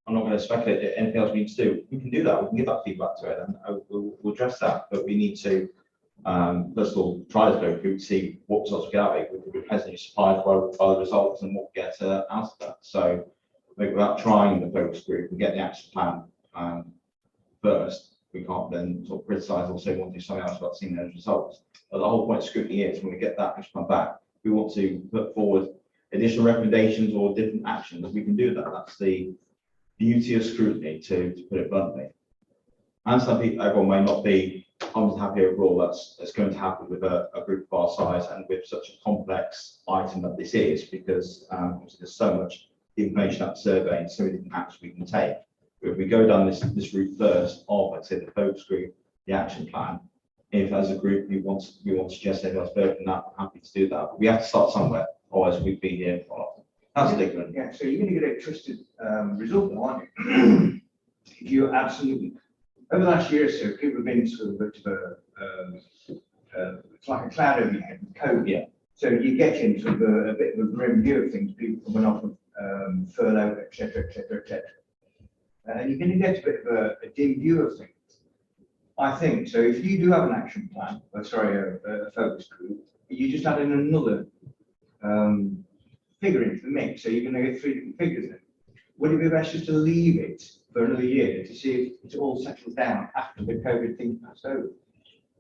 A: I'm not going to speculate that anything else we need to do, we can do that. We can give that feedback to it and we'll address that. But we need to
K: First of all, try to go through to see what results we get out of it, we're pleasantly surprised by the results and what we get out of that. So I think without trying the focus group and get the action plan first, we can't then sort of criticise or say we want to do something else without seeing those results. But the whole point of scrutiny is when we get that action plan back, we want to put forward additional recommendations or different actions. We can do that. That's the beauty of scrutiny, to put it bluntly. And some people, everyone may not be happy overall. That's going to happen with a group of our size and with such a complex item that this is, because obviously there's so much information out the survey and so many different actions we can take. If we go down this route first of, let's say, the focus group, the action plan, if as a group we want to suggest anything else further than that, I'm happy to do that. But we have to start somewhere, otherwise we'd be here for a while. That's different.
L: Yeah, so you're going to get a trusted result, now, aren't you? If you absolutely, over the last year or so, people have been sort of a bit of it's like a cloud over your head with COVID.
K: Yeah.
L: So you get into a bit of a grim view of things, people coming off of furlough, etc., etc., etc. And you're going to get a bit of a dim view of things, I think. So if you do have an action plan, a focus group, you just add in another figure into the mix. So you're going to get 3 different figures in. Would it be best just to leave it for another year to see if it's all settled down after the COVID thing passed over?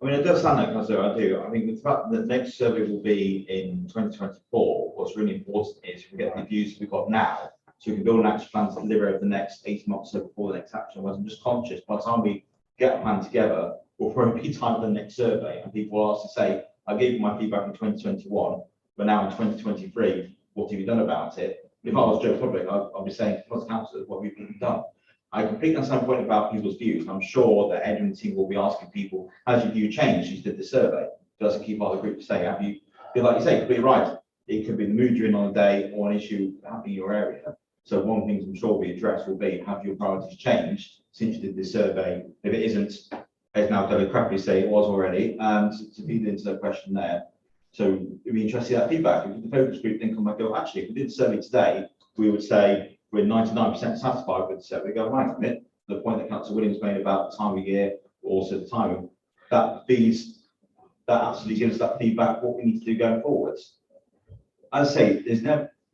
K: I mean, it does sound like I do. I think the fact that the next survey will be in 2024, what's really important is we get the views we've got now, so we can build an action plan to deliver over the next 18 months so before the next action. Whereas I'm just conscious, by the time we get a plan together, we'll probably be time for the next survey, and people will ask to say, I gave you my feedback in 2021, but now in 2023, what have you done about it? If I was Joe Public, I'd be saying, plus councillors, what have you done? I completely understand the point about people's views. I'm sure that Ed and the team will be asking people, has your view changed since you did the survey? Does it keep other groups saying, have you, like you say, completely right. It could be the mood you're in on the day or an issue happening in your area. So one of the things I'm sure will be addressed will be, have your priorities changed since you did this survey? If it isn't, it's now going to crappily say it was already, to feed into that question there. So it'd be interesting in that feedback. If the focus group then come back and go, actually, if we did the survey today, we would say we're 99% satisfied with the survey. We go, right, a minute, the point that Councillor Williams made about the time of year, also the timing, that absolutely gives that feedback what we need to do going forwards. As I say,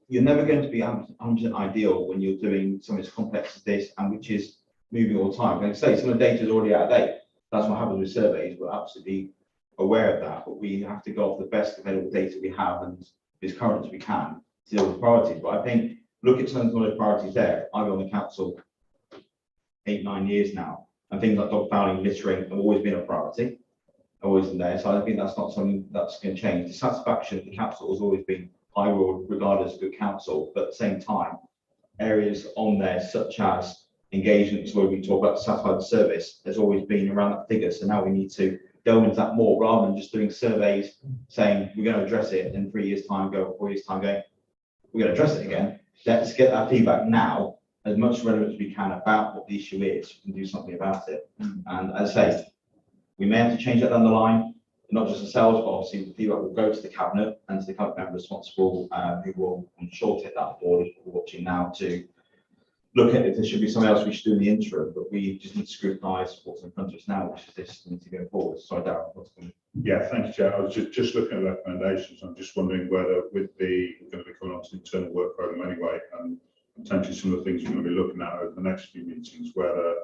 K: you're never going to be 100% ideal when you're doing something as complex as this and which is moving all the time. Like I say, some of the data is already out of date. That's what happens with surveys. We're absolutely aware of that, but we have to go off the best available data we have and as current as we can to deal with priorities. But I think look at some of those priorities there. I've been on the council 8-9 years now, and things like dog fouling, littering have always been a priority, always in there. So I think that's not something that's going to change. The satisfaction of the council has always been high, regarded as a good council, but at the same time, areas on there such as engagements where we talk about satisfied service, there's always been around that figure. So now we need to delve into that more rather than just doing surveys saying we're going to address it in 3 years' time, 4 years' time, going, we're going to address it again. Let's get that feedback now, as much relevant as we can about what the issue is, and do something about it. And as I say, we may have to change that down the line, not just ourselves, but obviously the feedback will go to the cabinet and to the cabinet member responsible, who will, I'm sure, take that forward, watching now to look at if there should be something else we should do in the interim, but we just need to scrutinise what's in front of us now, which is this, need to go forward. Sorry, Darren.
C: Yeah, thank you, Chair. I was just looking at recommendations. I'm just wondering whether we're going to be coming on to the internal work programme anyway, and potentially some of the things we're going to be looking at over the next few meetings, whether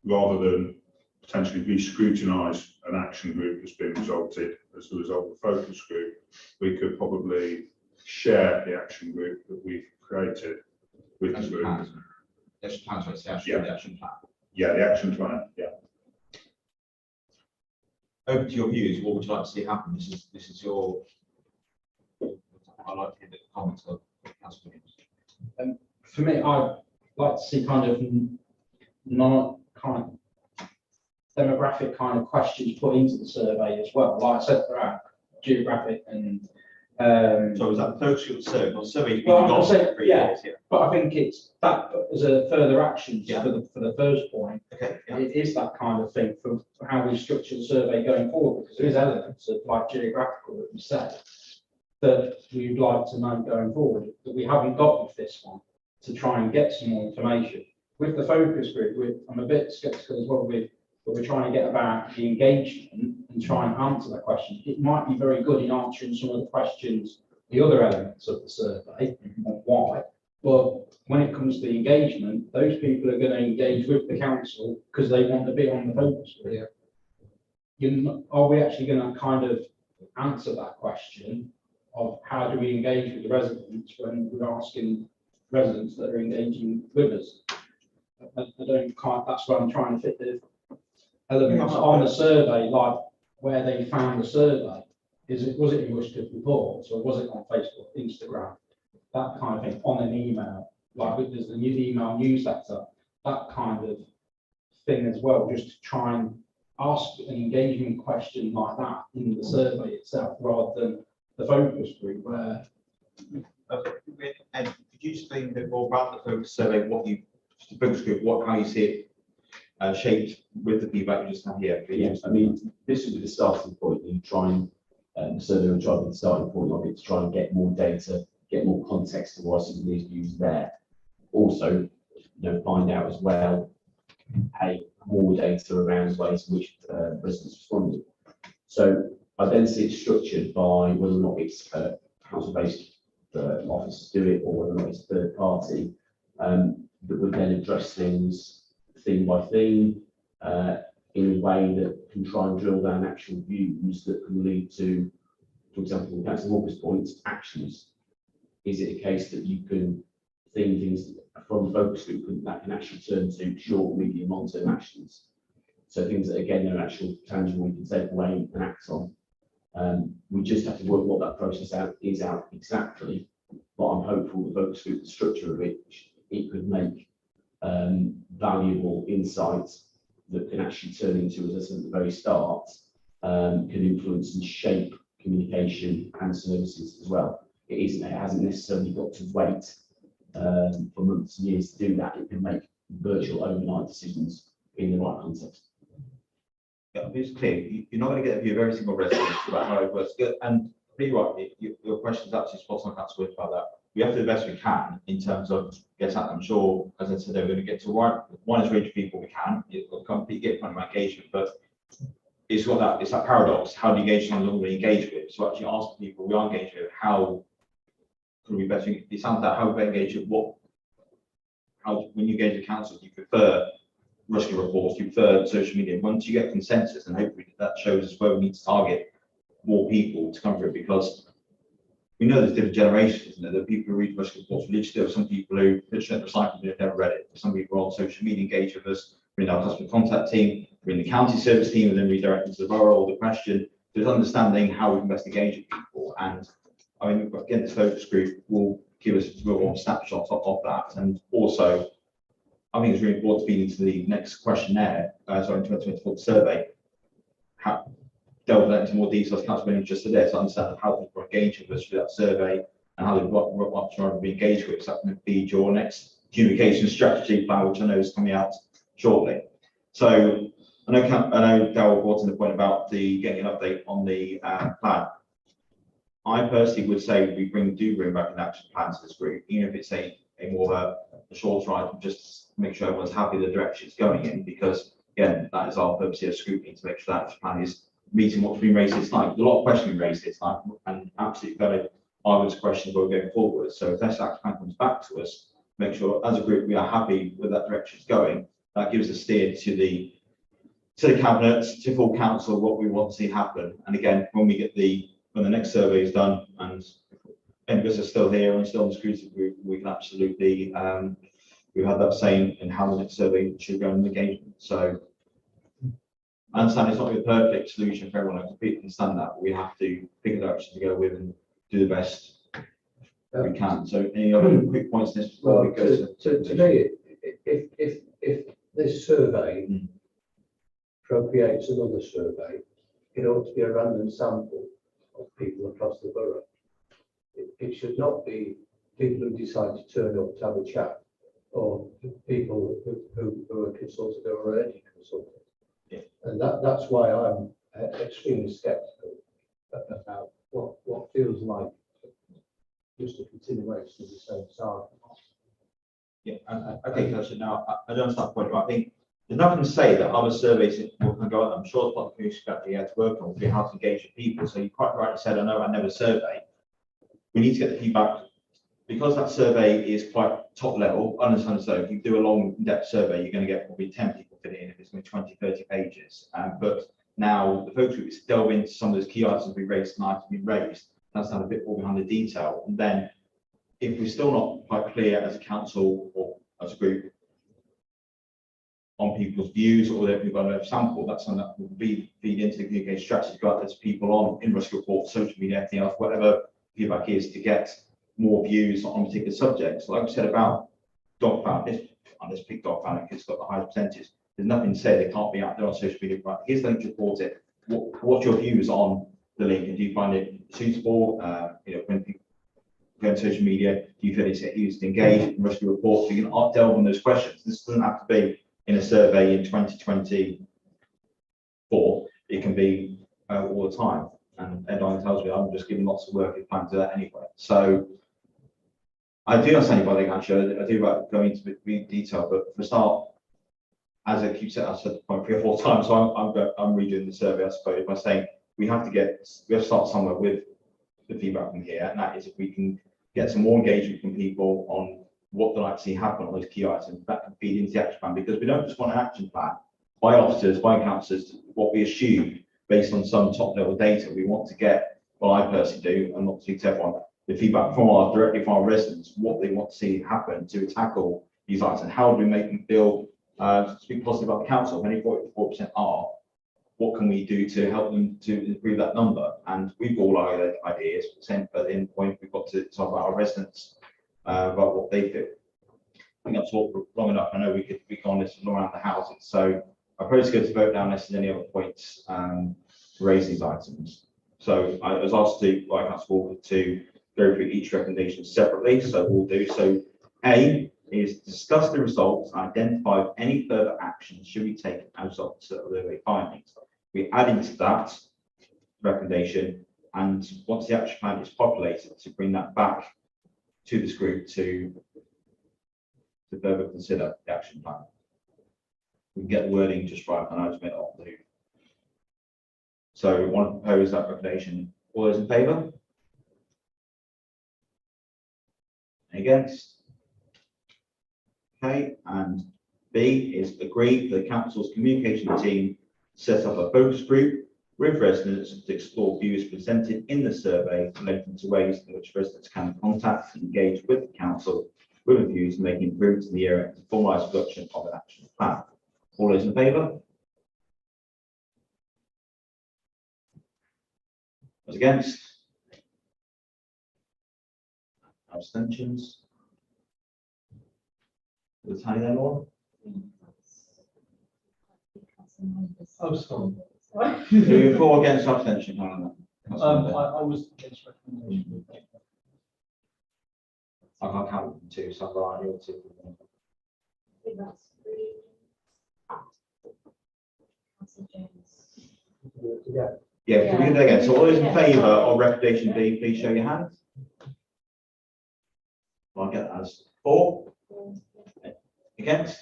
C: rather than potentially re-scrutinise an action group that's been resulted as a result of the focus group, we could probably share the action group that we've created with the group.
K: The action plan, the action plan.
C: Yeah, the action plan. Yeah.
K: Over to your views. What would you like to see happen? This is your. I'd like to hear the comments of Councillor Williams.
H: For me, I'd like to see kind of demographic kind of questions put into the survey as well. Like I said, throughout geographic and.
K: So was that the focus group survey? Well, survey
H: but I think it's that as a further action for the first point.
K: Okay. Yeah.
H: It is that kind of thing for how we structure the survey going forward, because there is elements of like geographical that we said that we'd like to know going forward that we haven't got with this one, to try and get some more information. With the focus group, I'm a bit sceptical as well with but we're trying to get about the engagement and try and answer that question. It might be very good in answering some of the questions, the other elements of the survey, of why, but when it comes to the engagement, those people are going to engage with the council because they want to be on the focus group. Are we actually going to kind of answer that question of how do we engage with the residents when we're asking residents that are engaging with us? That's where I'm trying to fit the elements on the survey, like where they found the survey. Was it in Worcester reports or was it on Facebook, Instagram, that kind of thing, on an email, like there's the new email newsletter, that kind of thing as well, just to try and ask an engaging question like that in the survey itself, rather than the focus group where.
A: And could you explain a bit more about the focus survey, the focus group, how you see it shaped with the feedback you just had here?
I: Yes, I mean, this would be the starting point. You try and the survey will try to be the starting point of it to try and get more data, get more context to why some of these views there. Also, find out as well, more data around ways in which residents responded. So I then see it structured by whether or not it's council-based officers do it, or whether or not it's third party, that would then address things theme by theme, in a way that can try and drill down actual views that can lead to, for example, Councillor Walker's point, actions. Is it a case that you can theme things from focus group that can actually turn to short, medium, long-term actions? So things that, again, are actual tangible, we can take away and act on. We just have to work what that process is out exactly, but I'm hopeful the focus group, the structure of it could make valuable insights that can actually turn into, as I said at the very start, can influence and shape communication and services as well. It hasn't necessarily got to wait for months and years to do that. It can make virtual overnight decisions in the right context.
A: Yeah, it's clear. You're not going to get a view of every single resident about how it works. And pretty right, your question is absolutely spot on. That's worth about that. We have to do the best we can in terms of get out. I'm sure, as I said, we're going to get to one is range of people we can. It'll get kind of engagement, but it's that paradox. How do you engage someone we engage with? So actually asking people we are engaged with, how can we better? It sounds like how we engage with when you engage with council, you prefer Ruskin reports, you prefer social media. Once you get consensus, and hopefully that shows us where we need to target more people to come through, because we know there's different generations, isn't there? There are people who read Ruskin reports religiously, there are some people who literally recycle and have never read it. Some people are on social media engaged with us, we're in our customer contact team, we're in the county service team, and then redirect to the borough or the question. There's understanding how we can best engage with people. And I mean, again, this focus group will give us a real snapshot of that. And also, I think it's really important to feed into the next questionnaire, in 2024 survey, delve into more details, Councillor just today, to understand how people are engaging with us through that survey and how what trying to be engaged with. So that can feed your next communication strategy plan, which I know is coming out shortly. So I know Darryl brought in the point about getting an update on the plan. I personally would say we do bring back an action plan to this group, even if it's a short item, just to make sure everyone's happy the direction it's going in, because again, that is our purpose here, scrutiny, to make sure that action plan is meeting what's been raised this night. A lot of questions been raised this night, and absolutely valid arguments, questions where we're going forward. So if this action plan comes back to us, make sure as a group we are happy with that direction it's going. That gives a steer to the cabinet, to full council, what we want to see happen. And again, when the next survey is done, and members are still here and still in the scrutiny group, we can absolutely we've had that saying in how the next survey should go in the engagement. So I understand it's not a perfect solution for everyone. I completely understand that, but we have to pick a direction to go with and do the best we can. So any other quick points in this before we go
E: to me, if this survey procreates another survey, it ought to be a random sample of people across the borough. It should not be people who decide to turn up to have a chat, or people who are consulted or already consulted.
A: Yeah.
E: And that's why I'm extremely sceptical about what feels like just a continuation of the same saga.
A: Yeah, okay, Councillor. Now I don't understand that point, but I think there's nothing to say that other surveys can go on. I'm sure it's what the community strategy had to work on, would be how to engage with people. So you quite rightly said, I know I never survey. We need to get the feedback because that survey is quite top level. Understand, so if you do a long in-depth survey, you're going to get probably 10 people fit in if it's going to be 20, 30 pages. But now the focus group is to delve into some of those key items we raised tonight to be raised. That's a bit more behind the detail. And then if we're still not quite clear as a council or as a group on people's views, or that we've got a sample, that's something that will feed into the communication strategy, got as people on in risk reports, social media, everything else, whatever feedback is to get more views on particular subjects. Like I said about dog pound, this pig dog pound, it's got the highest percentage. There's nothing to say they can't be out there on social media, but here's the link to report it. What's your views on the link? And do you find it suitable? When people go on social media, do you feel it's used to engage in risk reports? You can delve on those questions. This doesn't have to be in a survey in 2024, it can be all the time. And Ed tells me I'm just giving lots of work in plan to that anyway. So I do understand why they can't show it. I do about going into detail, but for a start, as I keep saying, I've said the point 3 or 4 times, so I'm redoing the survey, I suppose, by saying we have to start somewhere with the feedback from here, and that is if we can get some more engagement from people on what they'd like to see happen on those key items, that can feed into the action plan, because we don't just want an action plan by officers, by councillors, what we assume based on some top level data. We want to get, well, I personally do, and not to speak to everyone, the feedback directly from our residents, what they want to see happen to tackle these items, how do we make them feel, speak positive about the council. When 44% are, what can we do to help them to improve that number? And we've all our ideas, but in the point we've got to talk about our residents, about what they feel. I think I've talked long enough. I know we could go on this around the houses. So I propose to go to vote now unless there's any other points to raise these items. So I was asked by Councillor Walker to go through each recommendation separately. So we'll do so. A is discuss the results and identify if any further actions should be taken as a result of survey findings. We add into that recommendation, and once the action plan is populated, to bring that back to this group to further consider the action plan. We can get the wording just right, and I just made it off the loop. So we want to propose that recommendation. All those in favour? Against? Okay, and B is agree the council's communication team set up a focus group with residents to explore views presented in the survey relating to ways in which residents can contact and engage with the council with views and making improvements in the area to formalise production of an action plan. All those in favour? Those against? Abstentions? Will tally them all?
G: Oh, sorry.
A: 2 for, against, abstention.
G: I was against recommendation.
A: I can't count them 2, so I'm right, you're 2.
B: I think that's 3. Councillor James.
E: Yeah.
A: Yeah, can we do that again? So all those in
B: Yeah.
A: favour of recommendation B, please show your hands. Well, I'll get that as 4. Against?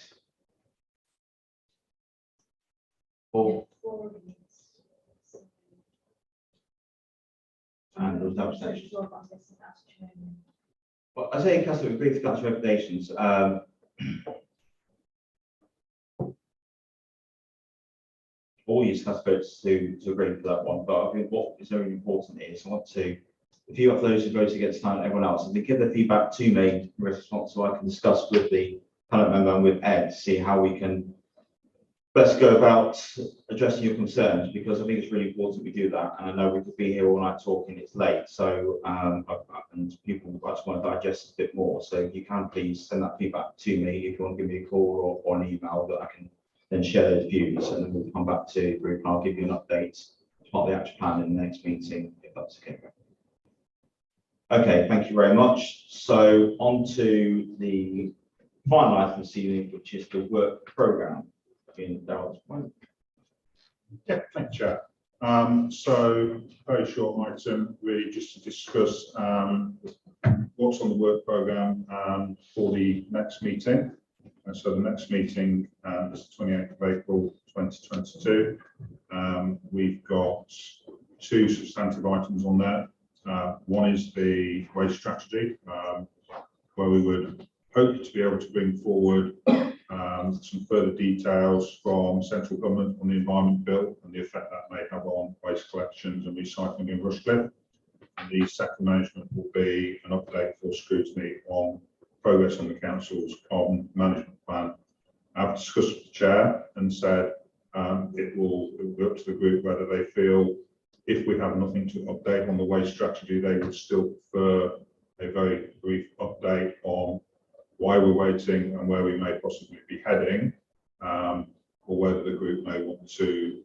A: 4.
B: 4 against.
A: And there was no abstention.
B: Sure, but I'm guessing that's true.
A: Well, I say, Councillor, we agree to council recommendations. All you have votes to agree for that one, but I think what is very important is I want to, if you have those who vote against tonight and everyone else, if they give the feedback to me in response, so I can discuss with the panel member and with Ed, see how we can best go about addressing your concerns, because I think it's really important we do that. And I know we could be here all night talking, it's late, so and people just want to digest a bit more. So if you can please send that feedback to me, if you want to give me a call or an email, that I can then share those views, and then we'll come back to the group and I'll give you an update as part of the action plan in the next meeting, if that's okay. Okay, thank you very much. So on to the final item this evening, which is the work programme in Darrell's point.
C: Yeah, thank you, Chair. So very short item, really just to discuss what's on the work programme for the next meeting. And so the next meeting is the 28th of April 2022. We've got two substantive items on there. One is the waste strategy, where we would hope to be able to bring forward some further details from central government on the environment bill and the effect that may have on waste collections and recycling in Rushcliffe. And the second management will be an update for scrutiny on progress on the council's carbon management plan. I've discussed with the chair and said it will be up to the group whether they feel if we have nothing to update on the waste strategy, they would still prefer a very brief update on why we're waiting and where we may possibly be heading, or whether the group may want to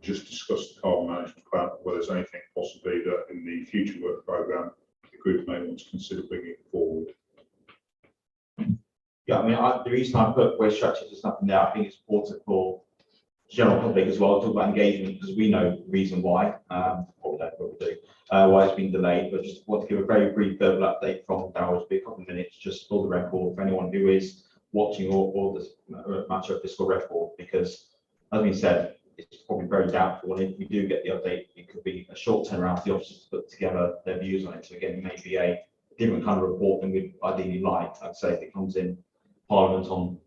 C: just discuss the carbon management plan, whether there's anything possibly that in the future work programme the group may want to consider bringing forward.
K: Yeah, I mean, the reason I put waste strategy to something there, I think it's important for the general public as well, to talk about engagement, because we know the reason why, what we don't, what we do, why it's been delayed, but just want to give a very brief verbal update from Darrell, be a couple of minutes, just for the record, for anyone who is watching or this matter of fiscal record, because as we said, it's probably very doubtful, and if we do get the update, it could be a short turnaround for the officers to put together their views on it. So again, it may be a different kind of report than we'd ideally like. I'd say if it comes in Parliament on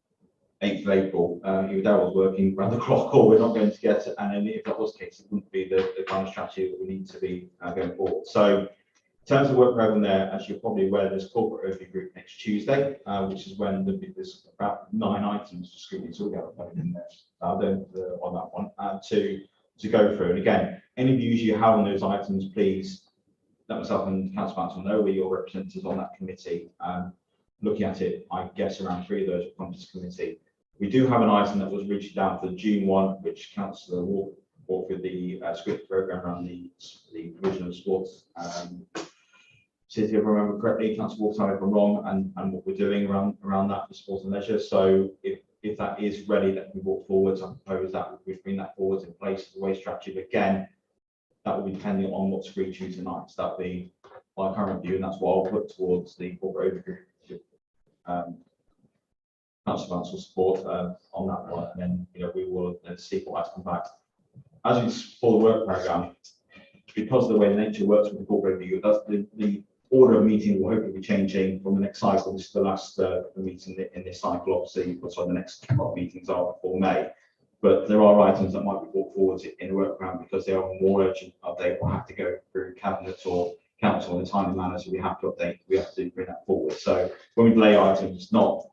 K: 8th of April, either Darrell's working round the clock or we're not going to get it. And then if that was the case, it wouldn't be the kind of strategy that we need to be going forward. So in terms of work programme there, as you're probably aware, there's corporate review group next Tuesday, which is when there's about 9 items for scrutiny. So we'll get in there on that one to go through. And again, any views you have on those items, please let myself and Council Council know. We're your representatives on that committee. Looking at it, I guess around 3 of those will come to this committee. We do have an item that was reached down for the June one, which Councillor Walker brought through the script programme around the provision of sports. If I remember correctly, Councillor Walker, tell me if I'm wrong, and what we're doing around that for sport and leisure. So if that is ready, that can be brought forward. So I propose that we bring that forward in place of the waste strategy. But again, that will be depending on what's agreed to tonight. So that'll be my current view, and that's what I'll put towards the corporate overview. Council support on that one, and then we will then see what has come back. As it's for the work programme, because of the way nature works with the corporate review, that's the order of meeting will hopefully be changing from the next cycle. This is the last meeting in this cycle, obviously, so the next meetings are before May. But there are items that might be brought forward in the work programme because they are more urgent update will have to go through cabinet or council in a timely manner, so we have to update, we have to bring that forward. So when we delay items, it's not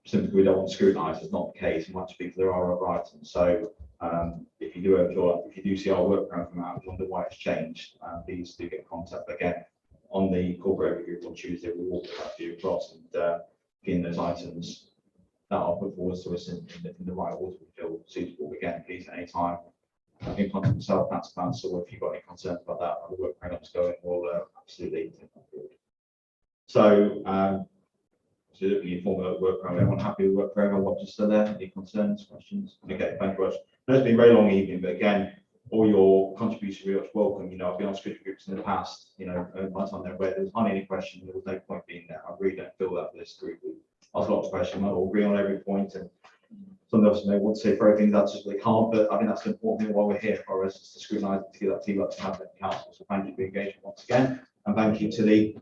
K: simply we don't want to scrutinise, it's not the case. Much people there are other items. So if you do see our work programme come out, wonder why it's changed, please do get in contact again on the corporate group on Tuesday. We will put that view across and in those items that are put forward to us in the right order we feel suitable. Again, please at any time in contact with myself, Council, if you've got any concerns about that, or the work programme's going, we'll absolutely take that forward. So absolutely inform about the work programme. Everyone happy with the work programme? What just there? Any concerns, questions? Okay, thank you very much. It's been a very long evening, but again, all your contributions are very much welcome. I've been on scrutiny groups in the past, my time there where there's hardly any question, there was no point being there. I really don't feel that for this group. We ask lots of questions, I will agree on every point, and some of us may want to say throw things out just they can't, but I think that's the important thing while we're here for us to scrutinise, to get that feedback to have the council. So thank you for your engagement once again, and thank you to the